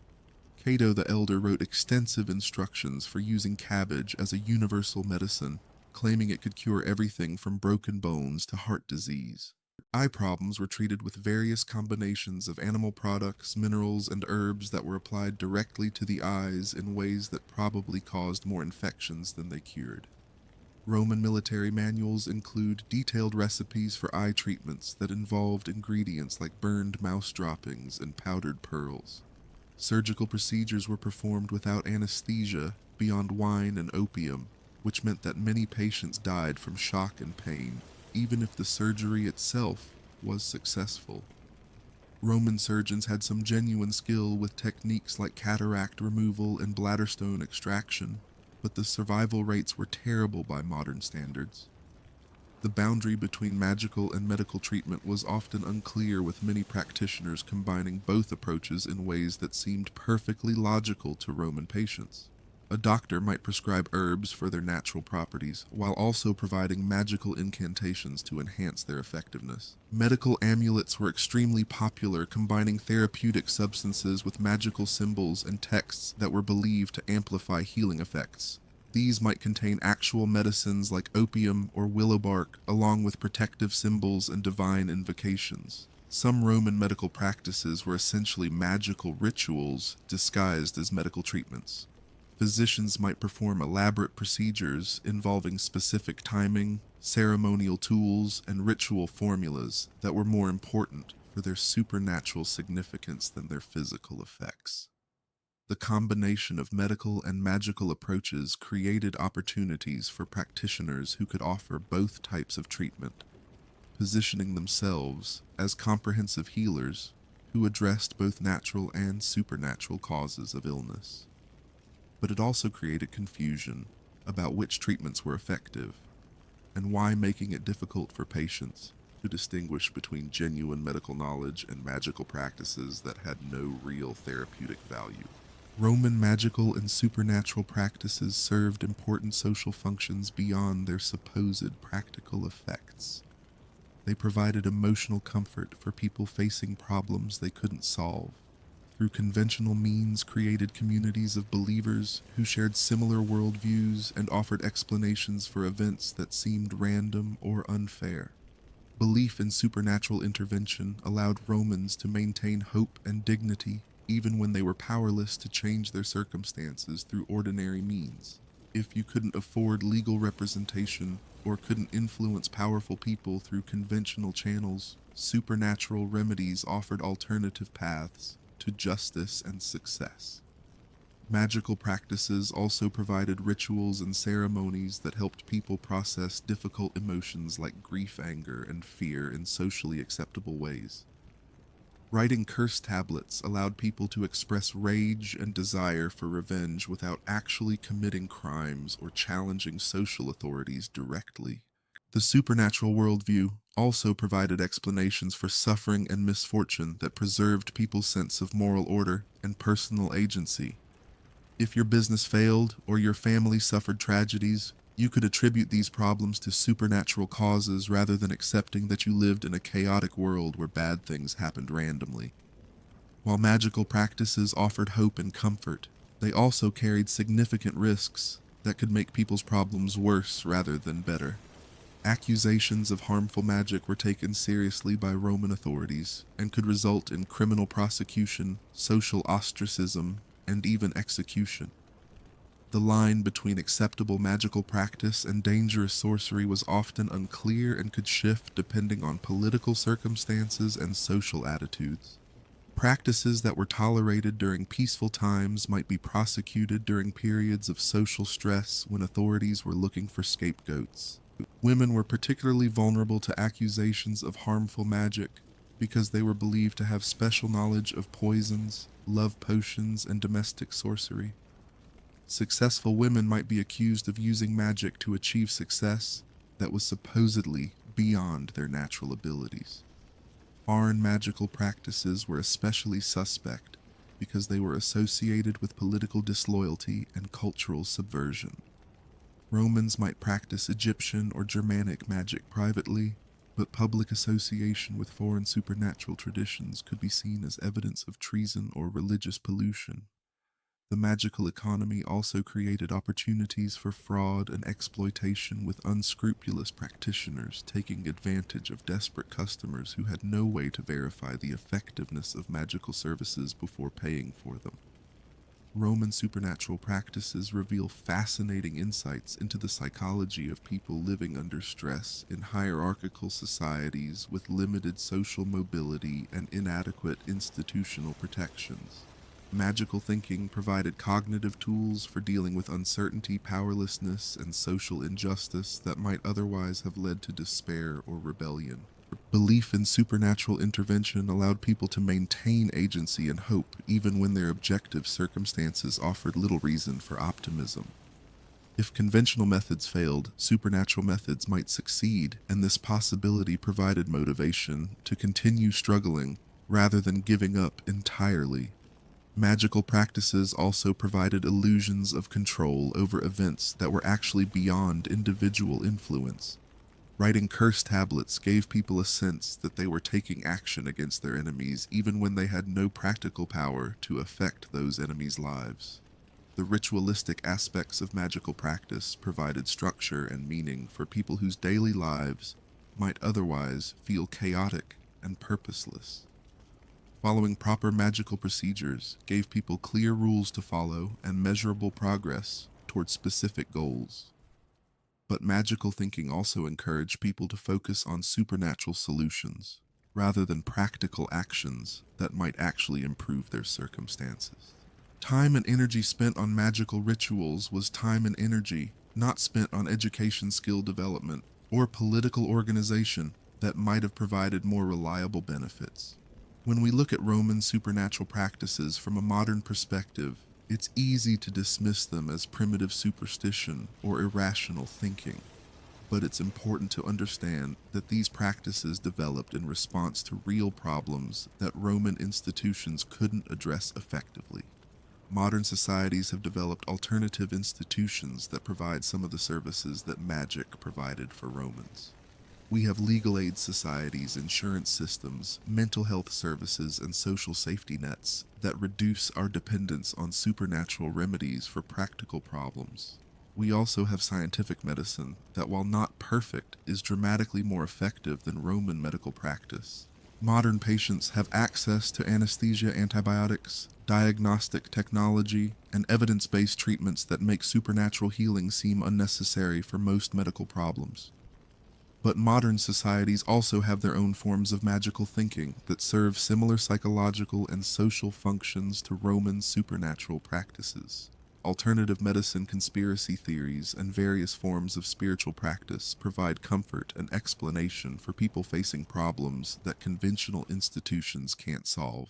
Cato the Elder wrote extensive instructions for using cabbage as a universal medicine, claiming it could cure everything from broken bones to heart disease. Eye problems were treated with various combinations of animal products, minerals, and herbs that were applied directly to the eyes in ways that probably caused more infections than they cured. Roman military manuals include detailed recipes for eye treatments that involved ingredients like burned mouse droppings and powdered pearls. Surgical procedures were performed without anesthesia beyond wine and opium, which meant that many patients died from shock and pain, even if the surgery itself was successful. Roman surgeons had some genuine skill with techniques like cataract removal and bladder stone extraction, but the survival rates were terrible by modern standards. The boundary between magical and medical treatment was often unclear, with many practitioners combining both approaches in ways that seemed perfectly logical to Roman patients. A doctor might prescribe herbs for their natural properties, while also providing magical incantations to enhance their effectiveness. Medical amulets were extremely popular, combining therapeutic substances with magical symbols and texts that were believed to amplify healing effects. These might contain actual medicines like opium or willow bark, along with protective symbols and divine invocations. Some Roman medical practices were essentially magical rituals disguised as medical treatments. Physicians might perform elaborate procedures involving specific timing, ceremonial tools, and ritual formulas that were more important for their supernatural significance than their physical effects. The combination of medical and magical approaches created opportunities for practitioners who could offer both types of treatment, positioning themselves as comprehensive healers who addressed both natural and supernatural causes of illness. But it also created confusion about which treatments were effective and why, making it difficult for patients to distinguish between genuine medical knowledge and magical practices that had no real therapeutic value. Roman magical and supernatural practices served important social functions beyond their supposed practical effects. They provided emotional comfort for people facing problems they couldn't solve. Through conventional means, created communities of believers who shared similar worldviews and offered explanations for events that seemed random or unfair. Belief in supernatural intervention allowed Romans to maintain hope and dignity even when they were powerless to change their circumstances through ordinary means. If you couldn't afford legal representation or couldn't influence powerful people through conventional channels, supernatural remedies offered alternative paths to justice and success. Magical practices also provided rituals and ceremonies that helped people process difficult emotions like grief, anger, and fear in socially acceptable ways. Writing curse tablets allowed people to express rage and desire for revenge without actually committing crimes or challenging social authorities directly. The supernatural worldview also provided explanations for suffering and misfortune that preserved people's sense of moral order and personal agency. If your business failed or your family suffered tragedies, you could attribute these problems to supernatural causes rather than accepting that you lived in a chaotic world where bad things happened randomly. While magical practices offered hope and comfort, they also carried significant risks that could make people's problems worse rather than better. Accusations of harmful magic were taken seriously by Roman authorities and could result in criminal prosecution, social ostracism, and even execution. The line between acceptable magical practice and dangerous sorcery was often unclear and could shift depending on political circumstances and social attitudes. Practices that were tolerated during peaceful times might be prosecuted during periods of social stress when authorities were looking for scapegoats. Women were particularly vulnerable to accusations of harmful magic because they were believed to have special knowledge of poisons, love potions, and domestic sorcery. Successful women might be accused of using magic to achieve success that was supposedly beyond their natural abilities. Foreign magical practices were especially suspect because they were associated with political disloyalty and cultural subversion. Romans might practice Egyptian or Germanic magic privately, but public association with foreign supernatural traditions could be seen as evidence of treason or religious pollution. The magical economy also created opportunities for fraud and exploitation, with unscrupulous practitioners taking advantage of desperate customers who had no way to verify the effectiveness of magical services before paying for them. Roman supernatural practices reveal fascinating insights into the psychology of people living under stress in hierarchical societies with limited social mobility and inadequate institutional protections. Magical thinking provided cognitive tools for dealing with uncertainty, powerlessness, and social injustice that might otherwise have led to despair or rebellion. Belief in supernatural intervention allowed people to maintain agency and hope even when their objective circumstances offered little reason for optimism. If conventional methods failed, supernatural methods might succeed, and this possibility provided motivation to continue struggling rather than giving up entirely. Magical practices also provided illusions of control over events that were actually beyond individual influence. Writing curse tablets gave people a sense that they were taking action against their enemies even when they had no practical power to affect those enemies' lives. The ritualistic aspects of magical practice provided structure and meaning for people whose daily lives might otherwise feel chaotic and purposeless. Following proper magical procedures gave people clear rules to follow and measurable progress toward specific goals. But magical thinking also encouraged people to focus on supernatural solutions rather than practical actions that might actually improve their circumstances. Time and energy spent on magical rituals was time and energy not spent on education, skill development, or political organization that might have provided more reliable benefits. When we look at Roman supernatural practices from a modern perspective, it's easy to dismiss them as primitive superstition or irrational thinking. But it's important to understand that these practices developed in response to real problems that Roman institutions couldn't address effectively. Modern societies have developed alternative institutions that provide some of the services that magic provided for Romans. We have legal aid societies, insurance systems, mental health services, and social safety nets that reduce our dependence on supernatural remedies for practical problems. We also have scientific medicine that, while not perfect, is dramatically more effective than Roman medical practice. Modern patients have access to anesthesia, antibiotics, diagnostic technology, and evidence-based treatments that make supernatural healing seem unnecessary for most medical problems. But modern societies also have their own forms of magical thinking that serve similar psychological and social functions to Roman supernatural practices. Alternative medicine, conspiracy theories, and various forms of spiritual practice provide comfort and explanation for people facing problems that conventional institutions can't solve.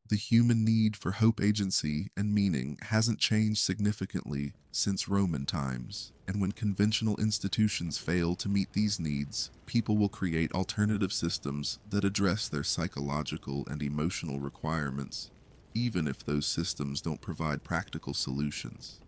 The human need for hope, agency, and meaning hasn't changed significantly since Roman times, and when conventional institutions fail to meet these needs, people will create alternative systems that address their psychological and emotional requirements, even if those systems don't provide practical solutions.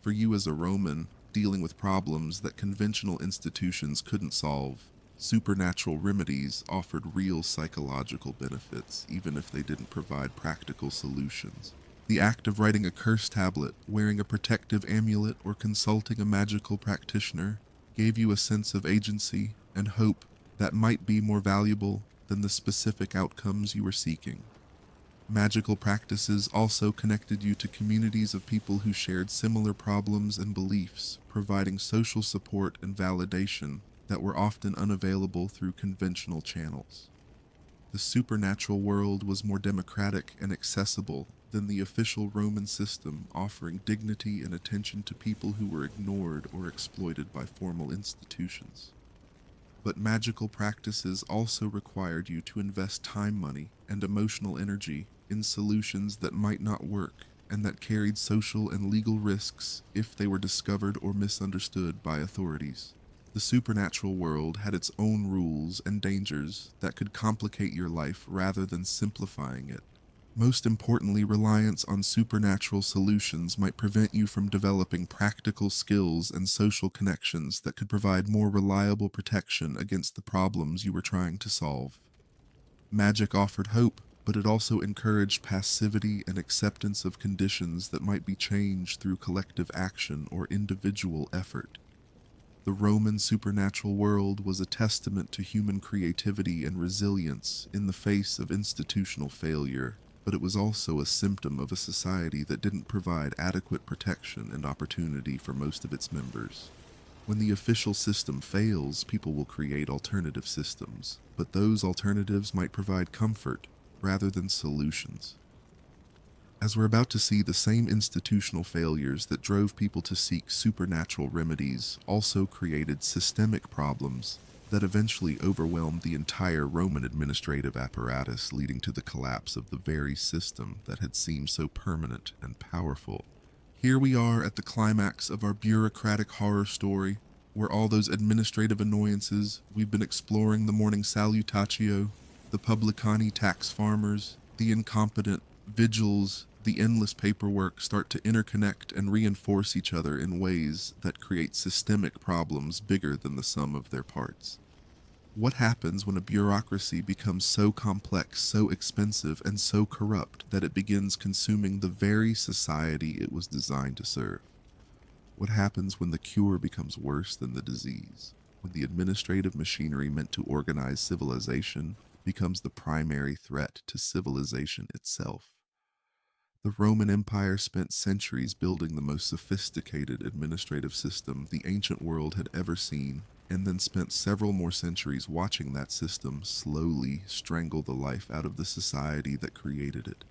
For you as a Roman, dealing with problems that conventional institutions couldn't solve, supernatural remedies offered real psychological benefits, even if they didn't provide practical solutions. The act of writing a curse tablet, wearing a protective amulet, or consulting a magical practitioner gave you a sense of agency and hope that might be more valuable than the specific outcomes you were seeking. Magical practices also connected you to communities of people who shared similar problems and beliefs, providing social support and validation that were often unavailable through conventional channels. The supernatural world was more democratic and accessible than the official Roman system, offering dignity and attention to people who were ignored or exploited by formal institutions. But magical practices also required you to invest time, money, and emotional energy in solutions that might not work and that carried social and legal risks if they were discovered or misunderstood by authorities. The supernatural world had its own rules and dangers that could complicate your life rather than simplifying it. Most importantly, reliance on supernatural solutions might prevent you from developing practical skills and social connections that could provide more reliable protection against the problems you were trying to solve. Magic offered hope, but it also encouraged passivity and acceptance of conditions that might be changed through collective action or individual effort. The Roman supernatural world was a testament to human creativity and resilience in the face of institutional failure, but it was also a symptom of a society that didn't provide adequate protection and opportunity for most of its members. When the official system fails, people will create alternative systems, but those alternatives might provide comfort rather than solutions. As we're about to see, the same institutional failures that drove people to seek supernatural remedies also created systemic problems that eventually overwhelmed the entire Roman administrative apparatus, leading to the collapse of the very system that had seemed so permanent and powerful. Here we are at the climax of our bureaucratic horror story, where all those administrative annoyances we've been exploring, the morning salutatio, the publicani tax farmers, the incompetent vigils, the endless paperwork start to interconnect and reinforce each other in ways that create systemic problems bigger than the sum of their parts. What happens when a bureaucracy becomes so complex, so expensive, and so corrupt that it begins consuming the very society it was designed to serve? What happens when the cure becomes worse than the disease? When the administrative machinery meant to organize civilization becomes the primary threat to civilization itself? The Roman Empire spent centuries building the most sophisticated administrative system the ancient world had ever seen, and then spent several more centuries watching that system slowly strangle the life out of the society that created it.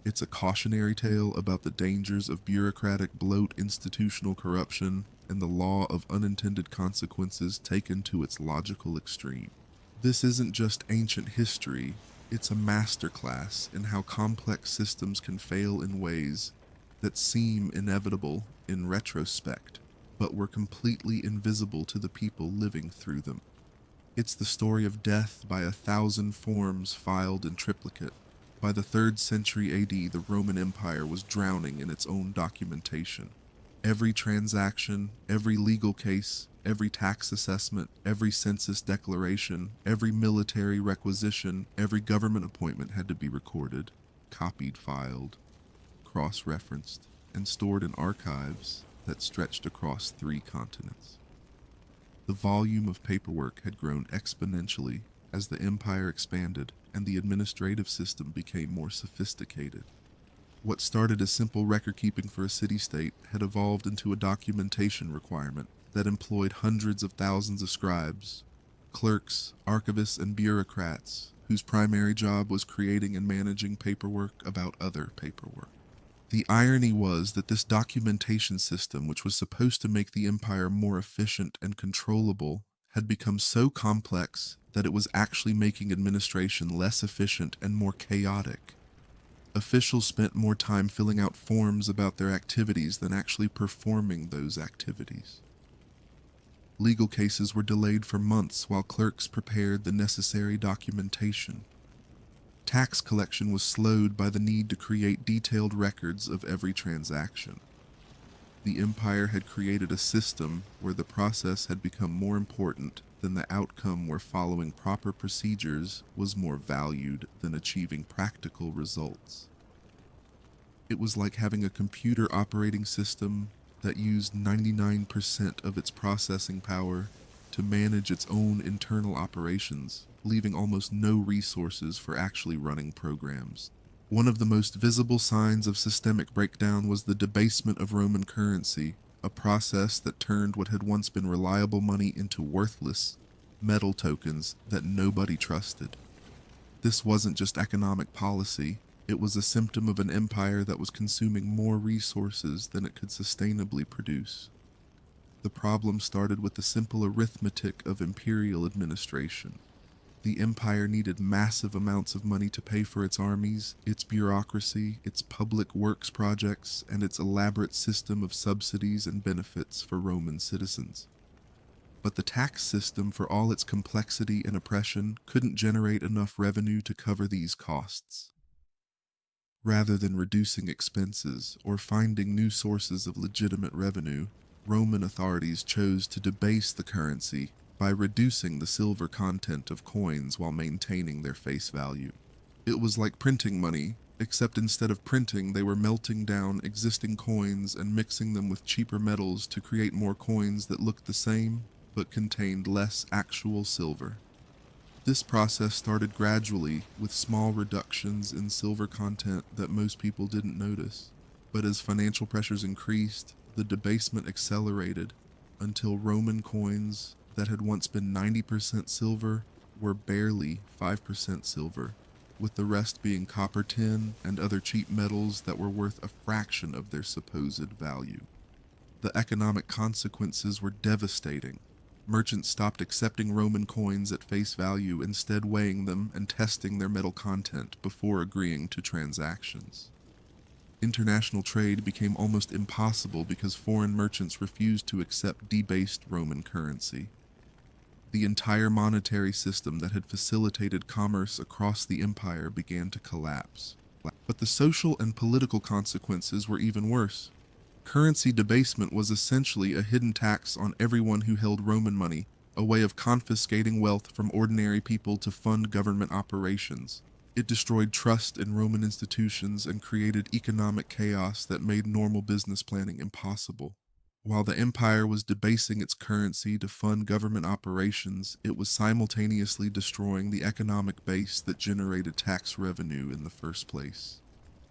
It's a cautionary tale about the dangers of bureaucratic bloat, institutional corruption, and the law of unintended consequences taken to its logical extreme. This isn't just ancient history, It's a masterclass in how complex systems can fail in ways that seem inevitable in retrospect, but were completely invisible to the people living through them. It's the story of death by 1,000 forms filed in triplicate. By the 3rd century AD, the Roman Empire was drowning in its own documentation. Every transaction, every legal case, every tax assessment, every census declaration, every military requisition, every government appointment had to be recorded, copied, filed, cross-referenced, and stored in archives that stretched across 3 continents. The volume of paperwork had grown exponentially as the empire expanded and the administrative system became more sophisticated. What started as simple record-keeping for a city-state had evolved into a documentation requirement that employed hundreds of thousands of scribes, clerks, archivists, and bureaucrats whose primary job was creating and managing paperwork about other paperwork. The irony was that this documentation system, which was supposed to make the empire more efficient and controllable, had become so complex that it was actually making administration less efficient and more chaotic. Officials spent more time filling out forms about their activities than actually performing those activities. Legal cases were delayed for months while clerks prepared the necessary documentation. Tax collection was slowed by the need to create detailed records of every transaction. The empire had created a system where the process had become more important than the outcome, where following proper procedures was more valued than achieving practical results. It was like having a computer operating system that used 99% of its processing power to manage its own internal operations, leaving almost no resources for actually running programs. One of the most visible signs of systemic breakdown was the debasement of Roman currency, a process that turned what had once been reliable money into worthless metal tokens that nobody trusted. This wasn't just economic policy, it was a symptom of an empire that was consuming more resources than it could sustainably produce. The problem started with the simple arithmetic of imperial administration. The empire needed massive amounts of money to pay for its armies, its bureaucracy, its public works projects, and its elaborate system of subsidies and benefits for Roman citizens. But the tax system, for all its complexity and oppression, couldn't generate enough revenue to cover these costs. Rather than reducing expenses or finding new sources of legitimate revenue, Roman authorities chose to debase the currency by reducing the silver content of coins while maintaining their face value. It was like printing money, except instead of printing, they were melting down existing coins and mixing them with cheaper metals to create more coins that looked the same but contained less actual silver. This process started gradually with small reductions in silver content that most people didn't notice, but as financial pressures increased, the debasement accelerated until Roman coins that had once been 90% silver were barely 5% silver, with the rest being copper, tin, and other cheap metals that were worth a fraction of their supposed value. The economic consequences were devastating. Merchants stopped accepting Roman coins at face value, instead weighing them and testing their metal content before agreeing to transactions. International trade became almost impossible because foreign merchants refused to accept debased Roman currency. The entire monetary system that had facilitated commerce across the empire began to collapse. But the social and political consequences were even worse. Currency debasement was essentially a hidden tax on everyone who held Roman money, a way of confiscating wealth from ordinary people to fund government operations. It destroyed trust in Roman institutions and created economic chaos that made normal business planning impossible. While the empire was debasing its currency to fund government operations, it was simultaneously destroying the economic base that generated tax revenue in the first place.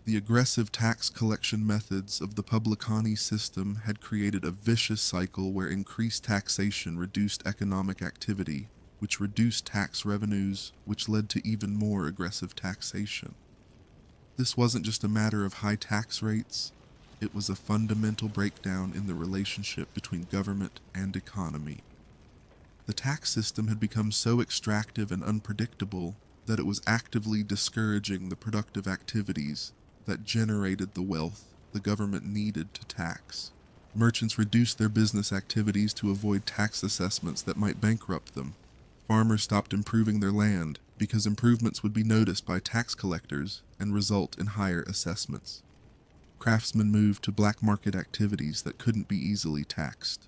The aggressive tax collection methods of the publicani system had created a vicious cycle where increased taxation reduced economic activity, which reduced tax revenues, which led to even more aggressive taxation. This wasn't just a matter of high tax rates, it was a fundamental breakdown in the relationship between government and economy. The tax system had become so extractive and unpredictable that it was actively discouraging the productive activities that generated the wealth the government needed to tax. Merchants reduced their business activities to avoid tax assessments that might bankrupt them. Farmers stopped improving their land because improvements would be noticed by tax collectors and result in higher assessments. Craftsmen moved to black market activities that couldn't be easily taxed.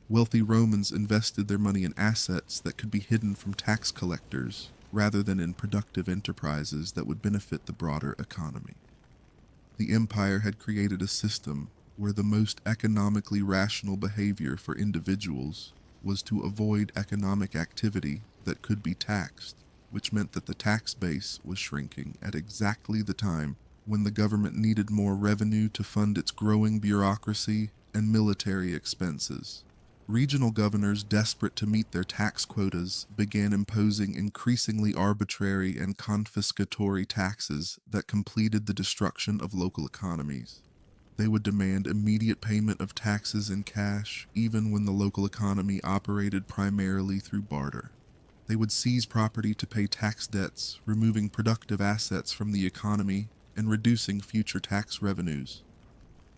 Wealthy Romans invested their money in assets that could be hidden from tax collectors rather than in productive enterprises that would benefit the broader economy. The empire had created a system where the most economically rational behavior for individuals was to avoid economic activity that could be taxed, which meant that the tax base was shrinking at exactly the time when the government needed more revenue to fund its growing bureaucracy and military expenses. Regional governors, desperate to meet their tax quotas, began imposing increasingly arbitrary and confiscatory taxes that completed the destruction of local economies. They would demand immediate payment of taxes in cash, even when the local economy operated primarily through barter. They would seize property to pay tax debts, removing productive assets from the economy and reducing future tax revenues.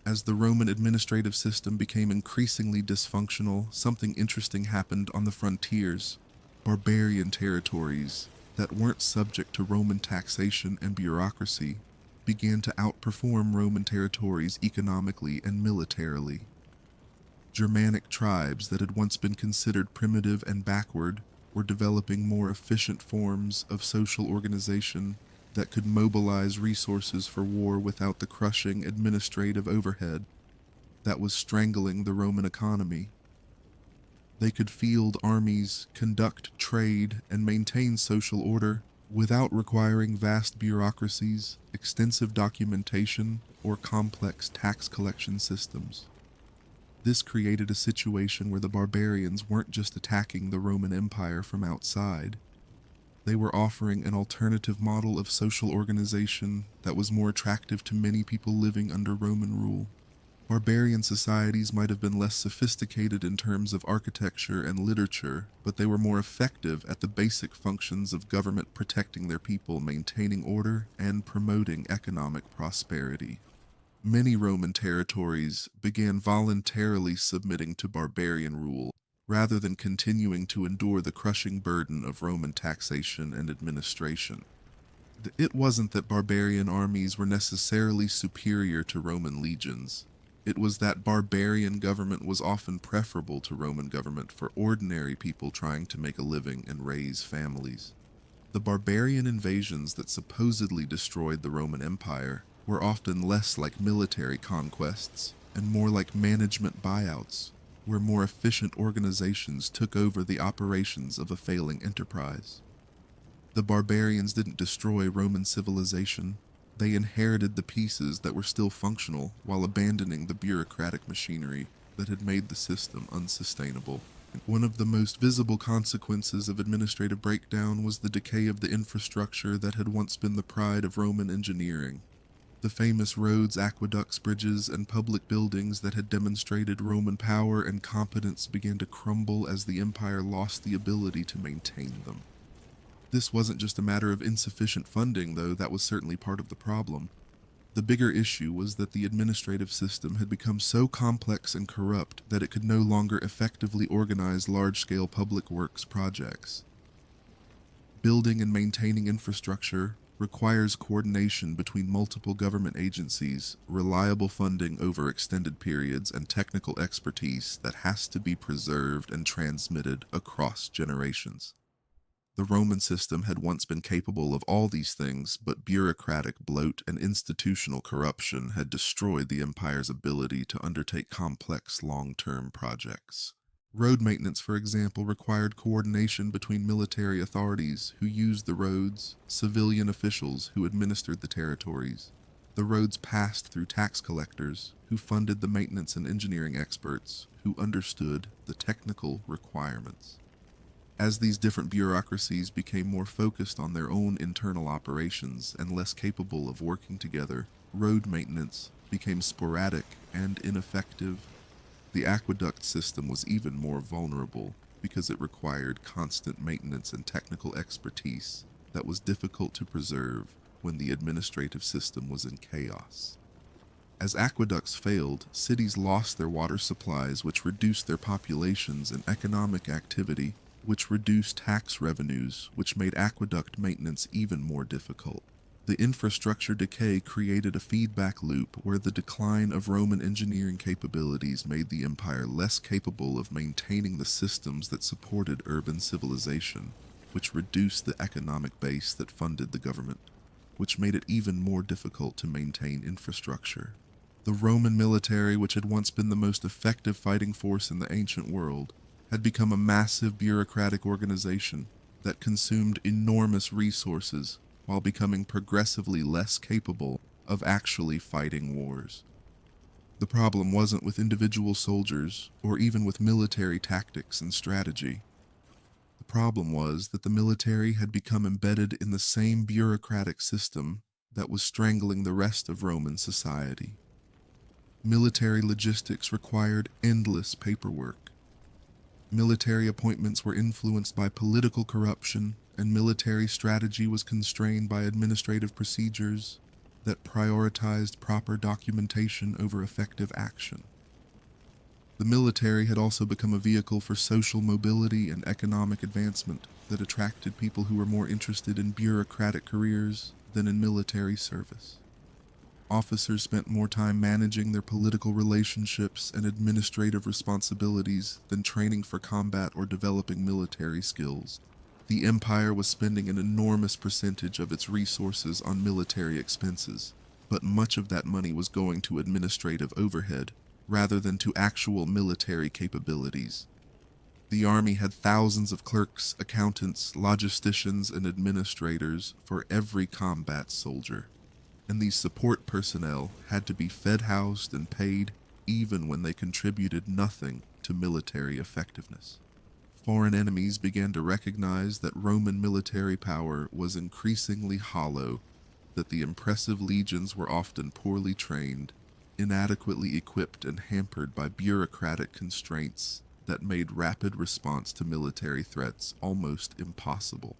As the Roman administrative system became increasingly dysfunctional, something interesting happened on the frontiers. Barbarian territories that weren't subject to Roman taxation and bureaucracy began to outperform Roman territories economically and militarily. Germanic tribes that had once been considered primitive and backward were developing more efficient forms of social organization that could mobilize resources for war without the crushing administrative overhead that was strangling the Roman economy. They could field armies, conduct trade, and maintain social order without requiring vast bureaucracies, extensive documentation, or complex tax collection systems. This created a situation where the barbarians weren't just attacking the Roman Empire from outside. They were offering an alternative model of social organization that was more attractive to many people living under Roman rule. Barbarian societies might have been less sophisticated in terms of architecture and literature, but they were more effective at the basic functions of government, protecting their people, maintaining order, and promoting economic prosperity. Many Roman territories began voluntarily submitting to barbarian rule, rather than continuing to endure the crushing burden of Roman taxation and administration. It wasn't that barbarian armies were necessarily superior to Roman legions. It was that barbarian government was often preferable to Roman government for ordinary people trying to make a living and raise families. The barbarian invasions that supposedly destroyed the Roman Empire were often less like military conquests and more like management buyouts, where more efficient organizations took over the operations of a failing enterprise. The barbarians didn't destroy Roman civilization. They inherited the pieces that were still functional while abandoning the bureaucratic machinery that had made the system unsustainable. One of the most visible consequences of administrative breakdown was the decay of the infrastructure that had once been the pride of Roman engineering. The famous roads, aqueducts, bridges, and public buildings that had demonstrated Roman power and competence began to crumble as the empire lost the ability to maintain them. This wasn't just a matter of insufficient funding, though that was certainly part of the problem. The bigger issue was that the administrative system had become so complex and corrupt that it could no longer effectively organize large-scale public works projects. Building and maintaining infrastructure requires coordination between multiple government agencies, reliable funding over extended periods, and technical expertise that has to be preserved and transmitted across generations. The Roman system had once been capable of all these things, but bureaucratic bloat and institutional corruption had destroyed the empire's ability to undertake complex long-term projects. Road maintenance, for example, required coordination between military authorities who used the roads, civilian officials who administered the territories. The roads passed through tax collectors who funded the maintenance, and engineering experts who understood the technical requirements. As these different bureaucracies became more focused on their own internal operations and less capable of working together, road maintenance became sporadic and ineffective. The aqueduct system was even more vulnerable because it required constant maintenance and technical expertise that was difficult to preserve when the administrative system was in chaos. As aqueducts failed, cities lost their water supplies, which reduced their populations, and economic activity, which reduced tax revenues, which made aqueduct maintenance even more difficult. The infrastructure decay created a feedback loop where the decline of Roman engineering capabilities made the empire less capable of maintaining the systems that supported urban civilization, which reduced the economic base that funded the government, which made it even more difficult to maintain infrastructure. The Roman military, which had once been the most effective fighting force in the ancient world, had become a massive bureaucratic organization that consumed enormous resources while becoming progressively less capable of actually fighting wars. The problem wasn't with individual soldiers or even with military tactics and strategy. The problem was that the military had become embedded in the same bureaucratic system that was strangling the rest of Roman society. Military logistics required endless paperwork. Military appointments were influenced by political corruption, and military strategy was constrained by administrative procedures that prioritized proper documentation over effective action. The military had also become a vehicle for social mobility and economic advancement that attracted people who were more interested in bureaucratic careers than in military service. Officers spent more time managing their political relationships and administrative responsibilities than training for combat or developing military skills. The empire was spending an enormous percentage of its resources on military expenses, but much of that money was going to administrative overhead rather than to actual military capabilities. The army had thousands of clerks, accountants, logisticians, and administrators for every combat soldier. And these support personnel had to be fed, housed, and paid even when they contributed nothing to military effectiveness. Foreign enemies began to recognize that Roman military power was increasingly hollow, that the impressive legions were often poorly trained, inadequately equipped, and hampered by bureaucratic constraints that made rapid response to military threats almost impossible.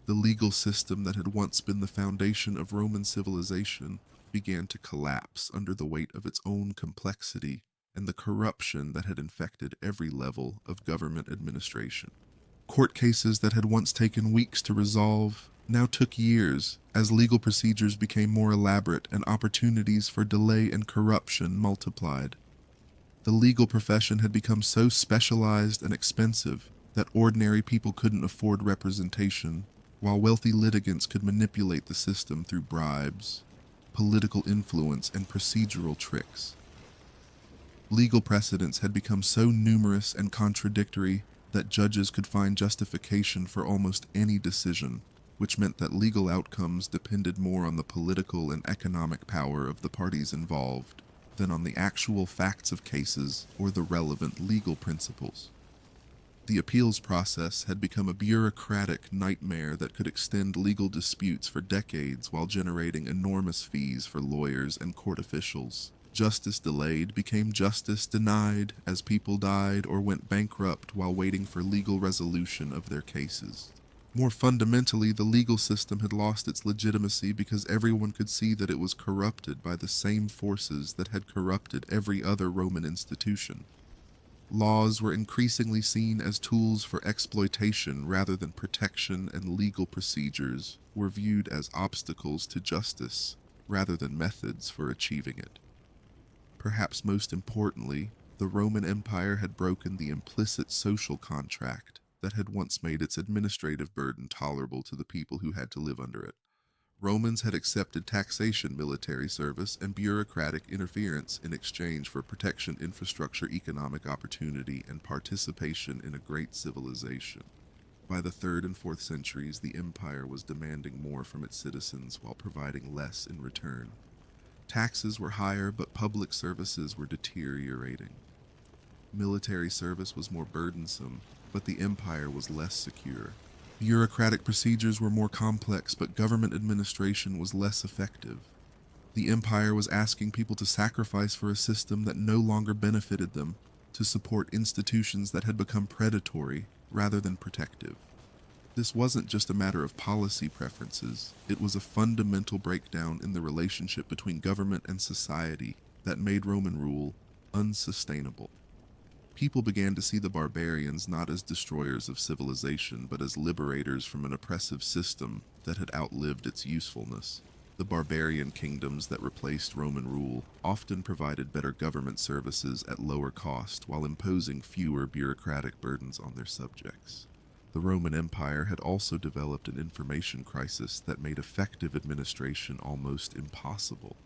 The legal system that had once been the foundation of Roman civilization began to collapse under the weight of its own complexity and the corruption that had infected every level of government administration. Court cases that had once taken weeks to resolve now took years as legal procedures became more elaborate and opportunities for delay and corruption multiplied. The legal profession had become so specialized and expensive that ordinary people couldn't afford representation, while wealthy litigants could manipulate the system through bribes, political influence, and procedural tricks. Legal precedents had become so numerous and contradictory that judges could find justification for almost any decision, which meant that legal outcomes depended more on the political and economic power of the parties involved than on the actual facts of cases or the relevant legal principles. The appeals process had become a bureaucratic nightmare that could extend legal disputes for decades while generating enormous fees for lawyers and court officials. Justice delayed became justice denied as people died or went bankrupt while waiting for legal resolution of their cases. More fundamentally, the legal system had lost its legitimacy because everyone could see that it was corrupted by the same forces that had corrupted every other Roman institution. Laws were increasingly seen as tools for exploitation rather than protection, and legal procedures were viewed as obstacles to justice rather than methods for achieving it. Perhaps most importantly, the Roman Empire had broken the implicit social contract that had once made its administrative burden tolerable to the people who had to live under it. Romans had accepted taxation, military service, and bureaucratic interference in exchange for protection, infrastructure, economic opportunity, and participation in a great civilization. By the 3rd and 4th centuries, the empire was demanding more from its citizens while providing less in return. Taxes were higher, but public services were deteriorating. Military service was more burdensome, but the empire was less secure. Bureaucratic procedures were more complex, but government administration was less effective. The empire was asking people to sacrifice for a system that no longer benefited them, to support institutions that had become predatory rather than protective. This wasn't just a matter of policy preferences, it was a fundamental breakdown in the relationship between government and society that made Roman rule unsustainable. People began to see the barbarians not as destroyers of civilization, but as liberators from an oppressive system that had outlived its usefulness. The barbarian kingdoms that replaced Roman rule often provided better government services at lower cost while imposing fewer bureaucratic burdens on their subjects. The Roman Empire had also developed an information crisis that made effective administration almost impossible.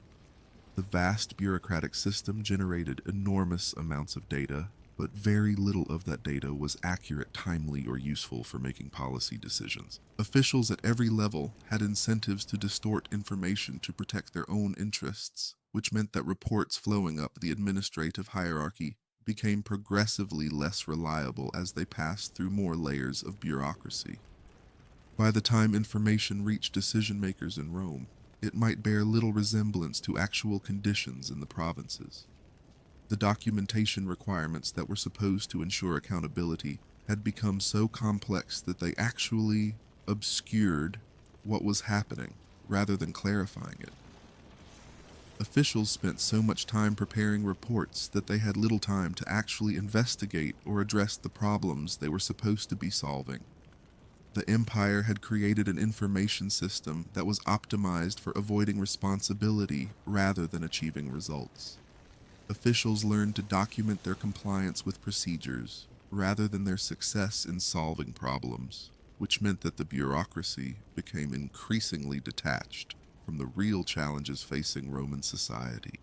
The vast bureaucratic system generated enormous amounts of data, but very little of that data was accurate, timely, or useful for making policy decisions. Officials at every level had incentives to distort information to protect their own interests, which meant that reports flowing up the administrative hierarchy became progressively less reliable as they passed through more layers of bureaucracy. By the time information reached decision-makers in Rome, it might bear little resemblance to actual conditions in the provinces. The documentation requirements that were supposed to ensure accountability had become so complex that they actually obscured what was happening rather than clarifying it. Officials spent so much time preparing reports that they had little time to actually investigate or address the problems they were supposed to be solving. The empire had created an information system that was optimized for avoiding responsibility rather than achieving results. Officials learned to document their compliance with procedures rather than their success in solving problems, which meant that the bureaucracy became increasingly detached from the real challenges facing Roman society.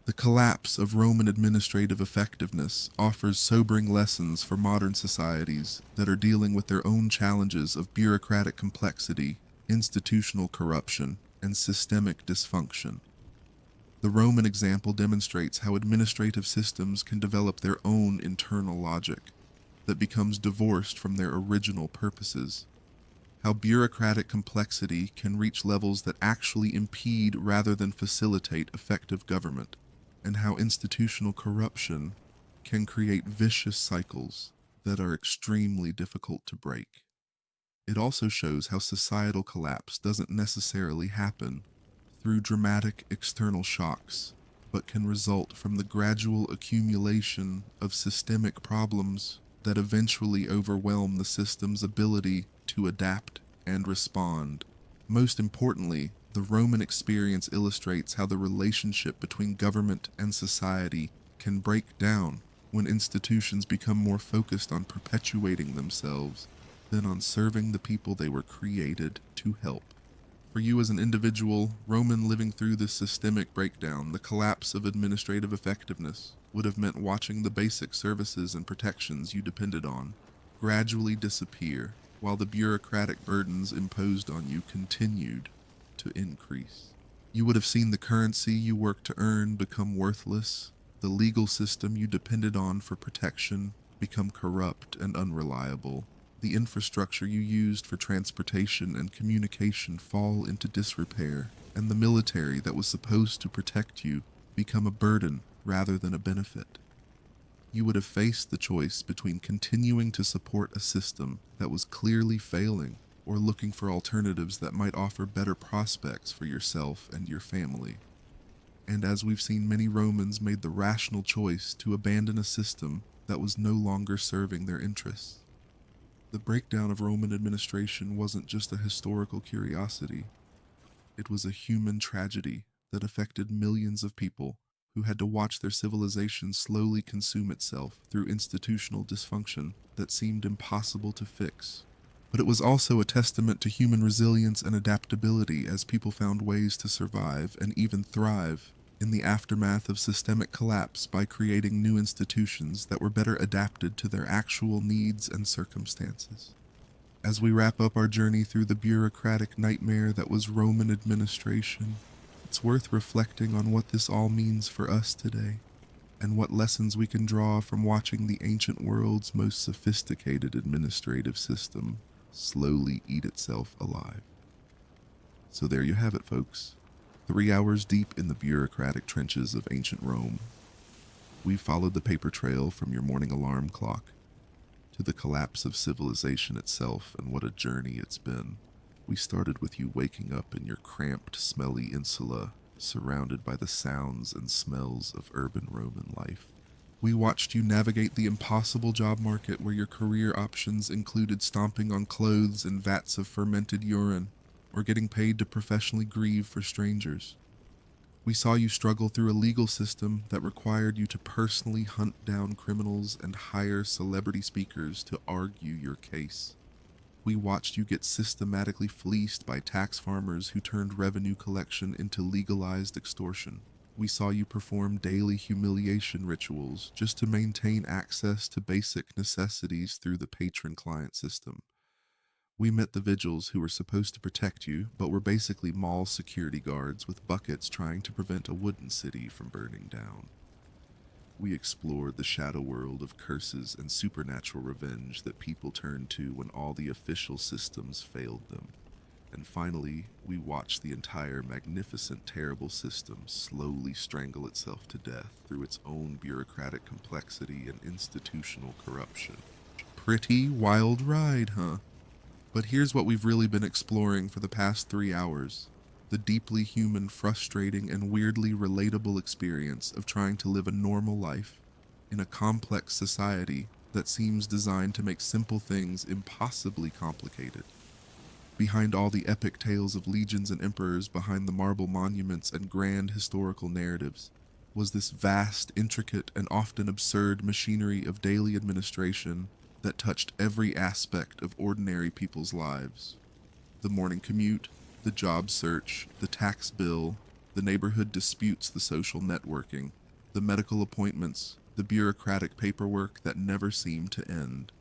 The collapse of Roman administrative effectiveness offers sobering lessons for modern societies that are dealing with their own challenges of bureaucratic complexity, institutional corruption, and systemic dysfunction. The Roman example demonstrates how administrative systems can develop their own internal logic that becomes divorced from their original purposes, how bureaucratic complexity can reach levels that actually impede rather than facilitate effective government, and how institutional corruption can create vicious cycles that are extremely difficult to break. It also shows how societal collapse doesn't necessarily happen through dramatic external shocks, but can result from the gradual accumulation of systemic problems that eventually overwhelm the system's ability to adapt and respond. Most importantly, the Roman experience illustrates how the relationship between government and society can break down when institutions become more focused on perpetuating themselves than on serving the people they were created to help. For you as an individual, Roman living through this systemic breakdown, the collapse of administrative effectiveness would have meant watching the basic services and protections you depended on gradually disappear, while the bureaucratic burdens imposed on you continued to increase. You would have seen the currency you worked to earn become worthless, the legal system you depended on for protection become corrupt and unreliable, the infrastructure you used for transportation and communication fall into disrepair, and the military that was supposed to protect you become a burden rather than a benefit. You would have faced the choice between continuing to support a system that was clearly failing or looking for alternatives that might offer better prospects for yourself and your family. And as we've seen, many Romans made the rational choice to abandon a system that was no longer serving their interests. The breakdown of Roman administration wasn't just a historical curiosity. It was a human tragedy that affected millions of people who had to watch their civilization slowly consume itself through institutional dysfunction that seemed impossible to fix. But it was also a testament to human resilience and adaptability as people found ways to survive and even thrive in the aftermath of systemic collapse by creating new institutions that were better adapted to their actual needs and circumstances. As we wrap up our journey through the bureaucratic nightmare that was Roman administration, it's worth reflecting on what this all means for us today, and what lessons we can draw from watching the ancient world's most sophisticated administrative system slowly eat itself alive. So there you have it, folks. 3 hours deep in the bureaucratic trenches of ancient Rome. We followed the paper trail from your morning alarm clock to the collapse of civilization itself, and what a journey it's been. We started with you waking up in your cramped, smelly insula, surrounded by the sounds and smells of urban Roman life. We watched you navigate the impossible job market where your career options included stomping on clothes in vats of fermented urine, or getting paid to professionally grieve for strangers. We saw you struggle through a legal system that required you to personally hunt down criminals and hire celebrity speakers to argue your case. We watched you get systematically fleeced by tax farmers who turned revenue collection into legalized extortion. We saw you perform daily humiliation rituals just to maintain access to basic necessities through the patron-client system. We met the vigils who were supposed to protect you, but were basically mall security guards with buckets trying to prevent a wooden city from burning down. We explored the shadow world of curses and supernatural revenge that people turned to when all the official systems failed them. And finally, we watched the entire magnificent, terrible system slowly strangle itself to death through its own bureaucratic complexity and institutional corruption. Pretty wild ride, huh? But here's what we've really been exploring for the past 3 hours. The deeply human, frustrating, and weirdly relatable experience of trying to live a normal life in a complex society that seems designed to make simple things impossibly complicated. Behind all the epic tales of legions and emperors, behind the marble monuments and grand historical narratives, was this vast, intricate, and often absurd machinery of daily administration that touched every aspect of ordinary people's lives. The morning commute, the job search, the tax bill, the neighborhood disputes, the social networking, the medical appointments, the bureaucratic paperwork that never seemed to end.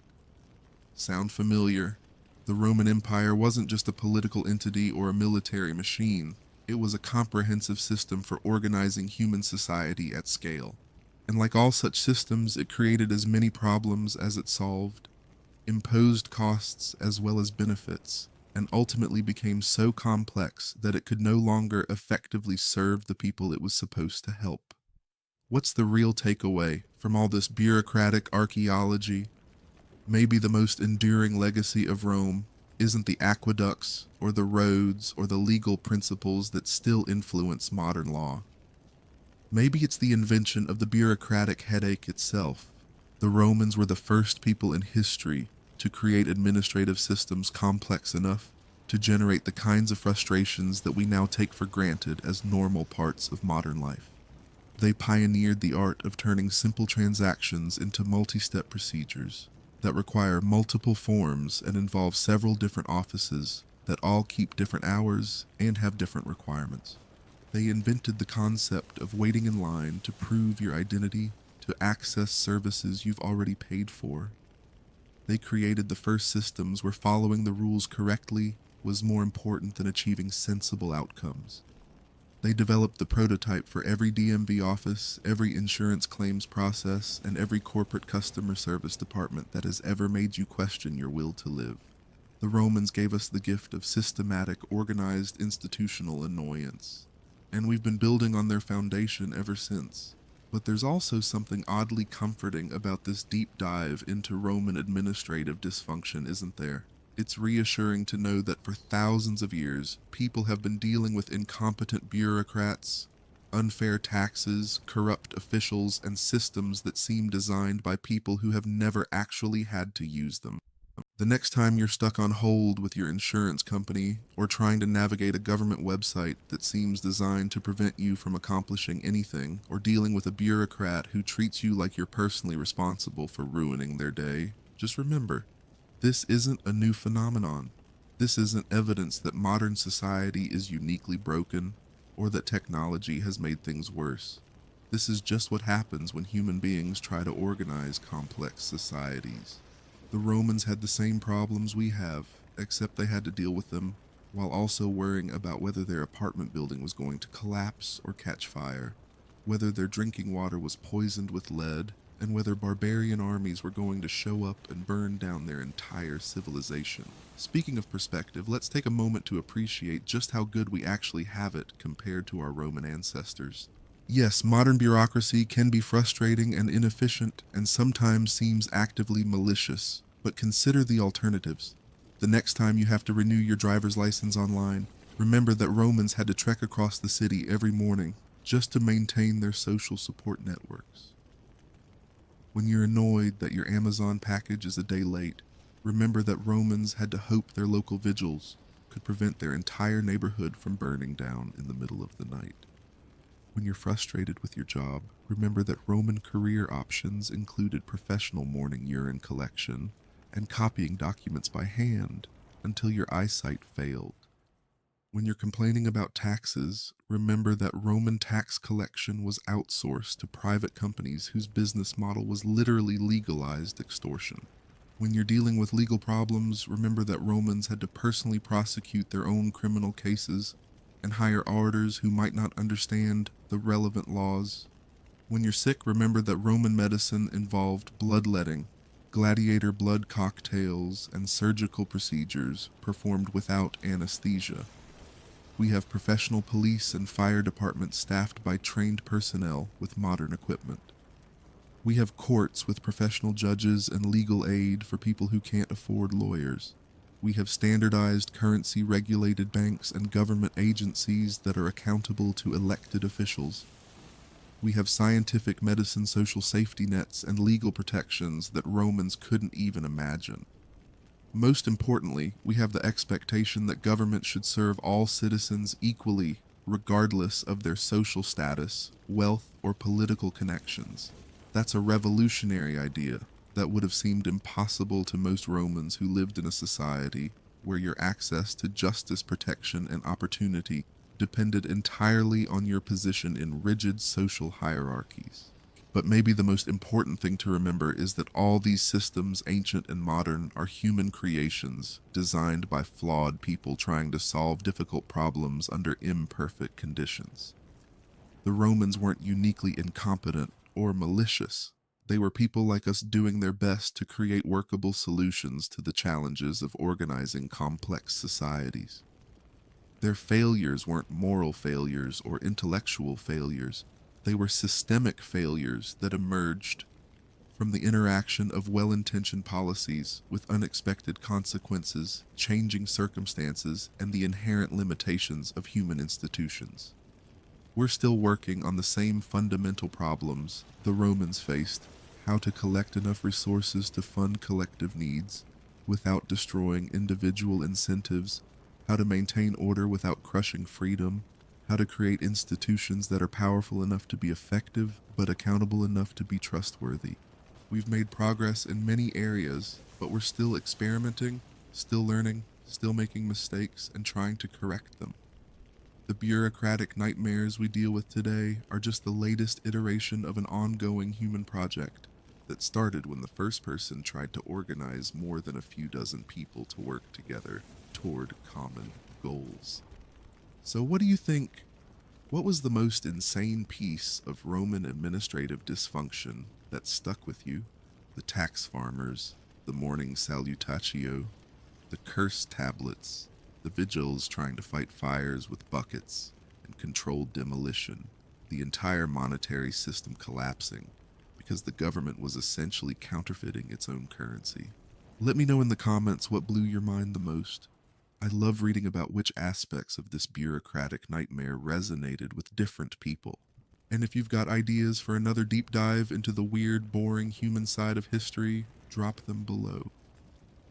Sound familiar? The Roman Empire wasn't just a political entity or a military machine. It was a comprehensive system for organizing human society at scale. And like all such systems, it created as many problems as it solved, imposed costs as well as benefits, and ultimately became so complex that it could no longer effectively serve the people it was supposed to help. What's the real takeaway from all this bureaucratic archaeology? Maybe the most enduring legacy of Rome isn't the aqueducts or the roads or the legal principles that still influence modern law. Maybe it's the invention of the bureaucratic headache itself. The Romans were the first people in history to create administrative systems complex enough to generate the kinds of frustrations that we now take for granted as normal parts of modern life. They pioneered the art of turning simple transactions into multi-step procedures that require multiple forms and involve several different offices that all keep different hours and have different requirements. They invented the concept of waiting in line to prove your identity, to access services you've already paid for. They created the first systems where following the rules correctly was more important than achieving sensible outcomes. They developed the prototype for every DMV office, every insurance claims process, and every corporate customer service department that has ever made you question your will to live. The Romans gave us the gift of systematic, organized institutional annoyance, and we've been building on their foundation ever since. But there's also something oddly comforting about this deep dive into Roman administrative dysfunction, isn't there? It's reassuring to know that for thousands of years, people have been dealing with incompetent bureaucrats, unfair taxes, corrupt officials, and systems that seem designed by people who have never actually had to use them. The next time you're stuck on hold with your insurance company or trying to navigate a government website that seems designed to prevent you from accomplishing anything, or dealing with a bureaucrat who treats you like you're personally responsible for ruining their day, just remember, this isn't a new phenomenon. This isn't evidence that modern society is uniquely broken or that technology has made things worse. This is just what happens when human beings try to organize complex societies. The Romans had the same problems we have, except they had to deal with them while also worrying about whether their apartment building was going to collapse or catch fire, whether their drinking water was poisoned with lead, and whether barbarian armies were going to show up and burn down their entire civilization. Speaking of perspective, let's take a moment to appreciate just how good we actually have it compared to our Roman ancestors. Yes, modern bureaucracy can be frustrating and inefficient and sometimes seems actively malicious, but consider the alternatives. The next time you have to renew your driver's license online, remember that Romans had to trek across the city every morning just to maintain their social support networks. When you're annoyed that your Amazon package is a day late, remember that Romans had to hope their local vigils could prevent their entire neighborhood from burning down in the middle of the night. When you're frustrated with your job, remember that Roman career options included professional morning urine collection and copying documents by hand until your eyesight failed. When you're complaining about taxes, remember that Roman tax collection was outsourced to private companies whose business model was literally legalized extortion. When you're dealing with legal problems, remember that Romans had to personally prosecute their own criminal cases and hire orators who might not understand the relevant laws. When you're sick, remember that Roman medicine involved bloodletting, gladiator blood cocktails, and surgical procedures performed without anesthesia. We have professional police and fire departments staffed by trained personnel with modern equipment. We have courts with professional judges and legal aid for people who can't afford lawyers. We have standardized currency-regulated banks and government agencies that are accountable to elected officials. We have scientific medicine social safety nets and legal protections that Romans couldn't even imagine. Most importantly, we have the expectation that government should serve all citizens equally, regardless of their social status, wealth, or political connections. That's a revolutionary idea that would have seemed impossible to most Romans who lived in a society where your access to justice, protection, and opportunity depended entirely on your position in rigid social hierarchies. But maybe the most important thing to remember is that all these systems, ancient and modern, are human creations designed by flawed people trying to solve difficult problems under imperfect conditions. The Romans weren't uniquely incompetent or malicious. They were people like us doing their best to create workable solutions to the challenges of organizing complex societies. Their failures weren't moral failures or intellectual failures. They were systemic failures that emerged from the interaction of well-intentioned policies with unexpected consequences, changing circumstances, and the inherent limitations of human institutions. We're still working on the same fundamental problems the Romans faced: how to collect enough resources to fund collective needs without destroying individual incentives, how to maintain order without crushing freedom, how to create institutions that are powerful enough to be effective but accountable enough to be trustworthy. We've made progress in many areas, but we're still experimenting, still learning, still making mistakes, and trying to correct them. The bureaucratic nightmares we deal with today are just the latest iteration of an ongoing human project that started when the first person tried to organize more than a few dozen people to work together toward common goals. So what do you think? What was the most insane piece of Roman administrative dysfunction that stuck with you? The tax farmers, the morning salutatio, the curse tablets, the vigils trying to fight fires with buckets and controlled demolition, the entire monetary system collapsing because the government was essentially counterfeiting its own currency. Let me know in the comments what blew your mind the most. I love reading about which aspects of this bureaucratic nightmare resonated with different people. And if you've got ideas for another deep dive into the weird, boring human side of history, drop them below.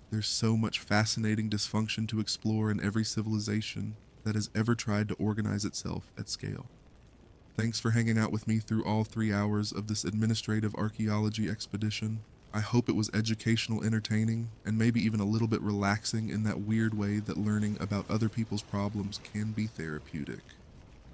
There's so much fascinating dysfunction to explore in every civilization that has ever tried to organize itself at scale. Thanks for hanging out with me through all 3 hours of this administrative archaeology expedition. I hope it was educational, entertaining, and maybe even a little bit relaxing in that weird way that learning about other people's problems can be therapeutic.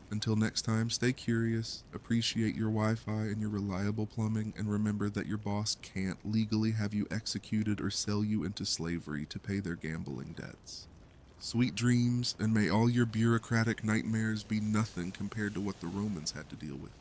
Until next time, stay curious, appreciate your Wi-Fi and your reliable plumbing, and remember that your boss can't legally have you executed or sell you into slavery to pay their gambling debts. Sweet dreams, and may all your bureaucratic nightmares be nothing compared to what the Romans had to deal with.